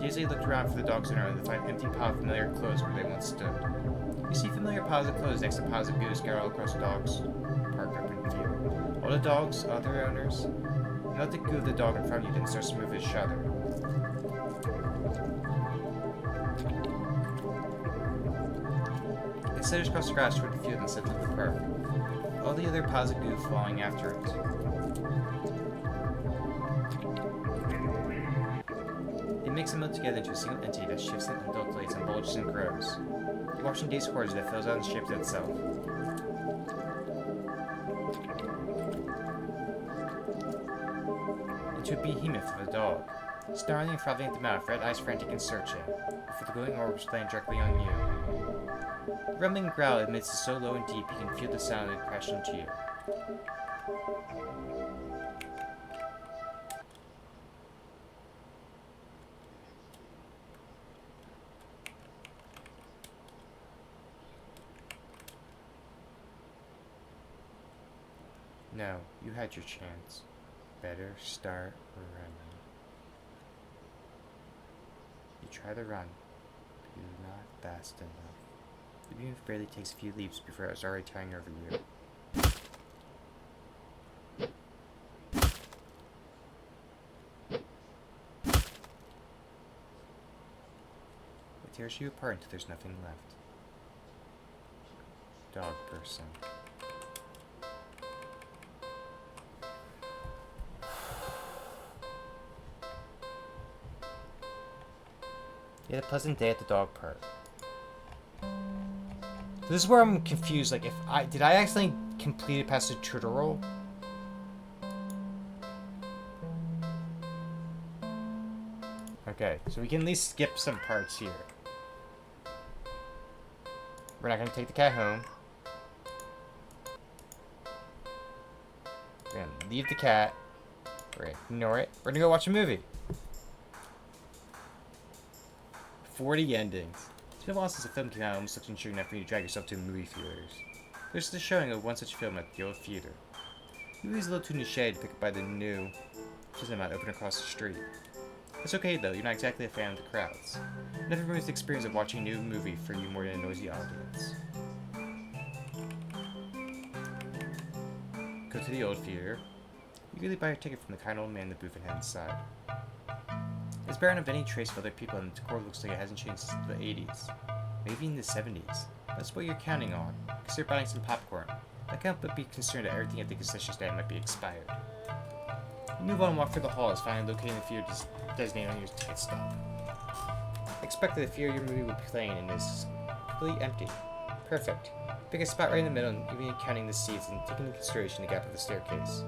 Usually looked around for the dog's owner and find an empty pile of familiar clothes where they once stood. You see familiar piles of clothes next to piles of goo scattered all across the dog's park open field. All the dogs, other owners, melt the goo of the dog in front of you, then starts to move his shudder. It slithers across the grass toward the field instead of the park. All the other piles of goo falling after it. They mix and melt together into a single entity that shifts and undulates and bulges and grows. You watch in days hordes that fills out and shapes itself. Into a behemoth of a dog, snarling and frothing at the mouth, red eyes frantic and searching, before the glowing orbs landing directly on you. The rumbling growl emits so low and deep you can feel the sound of it crash into you. No, you had your chance. Better start running. You try to run, but you're not fast enough. The beam barely takes a few leaps before it was already towering over you. It tears you apart until there's nothing left. Dog person. You had a pleasant day at the dog park. So this is where I'm confused. Like, did I accidentally complete it past the tutorial? Okay, so we can at least skip some parts here. We're not gonna take the cat home. We're gonna leave the cat. We're gonna ignore it. We're gonna go watch a movie. 40 endings. It's been a while since a film came out, almost such ensuring enough for you to drag yourself to movie theaters. There's the showing of one such film at the old theater. The movie's a little too niche to pick up by the new cinema open across the street. It's okay though, you're not exactly a fan of the crowds. Never ruins the experience of watching a new movie for you more than a noisy audience. Go to the old theater. You really buy your ticket from the kind old man in the booth and head inside. It's barren of any trace of other people, and the decor looks like it hasn't changed since the 80s. Maybe in the 70s. That's what you're counting on. Consider buying some popcorn. I can't but be concerned that everything at the concession stand might be expired. You move on and walk through the halls, finally locating the theater designated on your ticket stub. Expect that the theater your movie will be playing in is completely empty. Perfect. Pick a spot right in the middle, and even counting the seats and taking into consideration the gap of the staircase.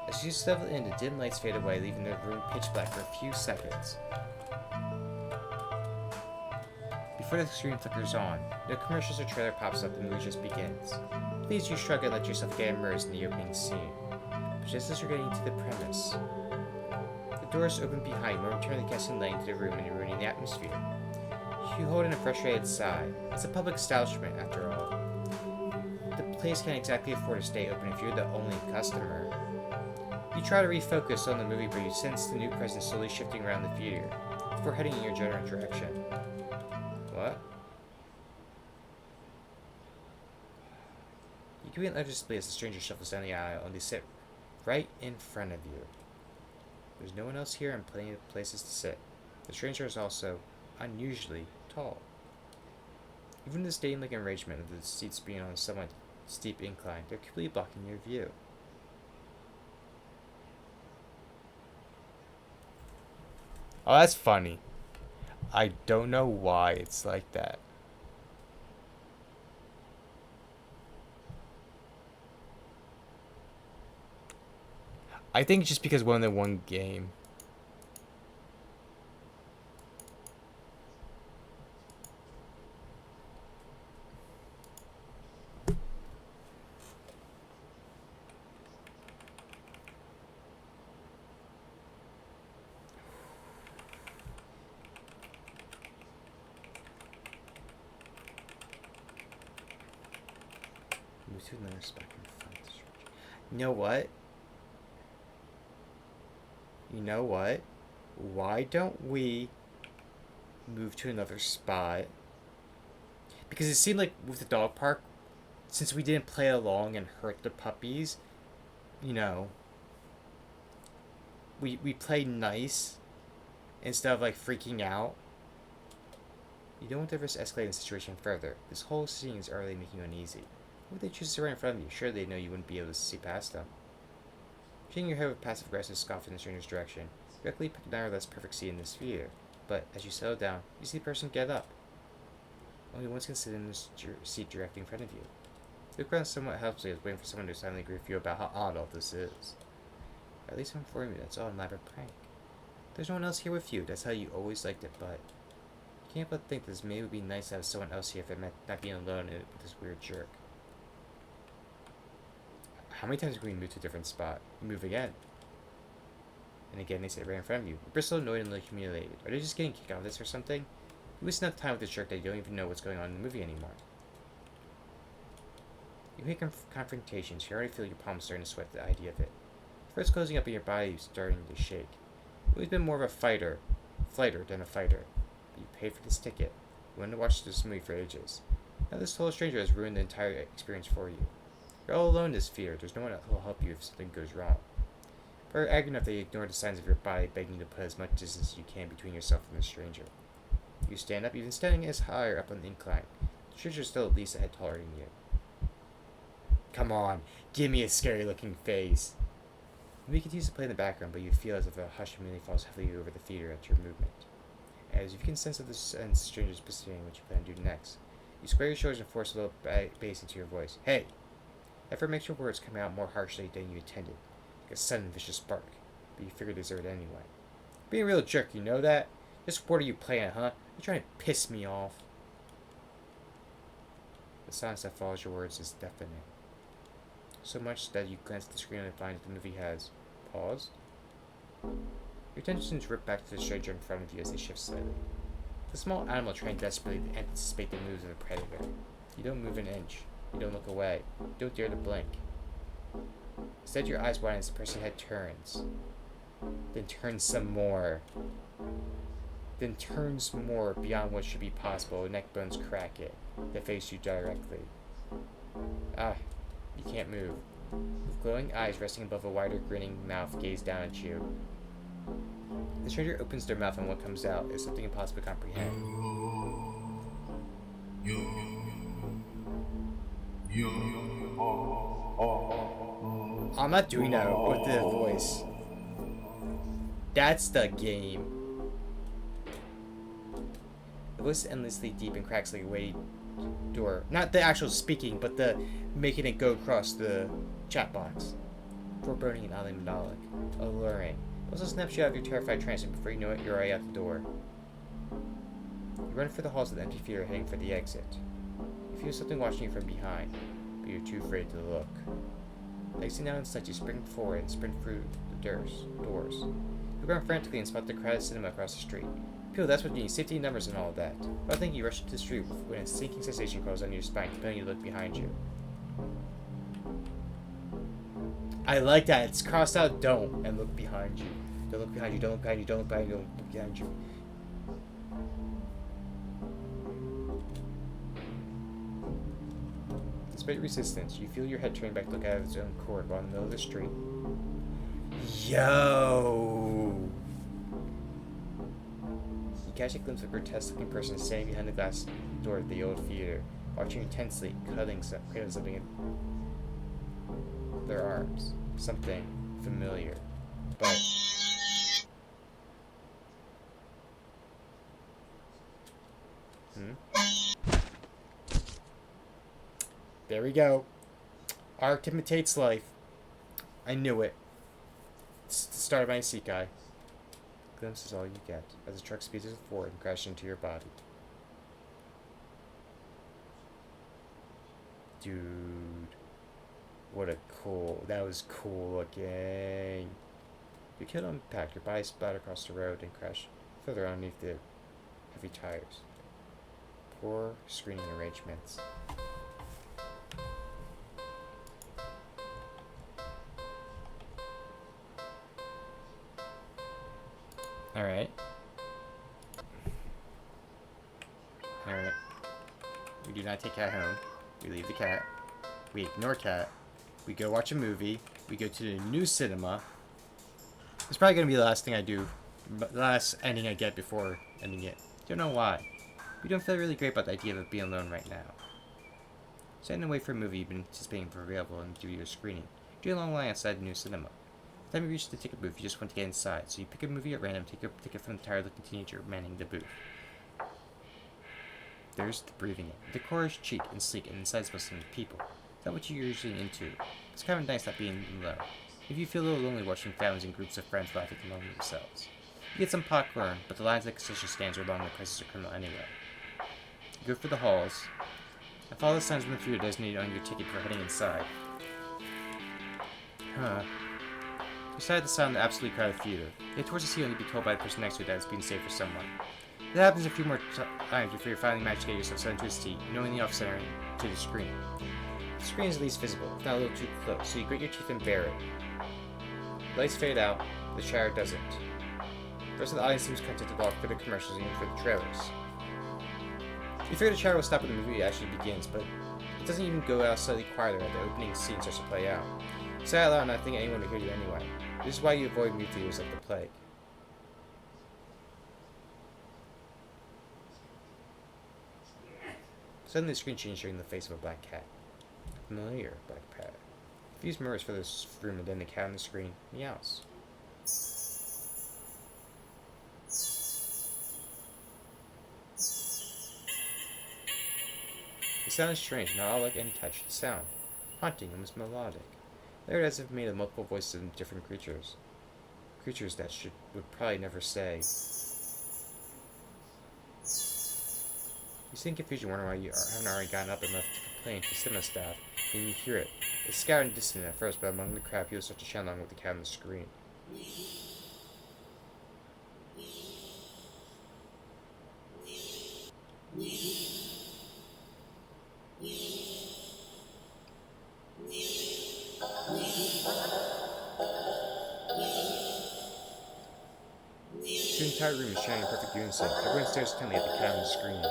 As you settle in, the dim lights fade away, leaving the room pitch black for a few seconds. Before the screen flickers on, no commercials or trailer pops up, the movie just begins. Please, you shrug and let yourself get immersed in the opening scene. But just as you're getting to the premise, the doors open behind you, momentarily casting light into the room and ruining the atmosphere. You hold in a frustrated sigh. It's a public establishment, after all. The place can't exactly afford to stay open if you're the only customer. You try to refocus on the movie, but you sense the new presence slowly shifting around the theater, before heading in your general direction. What? You can be an display as the stranger shuffles down the aisle, and they sit right in front of you. There's no one else here and plenty of places to sit. The stranger is also unusually tall. Even the stadium-like arrangement of the seats being on a somewhat steep incline, they're completely blocking your view. Oh, that's funny. I don't know why it's like that. I think it's just because we're in the one game. Move to another spot in front of the structure. You know what? You know what? Why don't we move to another spot? Because it seemed like with the dog park, since we didn't play along and hurt the puppies, you know, we played nice instead of like freaking out. You don't want to risk escalating the situation further. This whole scene is already making you uneasy. What would they choose to right in front of you? Sure, they know you wouldn't be able to see past them. Shaking your head with passive aggressive scoff in the stranger's direction, you directly pick an less perfect seat in this theater. But as you settle down, you see the person get up. Only one can sit in this seat directly in front of you. You look around somewhat helplessly as waiting for someone to silently agree with you about how odd all this is. At least I'm informing you that's all an elaborate prank. There's no one else here with you. That's how you always liked it, but you can't but think this maybe would be nice to have someone else here if it meant not being alone with this weird jerk. How many times can we move to a different spot? We move again. And again, they sit right in front of you. You bristle, annoyed, and a little humiliated. Are they just getting kicked out of this or something? You waste enough time with this jerk that you don't even know what's going on in the movie anymore. You hate confrontations. You already feel your palms starting to sweat at the idea of it. First closing up in your body, starting to shake. You've always been more of a flighter than a fighter. But you paid for this ticket. You wanted to watch this movie for ages. Now this total stranger has ruined the entire experience for you. You're all alone in this fear. There's no one who will help you if something goes wrong. Very angry enough that you ignore the signs of your body begging you to put as much distance as you can between yourself and the stranger. You stand up, even standing as higher up on the incline. The stranger is still at least a head taller than you. Come on, give me a scary looking face. The movie continues to play in the background, but you feel as if a hush immediately falls heavily over the theater at your movement. As you can sense of the stranger's pursuing what you plan to do next, you square your shoulders and force a little bass into your voice. Hey! Effort makes your words come out more harshly than you intended, like a sudden vicious spark, but you figure deserve it anyway. Being a real jerk, you know that? Just what are you playing, huh? You're trying to piss me off. The silence that follows your words is deafening. So much that you glance at the screen and find that the movie has paused. Your attention is ripped back to the stranger in front of you as they shift slightly. The small animal trying desperately to anticipate the moves of the predator. You don't move an inch. You don't look away. You don't dare to blink. Instead, your eyes widen as the person's head turns. Then turns some more. Then turns more beyond what should be possible. Neck bones crack it. They face you directly. Ah, you can't move. With glowing eyes resting above a wider, grinning mouth gaze down at you. The stranger opens their mouth and what comes out is something impossible to comprehend. I'm not doing that with the voice. That's the game. The voice is endlessly deep and cracks like a weighted door. Not the actual speaking, but the making it go across the chat box. Foreboding and oddly melodic. Alluring. It also snaps you out of your terrified trance, and before you know it, you're already out the door. You run for the halls of the empty theater, heading for the exit. You feel something watching you from behind, but you're too afraid to look. Exiting out in sight, you spring forward and sprint through the doors. You run frantically and spot the crowded cinema across the street. Peel, that's what you need, safety numbers and all of that. But I think you rush into the street when a sinking sensation crawls under your spine, compelling you to look behind you. I like that. It's crossed out don't and look behind you. Don't look behind you, don't look behind you, don't look behind you, don't look behind you. Despite resistance, you feel your head turning back to look out of its own accord while in the middle of the street. Yo! You catch a glimpse of a grotesque-looking person standing behind the glass door of the old theater, watching you intensely, cradling something in their arms. Something familiar. But there we go. Art imitates life. I knew it. It's the start of my Isekai. Glimpse is all you get as the truck speeds forward and crashes into your body. Dude. What a cool. That was cool looking. You killed impact. Your body splattered across the road and crashed further underneath the heavy tires. Poor screening arrangements. Alright. Alright. We do not take cat home. We leave the cat. We ignore cat. We go watch a movie. We go to the new cinema. It's probably going to be the last thing I do. The last ending I get before ending it. Don't know why. We don't feel really great about the idea of being alone right now. Standing away for a movie you've been anticipating for available in the video screening. Do a long line outside the new cinema. By the time you reach the ticket booth, you just want to get inside. So you pick a movie at random, take a ticket from the tired-looking teenager manning the booth. There's the breathing in. The decor is chic and sleek, and inside is bustling with people. Is that what you're usually into? It's kind of nice not being alone. If you feel a little lonely watching families and groups of friends laughing among themselves. You get some popcorn, but the lines at the concession stands are long and the prices are criminal anyway. You go for the halls, and follow the signs on the theater designated on your ticket for heading inside. You decide to sit on the absolutely crowded theater. Get towards the seat and be told by the person next to you that it's being saved for someone. That happens a few more times before you finally manage to get yourself set into a seat, knowing the off center to the screen. The screen is least visible, if not a little too close, so you grit your teeth and bear it. The lights fade out, the shower doesn't. The rest of the audience seems content to walk for the commercials and even for the trailers. You figure the shower will stop when the movie actually begins, but it doesn't even go out slightly quieter as the opening scene starts to play out. You say out loud not thinking anyone will hear you anyway. This is why you avoid movie theaters like the plague. Suddenly the screen changes during the face of a black cat. A familiar black cat. If you use mirrors for this room and then the cat on the screen meows. The sound is strange, not all like any cat should sound. Haunting, almost melodic. Layered as if made of multiple voices of different creatures. Creatures that would probably never say. You see in confusion, wondering why you haven't already gotten up and left to complain to cinema staff, and you hear it. It's scattered and distant at first, but among the crowd, people start to chant along with the cat on the screen. The entire room is chanting in perfect unison. Everyone stares intently at the cat on the screen.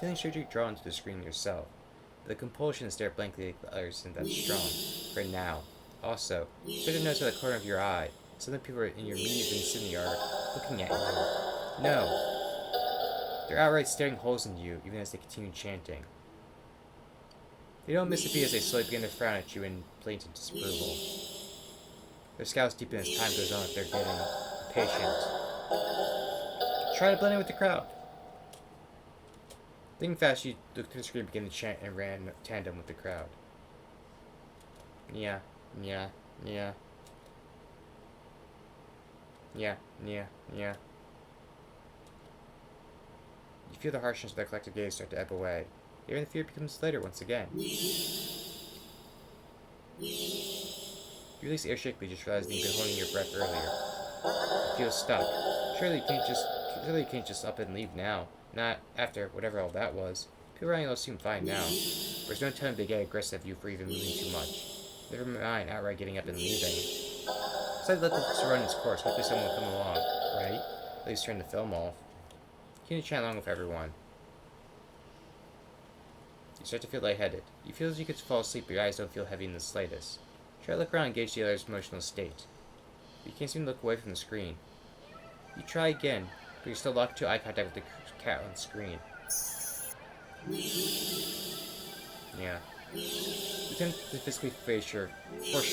Feeling strangely drawn to the screen yourself. But the compulsion to stare blankly at the others isn't that strong. For now. Also, you start to notice at the corner of your eye, some of the people in your immediate vicinity are looking at you. No. They're outright staring holes into you, even as they continue chanting. They don't miss a beat as they slowly begin to frown at you in blatant disapproval. Their scowls deepen as time goes on if they're getting impatient. Try to blend in with the crowd. Thinking fast, you look to the screen and begin to chant and ran in tandem with the crowd. Nya, nya, nya. Nya, nya, nya. You feel the harshness of their collective gaze start to ebb away. Even the fear becomes lighter once again. You release air shakily, just realizing you've been holding your breath earlier. You feel stuck. Surely you can't just up and leave now. Not after whatever all that was. People around you seem fine now. There's no time to get aggressive at you for even moving too much. Never mind outright getting up and leaving. Decide to let this run its course. Hopefully someone will come along, right? At least turn the film off. You can chat along with everyone. You start to feel lightheaded. You feel as you could fall asleep, but your eyes don't feel heavy in the slightest. Try to look around and gauge the other's emotional state. But you can't seem to look away from the screen. You try again, but you're still locked to eye contact with the cat on the screen. Yeah. You tend to physically force your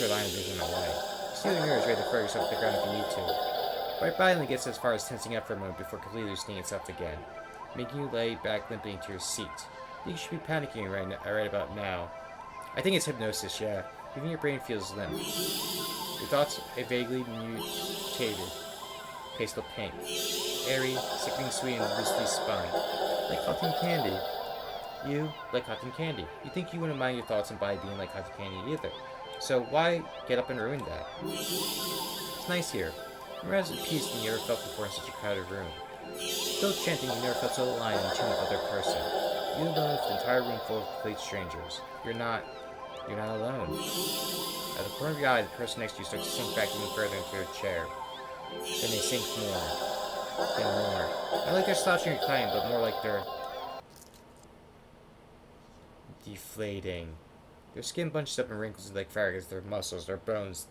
line of vision away. You see the mirrors ready to throw yourself to the ground if you need to. But it finally gets as far as tensing up for a moment before completely loosening itself again, making you lay back limping into your seat. I think you should be panicking right about now. I think it's hypnosis, yeah. Even your brain feels limp. Your thoughts a vaguely mutated pastel pink. Airy, sickening sweet and loosely spun. Like cotton candy. You like cotton candy. You think you wouldn't mind your thoughts and body being like cotton candy either. So why get up and ruin that? It's nice here. You're as at peace than you ever felt before in such a crowded room. Still chanting, you never felt so aligned in tune with other person. You alone with the entire room full of complete strangers. You're not alone. At the corner of your eye, the person next to you starts to sink back even further into their chair. Then they sink more. Then more. Not like they're slouching or climbing, but more like they're deflating. Their skin bunches up in wrinkles like fire as their muscles, their bones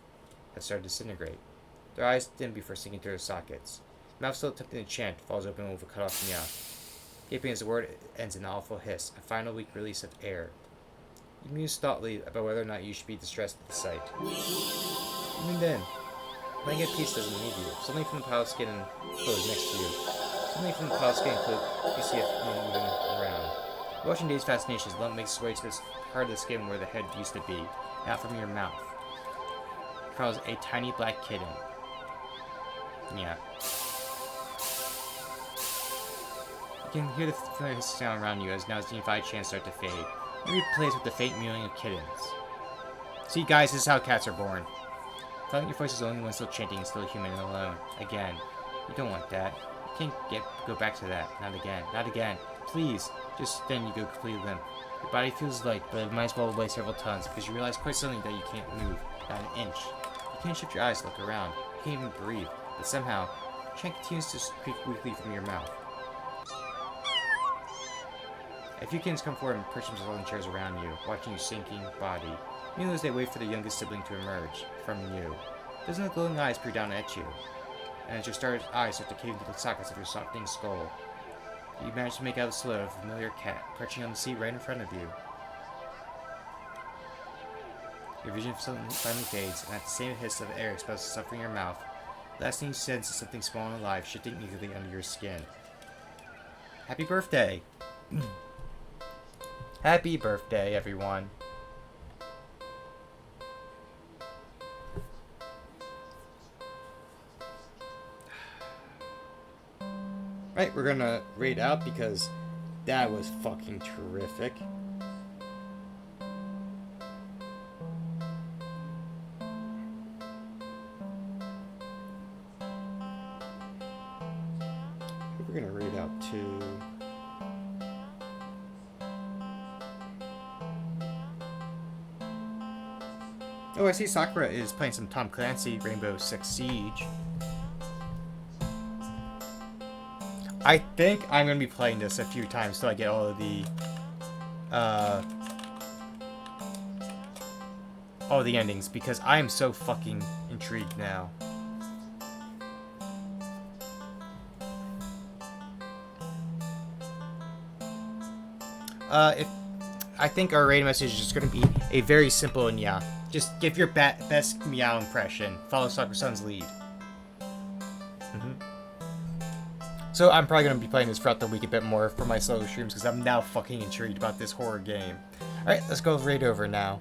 have started to disintegrate. Their eyes dim before sinking through their sockets. The mouth still attempting to chant falls open with a cut-off meow. Gaping as the word ends in an awful hiss, a final weak release of air. You muse thoughtfully about whether or not you should be distressed at the sight. Even then, playing at peace doesn't leave you. Suddenly from the pile of skin and clothes next to you. Suddenly from the pile of skin and clothes, you see a thing moving around. Watching Dave's fascination, the lump makes its way to this part of the skin where the head used to be, and out from your mouth. It crawls a tiny black kitten. Yeah. You can hear the familiar sound around you as now its unified chants start to fade. It replays with the faint mewing of kittens. See guys, this is how cats are born. Feeling your voice is the only one still chanting and still human and alone. Again. You don't want that. You can't go back to that. Not again. Not again. Please. Just then you go completely limp. Your body feels light, but it might as well weigh several tons because you realize quite suddenly that you can't move. Not an inch. You can't shift your eyes to look around. You can't even breathe. But somehow, chant continues to speak weakly from your mouth. A few kittens come forward and perch themselves on chairs around you, watching your sinking body. Meanwhile, as they wait for their youngest sibling to emerge from you. Doesn't the glowing eyes peer down at you? And as your startled eyes start to cave into the sockets of your softening skull, you manage to make out the silhouette of a familiar cat perching on the seat right in front of you. Your vision finally fades, and at the same hiss of air expels itself from your mouth, the last thing you sense is something small and alive shifting eagerly under your skin. Happy birthday! Happy birthday, everyone. Right, we're gonna rate out because that was fucking terrific. We're gonna rate out to... Oh, I see Sakura is playing some Tom Clancy Rainbow Six Siege. I think I'm going to be playing this a few times till I get all of the endings, because I am so fucking intrigued now. I think our rating message is just going to be a very simple and yeah. Just give your best meow impression. Follow Sakura-san's lead. So I'm probably going to be playing this throughout the week a bit more for my solo streams because I'm now fucking intrigued about this horror game. Alright, let's go raid over now.